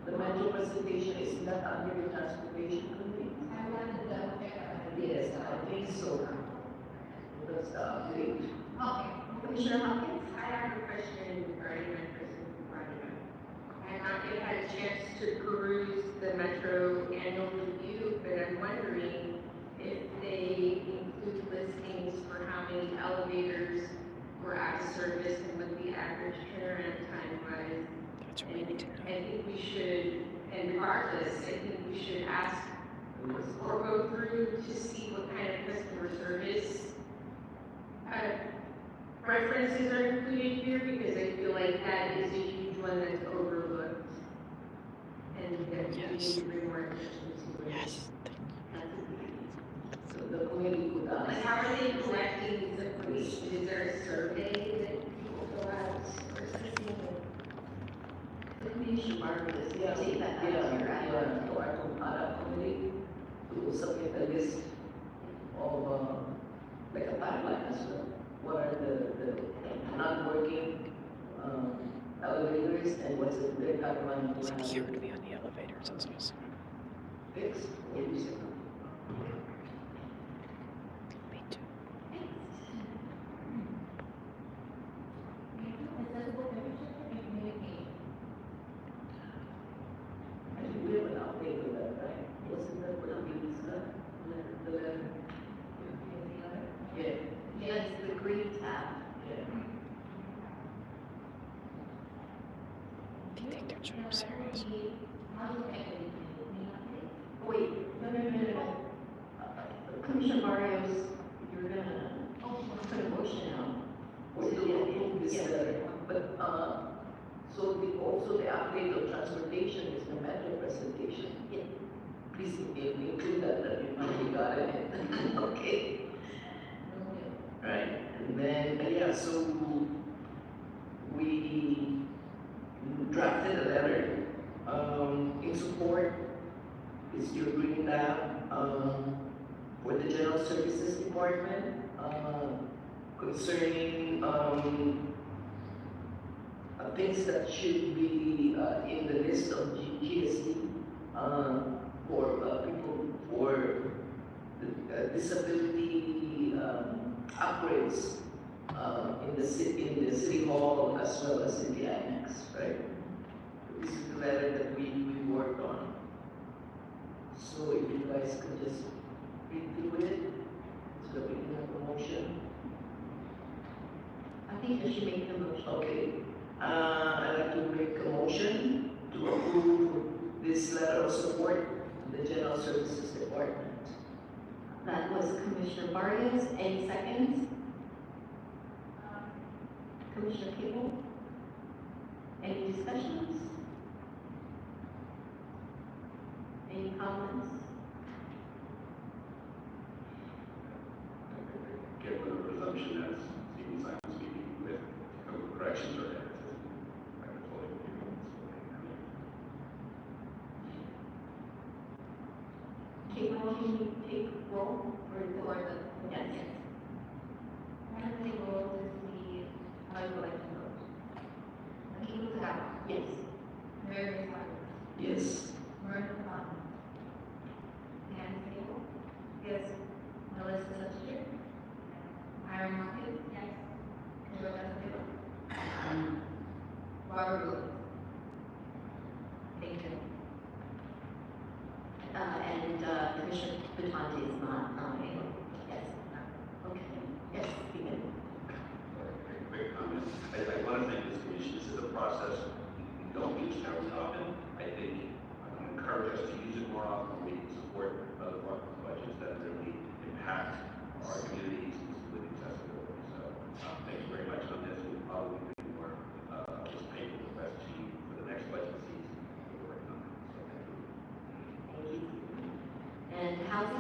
the Metro presentation is not under the transportation committee? I wanted to double check that. Yes, I think so. That's the update. Okay, Commissioner Hopkins, I have a question regarding Metro project. I have not yet had a chance to peruse the Metro annual review, but I'm wondering if they include listings for how many elevators were out of service and what the average turnaround time was. That's what we need to know. I think we should, and regardless, I think we should ask or go through to see what kind of customer service references are included here, because I feel like that is a huge one that's overlooked. And that we need to bring more attention to it. Yes. So the committee could ask. Like, how are they collecting this information? Is there a survey that people fill out or something? The commission part of this, yeah, Take that out yeah, of your yeah, so our committee to submit a list of, like a timeline as well. What are the non-working, elevators and what's the timeline to have Secure to be on the elevators, that's awesome. fixed? What do you say? Me too. Accessible infrastructure and communication. I think we have an update with that, right? Wasn't that what we discussed? The letter? Yeah. Yes, the green tab. Yeah. Do you think they're trying to be serious? Wait, no. Commissioner Barrios, you're gonna, put a motion out. We do approve this letter, but, so also the update of transportation is the Metro presentation. Yeah. Please include that you finally got it. Okay. Right, and then, yeah, so we drafted a letter, in support, is your green lab, for the General Services Department, concerning, things that should be, in the list of GSD, for, people, for disability, upgrades, in the city hall as well as in the annex, right? This is the letter that we worked on. So if you guys could just read through it, so that we can have a motion. I think you should make the motion. Okay, I'd like to make a motion to approve this letter of support to the General Services Department. That was Commissioner Barrios. Any seconds? Commissioner Cable? Any discussions? Any comments? Get rid of the presumption that Stephen Simon speaking with corrections or edits. I would fully agree with this. Cable, can you take roll for the, yes. Madam Cable, is the, how you like to vote? Cable Tagawa? Yes. Mary Sparks? Yes. Miranda Devon? Ann Cable? Yes. Melissa Lester? Myron Hopkins? Yes. Carol Esposito? Robert Williams? Thank you. And Commissioner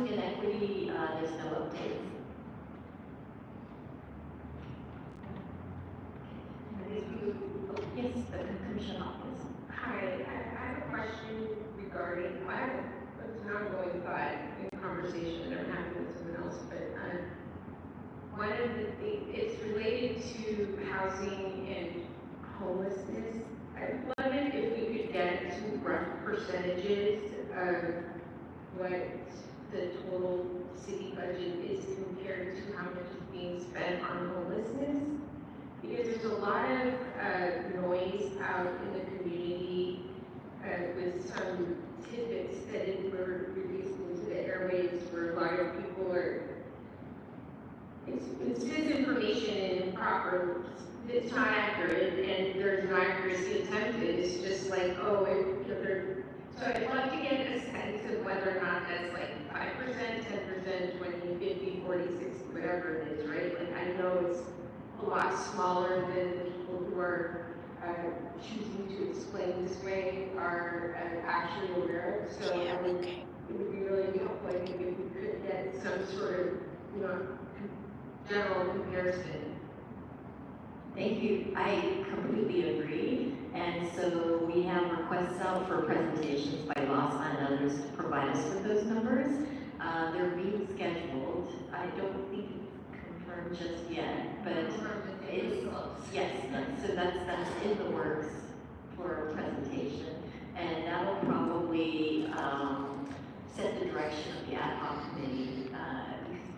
housing and equity, there's no updates. Yes, the Commission Office. Hi, I have a question regarding, it's an ongoing thought in conversation that I'm having with someone else, but one of the things, it's related to housing and homelessness. I'd love it if we could get some rough percentages of what the total city budget is compared to how much is being spent on homelessness. Because there's a lot of noise out in the community with some tidbits that were released into the airwaves where a lot of people are, it's disinformation and improper, it's not accurate and there's no accuracy attempted. It's just like, oh, so I'd love to get a sense of whether or not that's like 5%, 10%, 20, 50, 40, 60, whatever it is, right? Like I know it's a lot smaller than the people who are choosing to explain this way are actually aware of. So I think it would be really helpful, I think, if we could get some sort of, general comparison. Thank you. I completely agree. And so we have requests out for presentations by LAHSA and others to provide us with those numbers. They're being scheduled. I don't think it's confirmed just yet, but it's, yes, so that's in the works for a presentation. And that'll probably set the direction of the ad hoc committee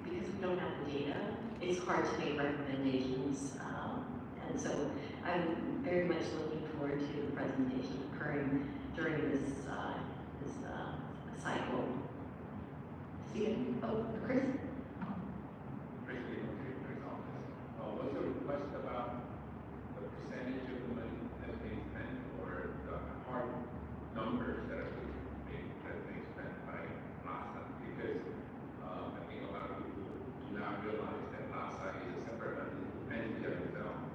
because we don't have the data. It's hard to make recommendations. And so I'm very much looking forward to the presentation occurring during this cycle. See you. Oh, Chris? What's the request about the percentage of the money that's being spent or the hard numbers that are being spent by LAHSA? Because I think a lot of people do not realize that LAHSA is a separate entity of its own.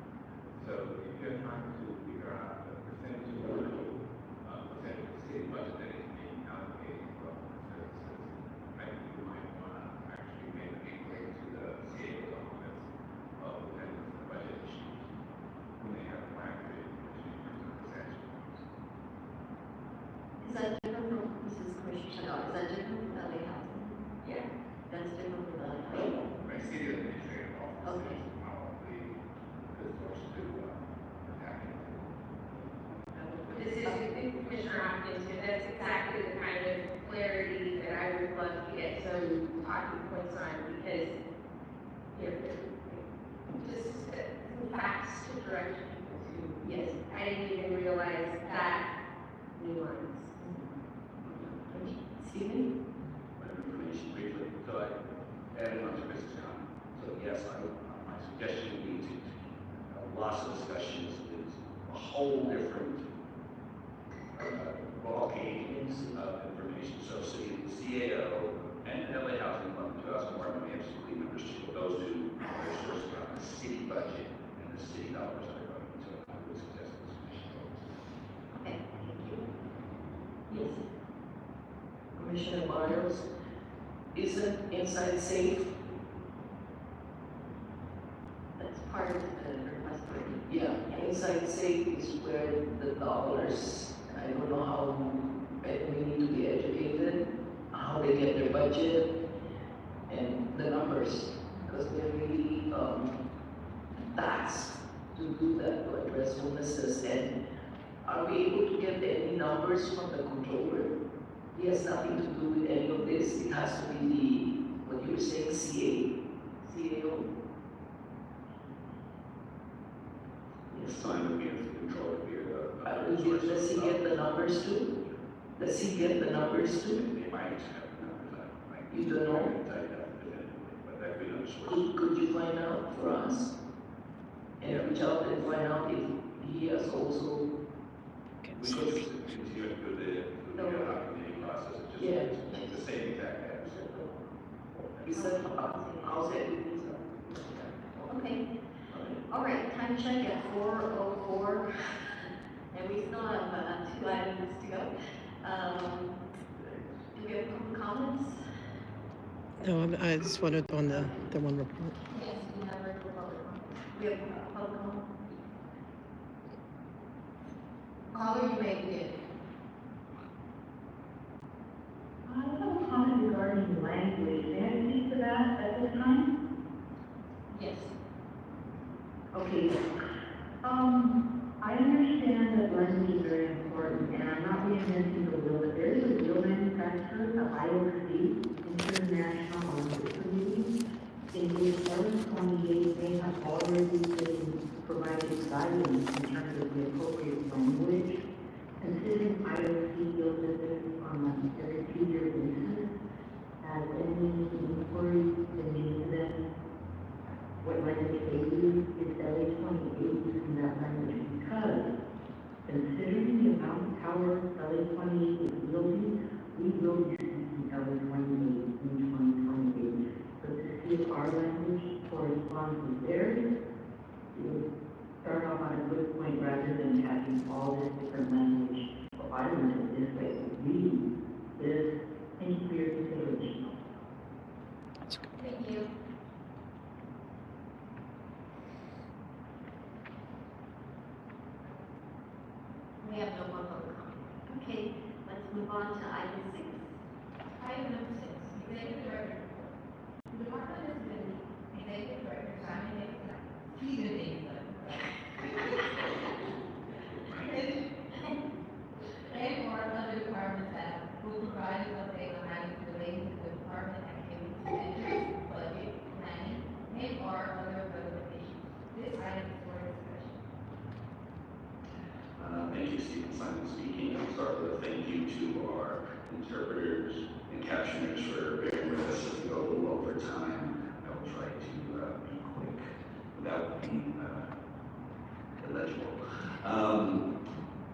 So if you're trying to figure out the percentage of the money, percentage of the city budget that is being allocated for services, I think you might want to actually make an inquiry to the CAO's office of the budget issues when they have more accurate information in terms of percentage. Is that different from, this is Commissioner Chanel, is that different from LA Housing? Yeah. That's different from LA Housing? My city administrative office Okay. is probably the source to attack it. This is Commissioner Hopkins, and that's exactly the kind of clarity that I would love to get some talking points on, because, just some facts to direct people to, yes, I didn't even realize that nuance. Stephen? Information briefly. So I added on to Mrs. comment. So yes, my suggestion would be to lots of discussions is a whole different ballgame of information. So city, the CAO and LA Housing Fund, 2001, we have some clean numbers too. Those two are sources on the city budget and the city dollars that are going into it. I would suggest this. Okay, thank you. Yes. Commissioner Miles, isn't Inside Safe? That's part of the request for Yeah, Inside Safe is where the dollars, I don't know how, we need to be educated, how they get their budget and the numbers, because they're really tasked to do that, to address homelessness. And are we able to get any numbers from the controller? He has nothing to do with any of this. It has to be the, what you were saying, CAO. It's fine with me if the controller here. Does he get the numbers too? Does he get the numbers too? They might have the numbers. You don't know? But that we know. Could you find out for us? And reach out and find out if he has also. We could continue to do the committee process. It's just it's the same exact answer. He said, I'll say. Okay. All right, time check at 4:04, and we still have 2 items to go. Do we have public comments? No, I just wanted on the one report. Yes, we have regular public comment. We have public comment. Caller, you may begin. I have a comment regarding language. May I speak to that at this time? Yes. Okay. I understand that language is very important, and I'm not reinventing the wheel, but there is a wheel manufacturer, the IOC, International Olympic Committee, in which LA28, they have already been provided guidance in terms of the appropriate language. Considering IOC deals with this on an every 2-year basis, has any inquiries been made to them? What language they use is LA28 using that language, because considering the amount of power LA28 is wielding, we will be using LA28 in 2028. So to see if our language corresponds with theirs, it would start off on a good point rather than having all this different language. So I learned it this way, read this, thank you for your consideration. Thank you. We have no more public comment. Okay, let's move on to item 6. Item number 6, executive director report. The department has been executive director Simon Davis. He's in Davis. And or other department staff will provide an update on items relating to the department activities, expenditures, budget, planning, and or other relevant issues. This item is for discussion. Thank you, Stephen Simon speaking. I'll start with a thank you to our interpreters and captioners for bearing with us as we go a little over time. I will try to be quick without being illegible.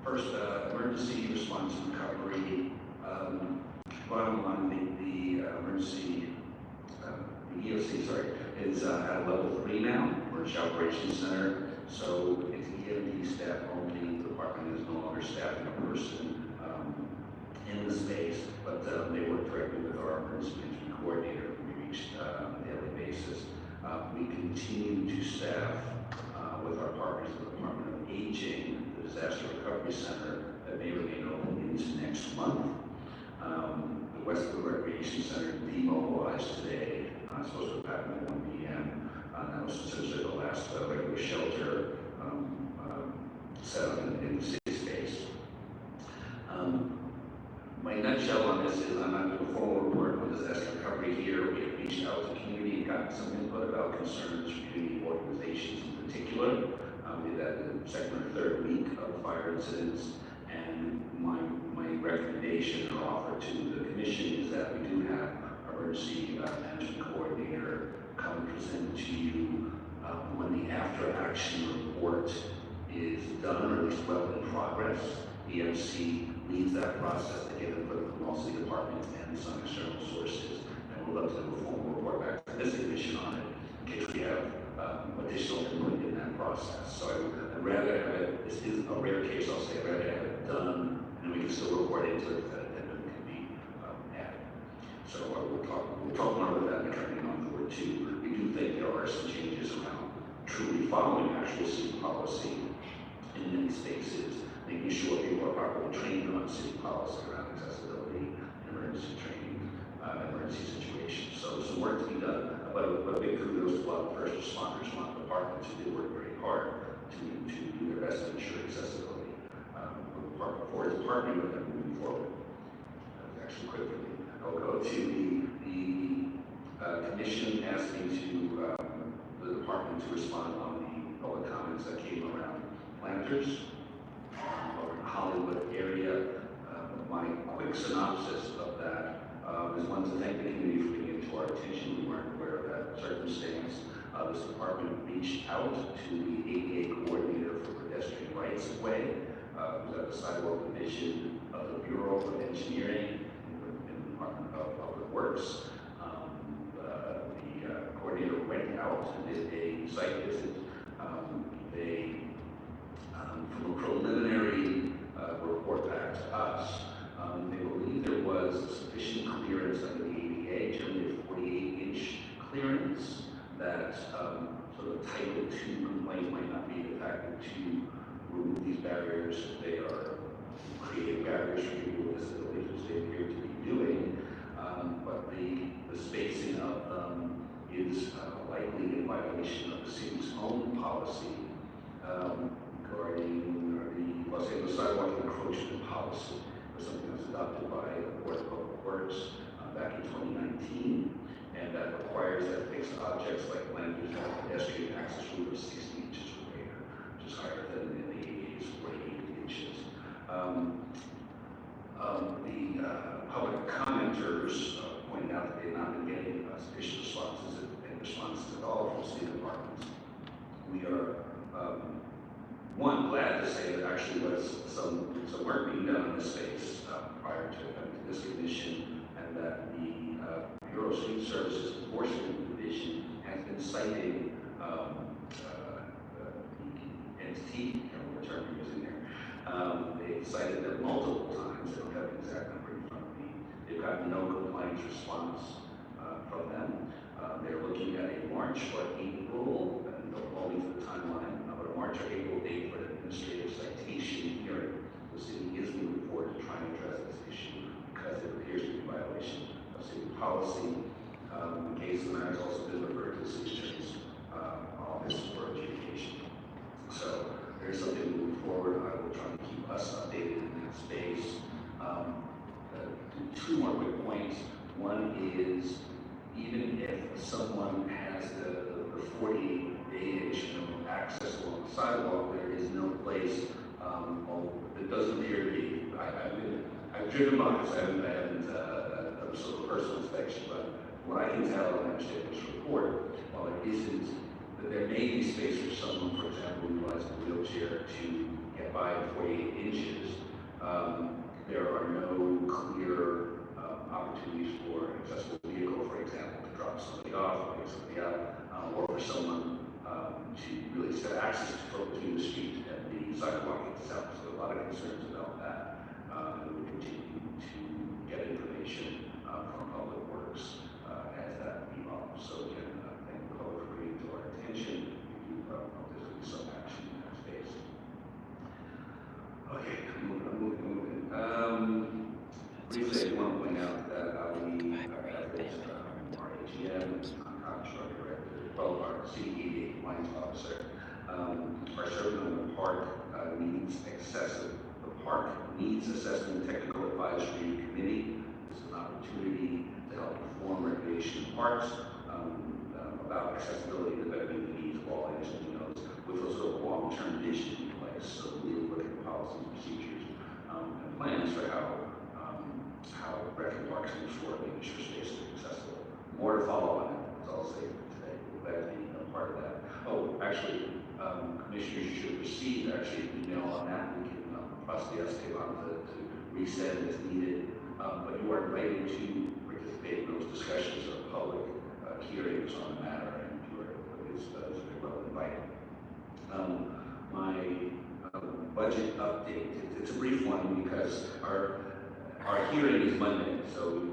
First, emergency response and recovery. Bottom line, the emergency, the EOC, is at level 3 now, Emergency Operations Center. So it's EMT staff only. The department is no longer staffing a person in the space, but they work directly with our emergency management coordinator who we reach on a daily basis. We continue to staff with our partners in the Department of Aging, the Disaster Recovery Center that may remain open into next month. The Westwood Recreation Center demobilized today. It's supposed to have happened at 1 p.m. That was essentially the last regular shelter set up in the city space. My nutshell on this is I'm not doing a formal report on disaster recovery here. We have reached out to the community and gotten some input about concerns from community organizations in particular. We did that in the second or third week of fire incidents, and my recommendation or offer to the commission is that we do have our emergency management coordinator come present to you when the after action report is done, or at least well in progress. EMC leads that process to get input from all city departments and some external sources, and we'll love to do a formal report back to this commission on it in case we have additional input in that process. So I'd rather have it, this is a rare case, I'll say, I'd rather have it done, and we can still report into it that addendum can be added. So we'll talk more about that in the training on board too. We do think there are some changes around truly following actual city policy in many spaces, making sure people are properly trained on city policy around accessibility, emergency training, emergency situations. So some work to be done, but a big kudos to a lot of first responders, a lot of departments who did work very hard to do their best to ensure accessibility. For his partner with them moving forward. Actually, quickly, I'll go to the commission asked me to the department to respond on the public comments that came around planters over in the Hollywood area. My quick synopsis of that is one to thank the community for bringing it to our attention. We weren't aware of that circumstance. This department reached out to the ADA coordinator for pedestrian rights of way, who's at the sidewalk division of the Bureau of Engineering in the Department of Public Works. The coordinator went out and did a site visit. From a preliminary report back to us, they believe there was sufficient clearance under the ADA, generally a 48 sort of Title II complaint might not be the fact that to remove these barriers, they are creating barriers for people with disabilities, which they appear to be doing, but the spacing of them is likely in violation of the city's own policy regarding the Los Angeles sidewalk encroachment policy, or something that was adopted by the Board of Public Works back in 2019, and that requires that fixed objects like lanterns have a pedestrian access roof of 60 inches or greater, which is higher than in the ADA's 48 inches. The public commenters pointed out that they have not been getting sufficient responses and responses at all from city departments. We are glad to say there actually was some work being done in this space prior to this commission, and that the Bureau of Street Services Enforcement Division has been citing the entity, I don't know what term you're using there. They've cited them multiple times. They don't have the exact number in front of me. They've gotten no compliance response from them. They're looking at a March or April, and only for the timeline, but a March or April date for an administrative citation hearing. The city is moving forward to try and address this issue because it appears to be a violation of city policy. The case of the matter has also been referred to the city attorney's office for adjudication. So there's something moving forward. I will try to keep us updated in that space. Two more quick points. One is, even if someone has the 48-inch access along the sidewalk, there is no place. It doesn't appear to be. I've driven by this. I haven't done sort of personal inspection, but what I can tell and understand this report, while there isn't, that there may be space for someone, for example, utilizing a wheelchair to get by in 48 inches. There are no clear opportunities for an accessible vehicle, for example, to drop somebody off, pick somebody up, or for someone to really set access between the street and the sidewalk itself. So a lot of concerns about that. And we continue to get information from Public Works as that evolves. So again, thank the public for bringing it to our attention. We do hope there's going to be some action in that space. Okay, I'm moving. Briefly, I want to point out that our AGM, our CEA compliance officer, are serving on the park needs assessment technical advisory committee. This is an opportunity to help inform recreation parks about accessibility to better meet the needs of all Angelinos with a sort of long-term vision in place. So really look at policies, procedures, and plans for how rec and parks can ensure making sure spaces are accessible. More to follow on that. That's all I'll say for today. We're glad to be a part of that. Oh, actually, commissioners should receive actually an email on that. We can possibly ask Esteban to resend as needed. But you are invited to participate in those discussions or public hearings on the matter, and you are very well invited. My budget update, it's a brief one because our hearing is Monday, so we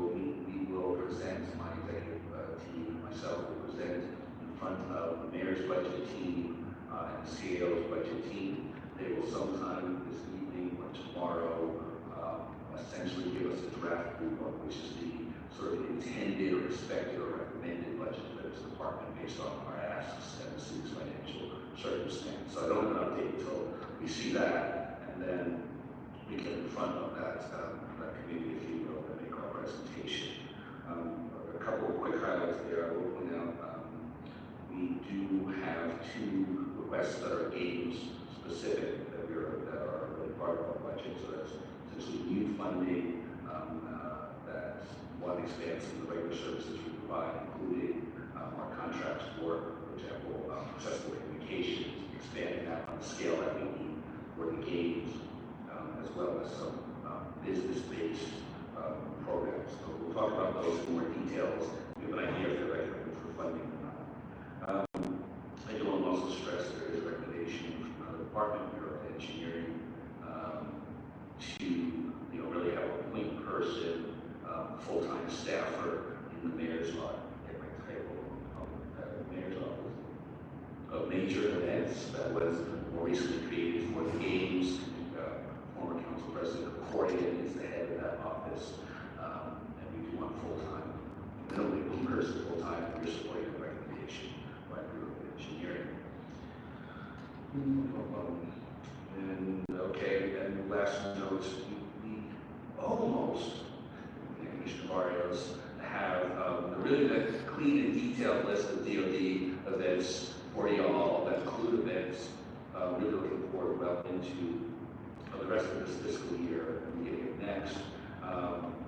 will present, my executive team and myself will present in front of the mayor's budget team and the CAO's budget team. They will sometime this evening or tomorrow essentially give us a draft report, which is the sort of intended or expected or recommended budget for this department based on our asks and the city's financial circumstance. So I don't have an update until we see that, and then we get in front of that committee, if you will, and make our presentation. A couple of quick highlights there. I will point out we do have two requests that are games specific that are really part of our budget. So that's essentially new funding that one expands in the regular services we provide, including our contracts for example, accessible communications, expanding that on the scale that we need for the games, as well as some business-based programs. So we'll talk about those in more details, give an idea if they're recommended for funding or not. I do want to also stress there is a recommendation from another department, Bureau of Engineering, to really have a point person, full-time staffer in the mayor's office. Get my title, mayor's office. major events that was more recently created for the games. Former council president Corrigan is the head of that office, and we do want full-time, minimally one person full-time, and we're supporting the recommendation by Bureau of Engineering. And okay, and last note, we almost, Commissioner Barrios, have really the clean and detailed list of DoD events for y'all that include events. Really looking forward well into the rest of this fiscal year and beginning of next,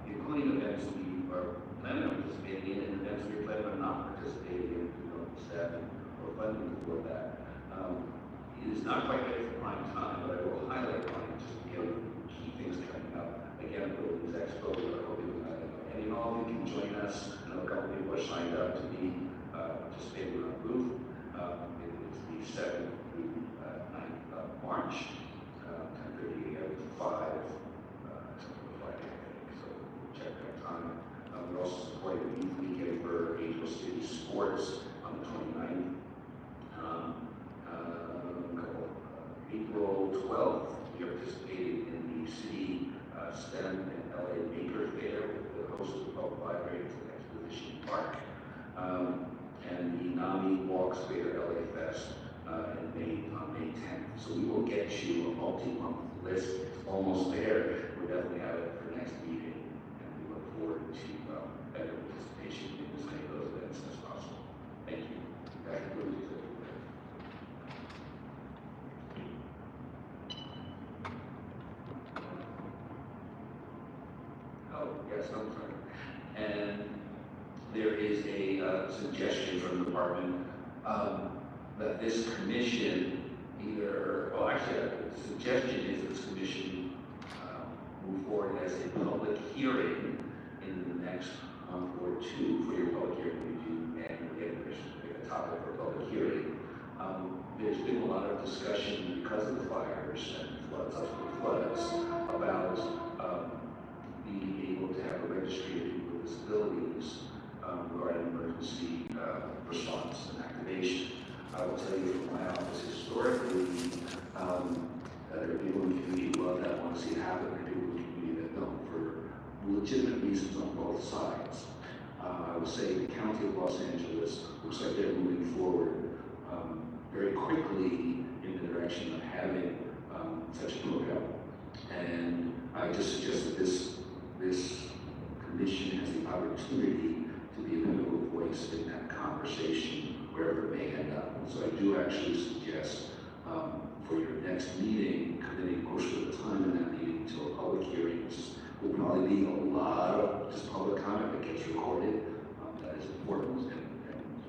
including events we are planning on participating in and events we're planning on not participating in due to staffing or funding for that. It is not quite ready for prime time, but I will highlight one just to give key things coming up. Again, Buildings Expo, we're hoping any and all of you can join us. I know a couple people are signed up to be participating on the booth. It is the 7th through 9th of March, 10:30 a.m. to 5, Friday, I think, so check that time. We're also supporting the youth weekend for Angel City Sports on the 29th. April 12th, we are participating in the city STEM and LA Maker Fair with the host of the Public Library at Exposition Park. And the NAMI Walks Greater LA Fest on May 10th. So we will get you a multi-month list. It's almost there. We'll definitely have it for next meeting, and we look forward to better participation in as many of those events as possible. Thank you. That concludes the yes, I'm sorry. And there is a suggestion from the department that this commission the suggestion is this commission move forward as a public hearing in the next month or two for your public hearing review and get permission to pick a topic for public hearing. There's been a lot of discussion because of the fires and subsequent floods about being able to have a registry of people with disabilities regarding emergency response and activation. I will tell you from my office historically, there are people in the community who love that, want to see it happen, and people in the community that don't, for legitimate reasons on both sides. I would say the County of Los Angeles looks like they're moving forward very quickly in the direction of having such a program. And I just suggest that this commission has the opportunity to be a pivotal voice in that conversation, wherever it may end up. And so I do actually suggest for your next meeting, committing most of the time in that meeting to a public hearing, which will probably be a lot of just public comment that gets recorded. That is important and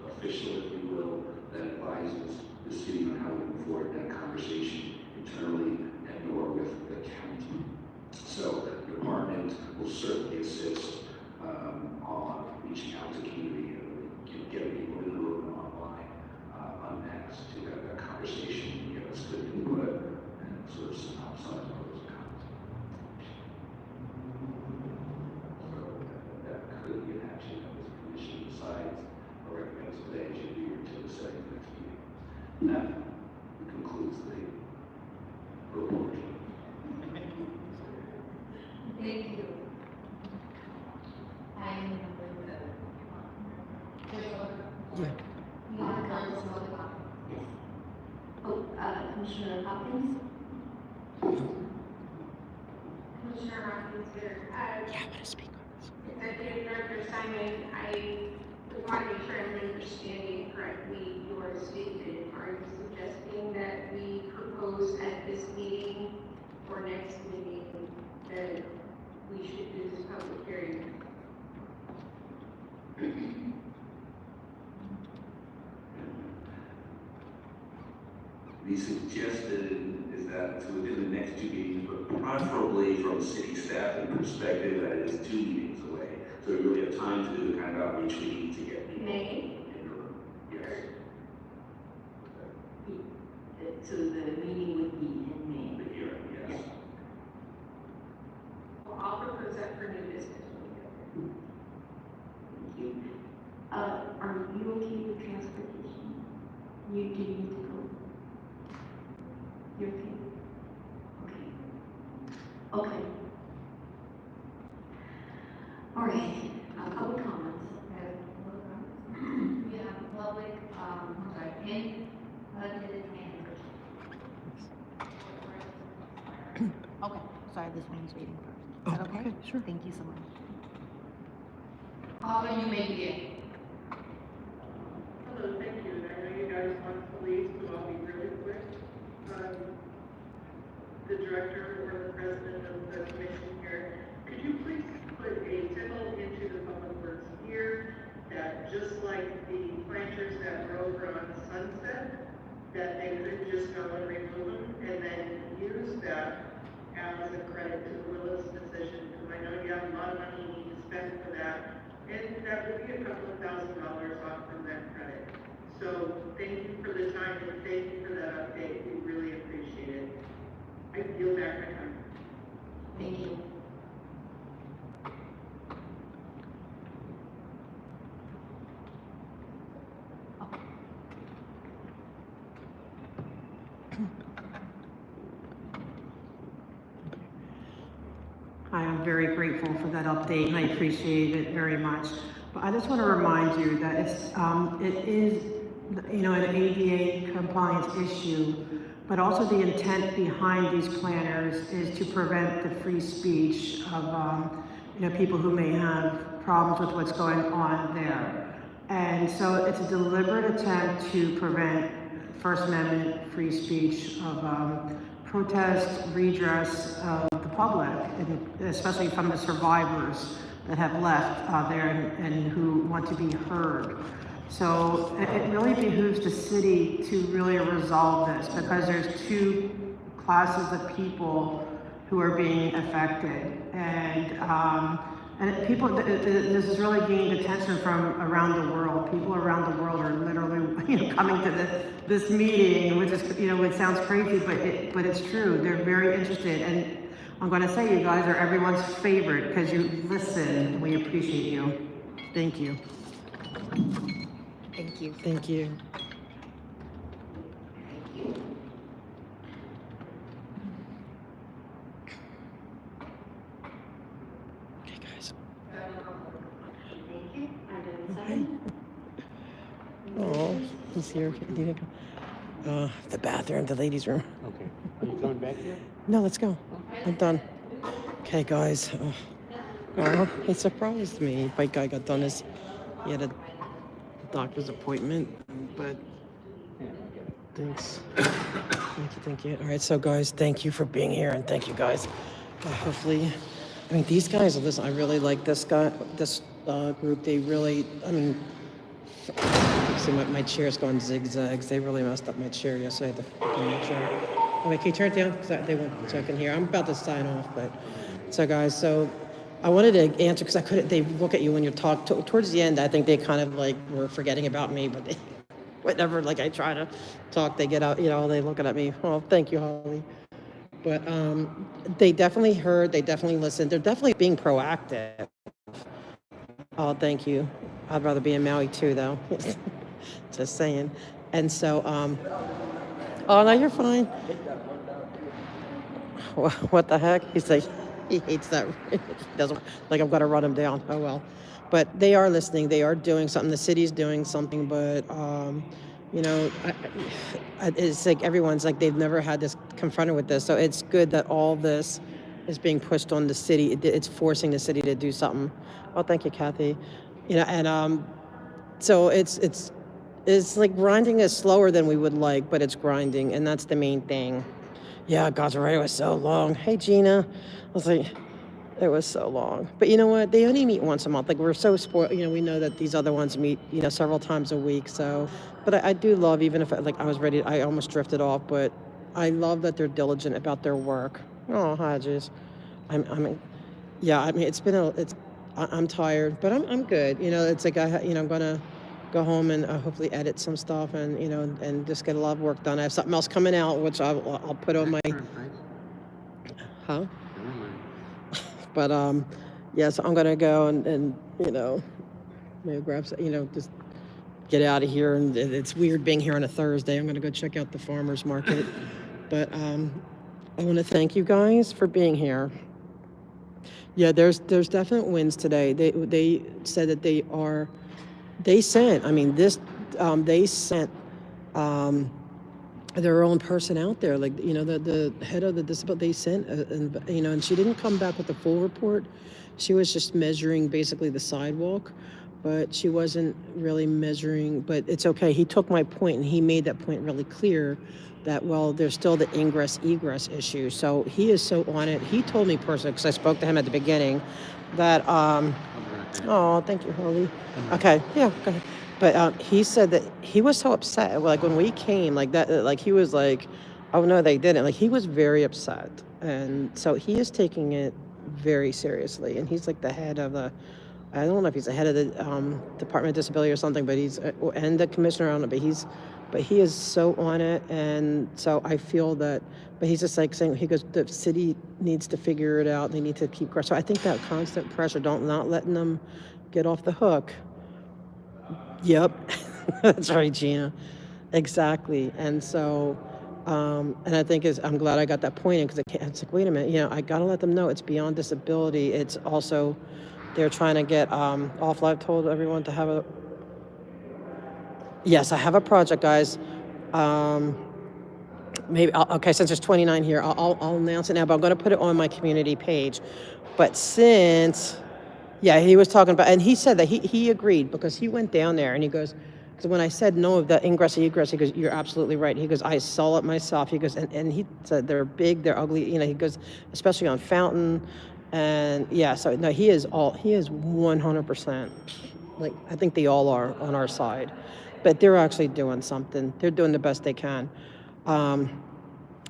official, if you will, that advises the city on how to move forward in that conversation internally and or with the county. So the department will certainly assist on reaching out to community and getting people in the room and online on that to have that conversation and give us good input and sort of synopsis of those comments. So that could be an action that this commission decides or recommends today should be to the setting of the next meeting. And that concludes the report. Thank you. Commissioner Hopkins? Commissioner Hopkins here. I'm going to speak on this. Executive Director Simon, I want to make sure I'm understanding correctly your statement. Are you suggesting that we propose at this meeting or next meeting that we should do this public hearing? The suggestion is that within the next 2 meetings, but preferably from city staffing perspective, that is 2 meetings away. So we really have time to do the kind of outreach we need to get people May? in the room. Yes. So the meeting would be in May? The hearing, yes. Well, I'll propose that for new business. Thank you. Are you okay with transportation? You do need to go. You're okay? Okay. Okay. All right, public comments. We have public, in, Okay, sorry, this one's waiting first. Is that okay? Sure. Thank you so much. Caller, you may begin. Hello, thank you. And I know you guys want to leave, so I'll be really quick. The director or the president of the commission here, could you please put a tickle into the public works here that just like the planters that were over on Sunset, that they could just go and remove them and then use that as a credit to the Willis decision, because I know you have a lot of money you need to spend for that, and that would be a couple of $1,000s off from that credit. So thank you for the time and thank you for that update. We really appreciate it. I yield back my time. Thank you. I am very grateful for that update and I appreciate it very much. But I just want to remind you that it is, an ADA compliance issue, but also the intent behind these planners is to prevent the free speech of, people who may have problems with what's going on there. And so it's a deliberate attempt to prevent First Amendment free speech of protest, redress of the public, and especially from the survivors that have left there and who want to be heard. So it really behooves the city to really resolve this because there's two classes of people who are being affected. And people, this has really gained attention from around the world. People around the world are literally, coming to this meeting, which is, it sounds crazy, but it's true. They're very interested, and I'm going to say you guys are everyone's favorite because you listen. We appreciate you. Thank you. Thank you. Thank you. Okay, guys. Oh, he's here. The bathroom, the ladies' room. Okay. Are you coming back here? No, let's go. I'm done. Okay, guys. He surprised me. Bike guy got done he had a doctor's appointment, but thanks. Thank you. All right, so guys, thank you for being here, and thank you guys. Hopefully, these guys, listen, I really like this group. They really, see my chair's going zigzags. They really messed up my chair yesterday. I had to fucking make sure. Wait, can you turn it down? Because they won't, so I can hear. I'm about to sign off, but so guys, I wanted to answer because I couldn't. They look at you when you talk. Towards the end, I think they kind of were forgetting about me, but whenever I try to talk, they get out. They looking at me. Oh, thank you, Holly. But they definitely heard. They definitely listened. They're definitely being proactive. Oh, thank you. I'd rather be in Maui too, though. Just saying. And so, oh no, you're fine. What the heck? He's like, he hates that. He doesn't, I'm going to run him down. Oh, well. But they are listening. They are doing something. The city's doing something. But, it's like everyone's they've never had this confronted with this. So it's good that all this is being pushed on the city. It's forcing the city to do something. Oh, thank you, Kathy. So it's grinding is slower than we would like, but it's grinding. And that's the main thing. Yeah, God's radio was so long. Hey, Gina. I was like, it was so long. But you know what? They only meet once a month. We're so spoiled. We know that these other ones meet, several times a week. So, but I do love, even if I was ready, I almost drifted off, but I love that they're diligent about their work. Oh, Hodges. It's been I'm tired, but I'm good. It's I'm going to go home and hopefully edit some stuff and, and just get a lot of work done. I have something else coming out, which I'll put on my, huh? But, so I'm going to go and maybe grab some, just get out of here. And it's weird being here on a Thursday. I'm going to go check out the farmer's market. But I want to thank you guys for being here. Yeah, there's definite wins today. They said that they sent, I mean, they sent their own person out there, like, the head of the disability, they sent, and she didn't come back with the full report. She was just measuring basically the sidewalk, but she wasn't really measuring, but it's okay. He took my point and he made that point really clear that, well, there's still the ingress egress issue. So he is so on it. He told me personally, because I spoke to him at the beginning, that, oh, thank you, Holly. Okay, yeah, go ahead. But he said that he was so upset. Like when we came, like that, like he was like, "Oh no, they didn't." Like he was very upset, and so he is taking it very seriously. And he's like the head of the, I don't know if he's the head of the Department of Disability or something, but he's and the commissioner on it. But he is so on it, and so I feel that. But he's just like saying, he goes, the city needs to figure it out. They need to keep. So I think that constant pressure, not letting them get off the hook. Yep, that's right, Gina. Exactly. And so, and I think I'm glad I got that point in, because it's like, wait a minute, I got to let them know it's beyond disability. It's also, they're trying to get off. I've told everyone to have yes, I have a project, guys. Maybe, okay, since there's 29 here, I'll announce it now, but I'm going to put it on my community page. But since, yeah, he was talking about, and he said that he agreed, because he went down there and he goes, because when I said no of the ingress and egress, he goes, you're absolutely right. He goes, I saw it myself. He goes, and he said they're big, they're ugly, he goes, especially on Fountain. And yeah, so no, he is 100%, like, I think they all are on our side, but they're actually doing something. They're doing the best they can.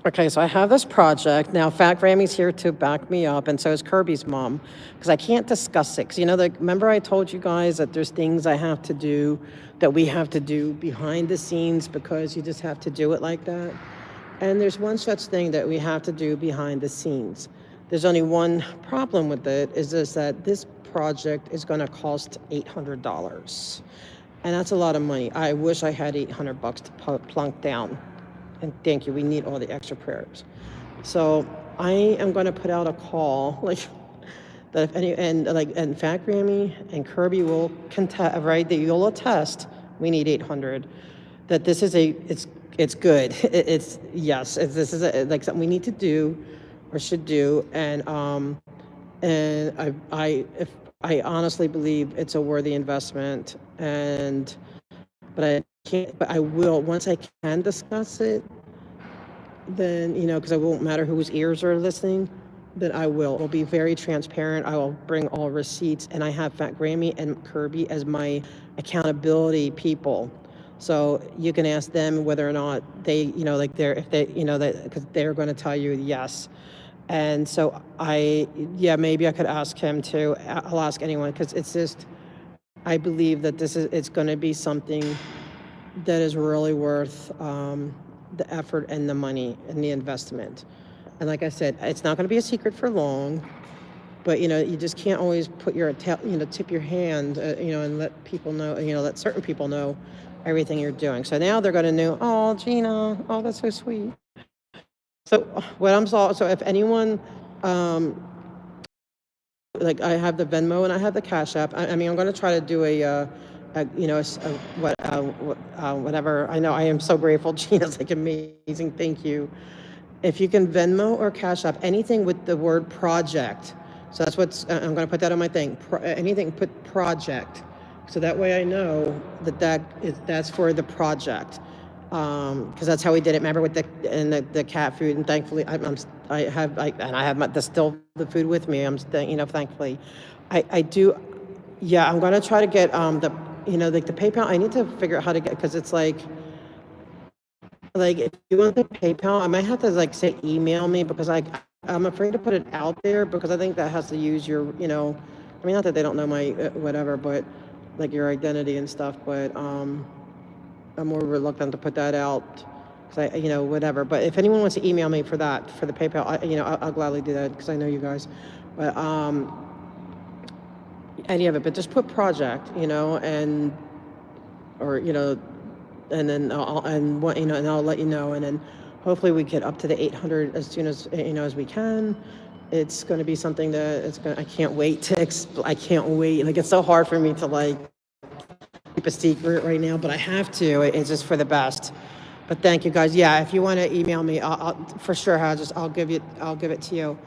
Okay, so I have this project. Now, Fat Grammy's here to back me up, and so is Kirby's mom, because I can't discuss it. Because, remember I told you guys that there's things I have to do, that we have to do behind the scenes, because you just have to do it like that. And there's one such thing that we have to do behind the scenes. There's only one problem with it, is that this project is going to cost $800. And that's a lot of money. I wish I had $800 to plunk down. And thank you, we need all the extra prayers. So I am going to put out a call, like, that if any, and Fat Grammy and Kirby will contest, right, that you'll attest, we need 800. That this is it's good. This is like something we need to do, or should do. And I honestly believe it's a worthy investment. But I can't, but I will, once I can discuss it, then, because it won't matter whose ears are listening, then I will. It'll be very transparent. I will bring all receipts, and I have Fat Grammy and Kirby as my accountability people. So you can ask them whether or not they, because they're going to tell you yes. And so maybe I could ask him too. I'll ask anyone, because it's just, I believe that it's going to be something that is really worth the effort and the money and the investment. And like I said, it's not going to be a secret for long, but you just can't always put your tip your hand, and let people know, let certain people know everything you're doing. So now they're going to know, oh, Gina, oh, that's so sweet. So so if anyone, like, I have the Venmo and I have the Cash App. I mean, I'm going to try to do whatever. I know, I am so grateful. Gina's like, amazing, thank you. If you can Venmo or Cash App, anything with the word project. So that's I'm going to put that on my thing. Anything, put project. So that way I know that's for the project. Because that's how we did it. Remember with the cat food, and thankfully I have still the food with me. Thankfully, I do. Yeah, I'm going to try to get the PayPal. I need to figure out how to get, because it's like if you want the PayPal, I might have to say email me, because I'm afraid to put it out there, because I think that has to use your I mean, not that they don't know my whatever, but like your identity and stuff, but I'm more reluctant to put that out, because whatever. But if anyone wants to email me for the PayPal, I'll gladly do that, because I know you guys. But any of it, but just put project, and or, and then and I'll let you know. And then hopefully we get up to the 800 as soon as, as we can. It's going to be something that I can't wait I can't wait. Like, it's so hard for me to like keep a secret right now, but I have to. It's just for the best. But thank you guys. Yeah, if you want to email me, I'll for sure. I'll give it to you.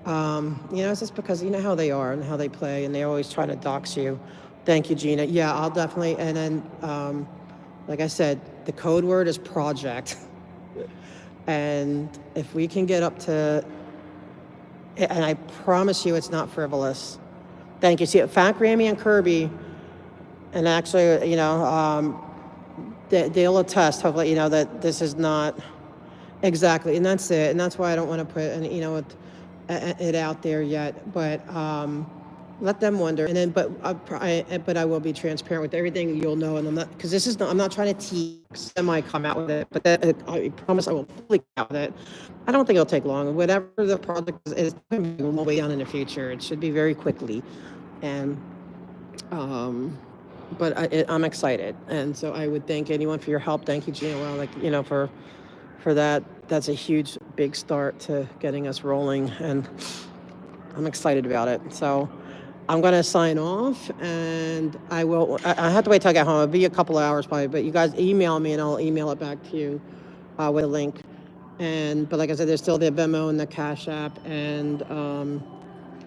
It's just because you know how they are and how they play, and they always try to dox you. Thank you, Gina. Yeah, I'll definitely. And then, like I said, the code word is project. And if we can get up to, and I promise you, it's not frivolous. Thank you. See, Fat Grammy and Kirby, and actually, they'll attest, hopefully, that this is not exactly, and that's it. And that's why I don't want to put, it out there yet. But let them wonder. And then, but I will be transparent with everything. You'll know, and I'm not, because I'm not trying to come out with it. But I promise I will fully come out with it. I don't think it'll take long. Whatever the project is going to be way on in the future. It should be very quickly, and but I'm excited, and so I would thank anyone for your help. Thank you, Gina. Well, for that. That's a huge, big start to getting us rolling, and I'm excited about it. So I'm going to sign off, and I have to wait till I get home. It'll be a couple of hours probably, but you guys email me, and I'll email it back to you with a link. But like I said, there's still the Venmo and the Cash App, and I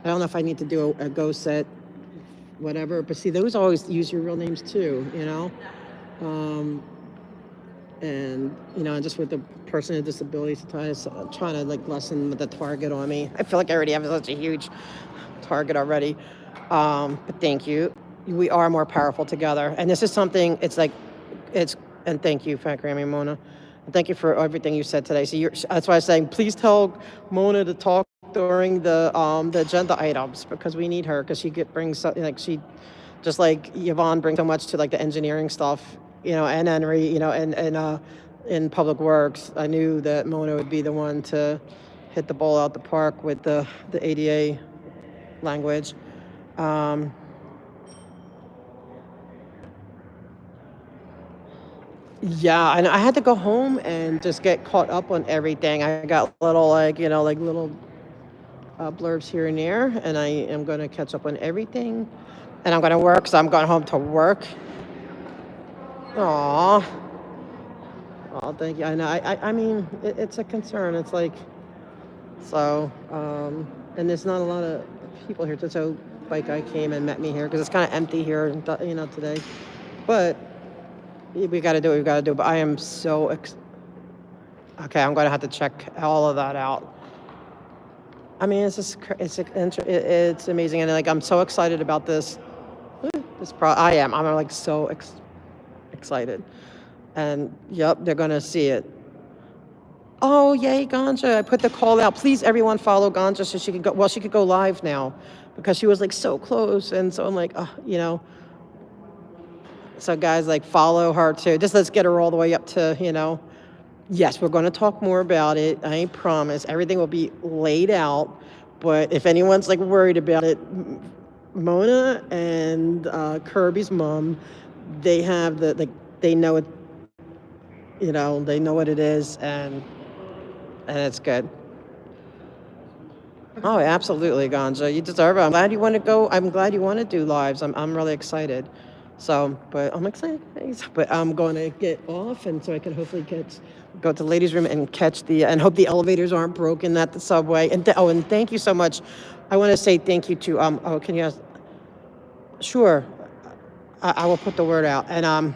don't know if I need to do a go set, whatever. But see, those always use your real names too, and just with the person with disabilities, trying to like lessen the target on me. I feel like I already have such a huge target already. But thank you. We are more powerful together, and this is something. And thank you, Fat Grammy Mona. And thank you for everything you said today. So that's why I'm saying, please tell Mona to talk during the agenda items, because we need her, because she brings something, like she, just like Yvonne brings so much to like the engineering stuff, and Henry, and in Public Works. I knew that Mona would be the one to hit the ball out the park with the ADA language. Yeah, and I had to go home and just get caught up on everything. I got little little blurbs here and there, and I am going to catch up on everything. And I'm going to work, so I'm going home to work. Aw. Oh, thank you. I know. I mean, it's a concern. It's like, so, and there's not a lot of people here. So, Bike Guy came and met me here, because it's kind of empty here, today. But we got to do what we got to do. But I am so okay. I'm going to have to check all of that out. I mean, it's amazing, and like I'm so excited about this. I'm like so excited, and yep, they're going to see it. Oh, yay, Ganja. I put the call out. Please, everyone, follow Ganja so she can go. Well, she could go live now, because she was like so close. And so I'm like, So guys, like, follow her too. Just let's get her all the way up to, yes, we're going to talk more about it. I promise. Everything will be laid out. But if anyone's like worried about it, Mona and Kirby's mom, they have they know it, they know what it is, and it's good. Oh, absolutely, Ganja. You deserve it. I'm glad you want to go. I'm glad you want to do lives. I'm really excited. So, but I'm excited. But I'm going to get off, and so I can hopefully go to the ladies' room and and hope the elevators aren't broken at the subway. And and thank you so much. I want to say thank you to can you ask? Sure. I will put the word out. And